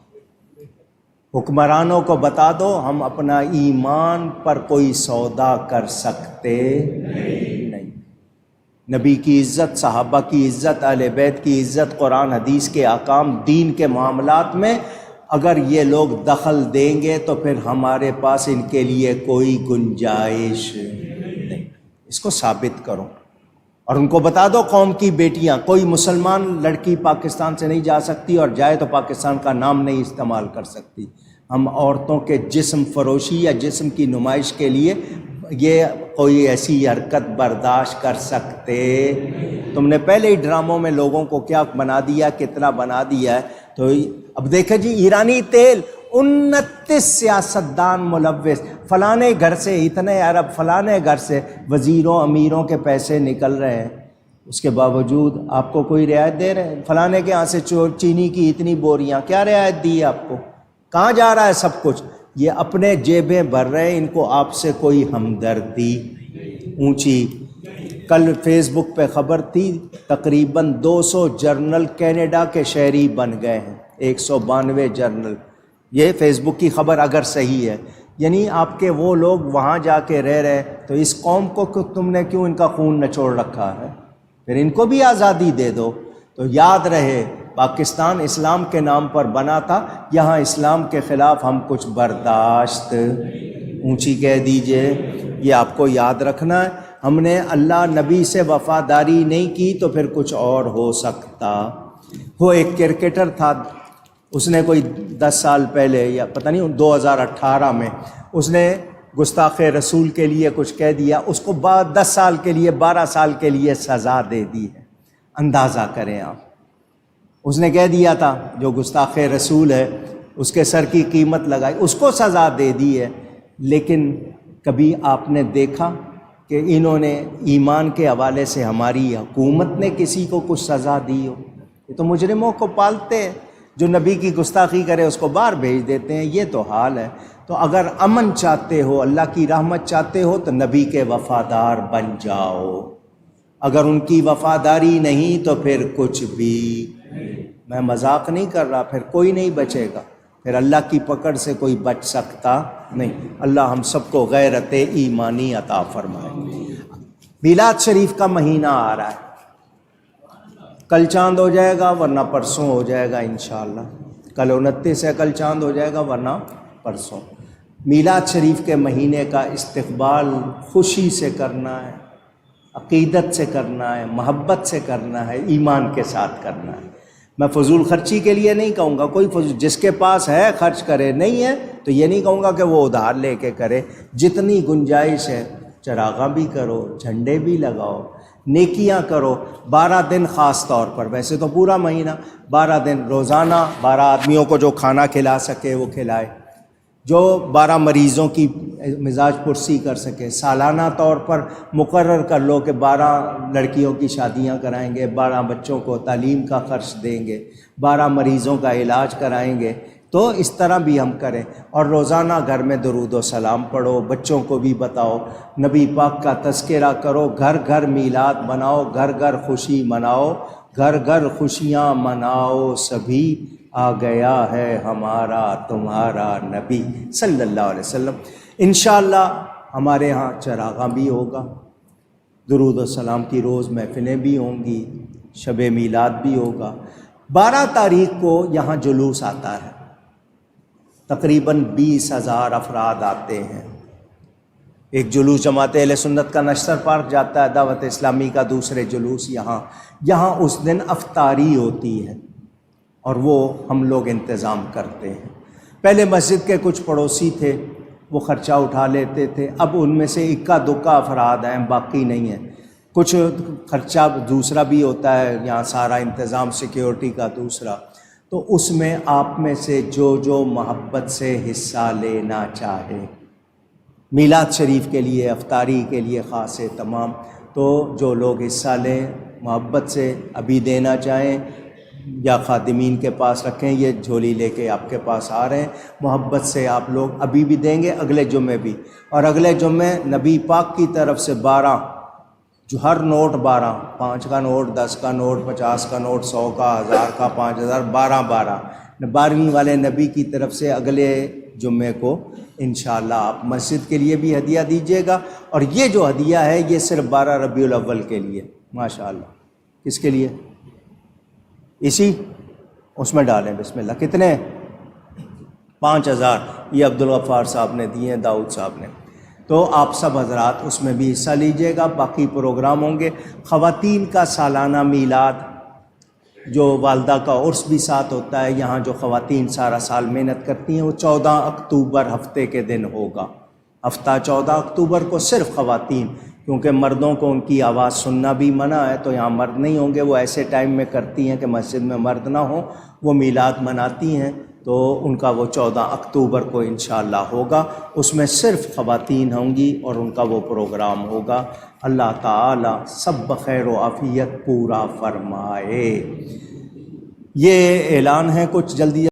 A: حکمرانوں کو بتا دو ہم اپنا ایمان پر کوئی سودا کر سکتے نہیں۔ نبی کی عزت، صحابہ کی عزت، اہل بیت کی عزت، قرآن حدیث کے احکام، دین کے معاملات میں اگر یہ لوگ دخل دیں گے تو پھر ہمارے پاس ان کے لیے کوئی گنجائش نہیں۔ اس کو ثابت کرو اور ان کو بتا دو قوم کی بیٹیاں، کوئی مسلمان لڑکی پاکستان سے نہیں جا سکتی، اور جائے تو پاکستان کا نام نہیں استعمال کر سکتی۔ ہم عورتوں کے جسم فروشی یا جسم کی نمائش کے لیے یہ کوئی ایسی حرکت برداشت کر سکتے؟ تم نے پہلے ہی ڈراموں میں لوگوں کو کیا بنا دیا، کتنا بنا دیا ہے۔ تو اب دیکھیں جی، ایرانی تیل 29 سیاستدان ملوث، فلانے گھر سے اتنے ارب، فلانے گھر سے وزیروں امیروں کے پیسے نکل رہے ہیں، اس کے باوجود آپ کو کوئی رعایت دے رہے ہیں؟ فلانے کے ہاں سے چینی کی اتنی بوریاں، کیا رعایت دی ہے آپ کو؟ کہاں جا رہا ہے سب کچھ؟ یہ اپنے جیبیں بھر رہے ہیں، ان کو آپ سے کوئی ہمدردی اونچی۔ کل فیس بک پہ خبر تھی، تقریباً 200 جرنل کینیڈا کے شہری بن گئے ہیں، 192 جرنل۔ یہ فیس بک کی خبر اگر صحیح ہے، یعنی آپ کے وہ لوگ وہاں جا کے رہ رہے، تو اس قوم کو تم نے کیوں ان کا خون نچوڑ رکھا ہے؟ پھر ان کو بھی آزادی دے دو۔ تو یاد رہے، پاکستان اسلام کے نام پر بنا تھا، یہاں اسلام کے خلاف ہم کچھ برداشت، اونچی کہہ دیجئے، یہ آپ کو یاد رکھنا ہے۔ ہم نے اللہ نبی سے وفاداری نہیں کی تو پھر کچھ اور ہو سکتا۔ وہ ایک کرکٹر تھا، اس نے کوئی 10 سال پہلے یا پتہ نہیں 2018 میں اس نے گستاخ رسول کے لیے کچھ کہہ دیا، اس کو 10 سال کے لیے 12 سال کے لیے سزا دے دی ہے۔ اندازہ کریں آپ، اس نے کہہ دیا تھا جو گستاخ رسول ہے، اس کے سر کی قیمت لگائی، اس کو سزا دے دی ہے۔ لیکن کبھی آپ نے دیکھا کہ انہوں نے ایمان کے حوالے سے ہماری حکومت نے کسی کو کچھ سزا دی ہو؟ یہ تو مجرموں کو پالتے ہیں، جو نبی کی گستاخی کرے اس کو باہر بھیج دیتے ہیں، یہ تو حال ہے۔ تو اگر امن چاہتے ہو، اللہ کی رحمت چاہتے ہو، تو نبی کے وفادار بن جاؤ۔ اگر ان کی وفاداری نہیں تو پھر کچھ بھی، میں مذاق نہیں کر رہا، پھر کوئی نہیں بچے گا، پھر اللہ کی پکڑ سے کوئی بچ سکتا نہیں۔ اللہ ہم سب کو غیرت ایمانی عطا فرمائے۔ میلاد شریف کا مہینہ آ رہا ہے، کل چاند ہو جائے گا ورنہ پرسوں ہو جائے گا انشاءاللہ۔ کل 29 ہے، کل چاند ہو جائے گا ورنہ پرسوں۔ میلاد شریف کے مہینے کا استقبال خوشی سے کرنا ہے، عقیدت سے کرنا ہے، محبت سے کرنا ہے، ایمان کے ساتھ کرنا ہے۔ میں فضول خرچی کے لیے نہیں کہوں گا، کوئی فضول، جس کے پاس ہے خرچ کرے، نہیں ہے تو یہ نہیں کہوں گا کہ وہ ادھار لے کے کرے۔ جتنی گنجائش ہے، چراغاں بھی کرو، جھنڈے بھی لگاؤ، نیکیاں کرو۔ 12 دن خاص طور پر، ویسے تو پورا مہینہ، 12 دن روزانہ 12 آدمیوں کو جو کھانا کھلا سکے وہ کھلائے، جو 12 مریضوں کی مزاج پرسی کر سکے۔ سالانہ طور پر مقرر کر لو کہ 12 لڑکیوں کی شادیاں کرائیں گے، 12 بچوں کو تعلیم کا خرچ دیں گے، 12 مریضوں کا علاج کرائیں گے۔ تو اس طرح بھی ہم کریں، اور روزانہ گھر میں درود و سلام پڑھو، بچوں کو بھی بتاؤ، نبی پاک کا تذکرہ کرو، گھر گھر میلاد بناؤ، گھر گھر خوشی مناؤ، گھر گھر خوشیاں مناؤ، سبھی آ گیا ہے ہمارا تمہارا نبی صلی اللہ علیہ وسلم۔ انشاءاللہ ہمارے ہاں چراغاں بھی ہوگا، درود و سلام کی روز محفلیں بھی ہوں گی، شب میلاد بھی ہوگا۔ 12 تاریخ کو یہاں جلوس آتا ہے، تقریباً 20,000 افراد آتے ہیں۔ ایک جلوس جماعت اہل سنت کا نشتر پارک جاتا ہے، دعوت اسلامی کا دوسرے جلوس یہاں اس دن افطاری ہوتی ہے، اور وہ ہم لوگ انتظام کرتے ہیں۔ پہلے مسجد کے کچھ پڑوسی تھے، وہ خرچہ اٹھا لیتے تھے، اب ان میں سے اکا دکا افراد ہیں، باقی نہیں ہیں۔ کچھ خرچہ دوسرا بھی ہوتا ہے، یہاں سارا انتظام سیکیورٹی کا دوسرا، تو اس میں آپ میں سے جو محبت سے حصہ لینا چاہے، میلاد شریف کے لیے، افطاری کے لیے خاص اہتمام۔ تو جو لوگ حصہ لیں محبت سے، ابھی دینا چاہیں یا خادمین کے پاس رکھیں، یہ جھولی لے کے آپ کے پاس آ رہے ہیں، محبت سے آپ لوگ ابھی بھی دیں گے، اگلے جمعے بھی، اور اگلے جمعے نبی پاک کی طرف سے 12، جو ہر نوٹ 12، 5 کا نوٹ، 10 کا نوٹ، 50 کا نوٹ، 100 کا، 1000 کا، 5000، 12 12ویں والے نبی کی طرف سے اگلے جمعے کو انشاءاللہ آپ مسجد کے لیے بھی ہدیہ دیجیے گا۔ اور یہ جو ہدیہ ہے یہ صرف 12 ربیع الاول کے لیے، ماشاءاللہ۔ کس کے لیے؟ اسی اس میں ڈالیں بسم اللہ۔ کتنے؟ 5000 یہ عبدالغفار صاحب نے دیے ہیں، داؤد صاحب نے۔ تو آپ سب حضرات اس میں بھی حصہ لیجئے گا۔ باقی پروگرام ہوں گے۔ خواتین کا سالانہ میلاد، جو والدہ کا عرس بھی ساتھ ہوتا ہے، یہاں جو خواتین سارا سال محنت کرتی ہیں، وہ 14 اکتوبر ہفتے کے دن ہوگا۔ ہفتہ 14 اکتوبر کو صرف خواتین، کیونکہ مردوں کو ان کی آواز سننا بھی منع ہے، تو یہاں مرد نہیں ہوں گے۔ وہ ایسے ٹائم میں کرتی ہیں کہ مسجد میں مرد نہ ہوں، وہ میلاد مناتی ہیں، تو ان کا وہ 14 اکتوبر کو انشاءاللہ ہوگا۔ اس میں صرف خواتین ہوں گی اور ان کا وہ پروگرام ہوگا۔ اللہ تعالی سب بخیر و عافیت پورا فرمائے۔ یہ اعلان ہے کچھ جلدی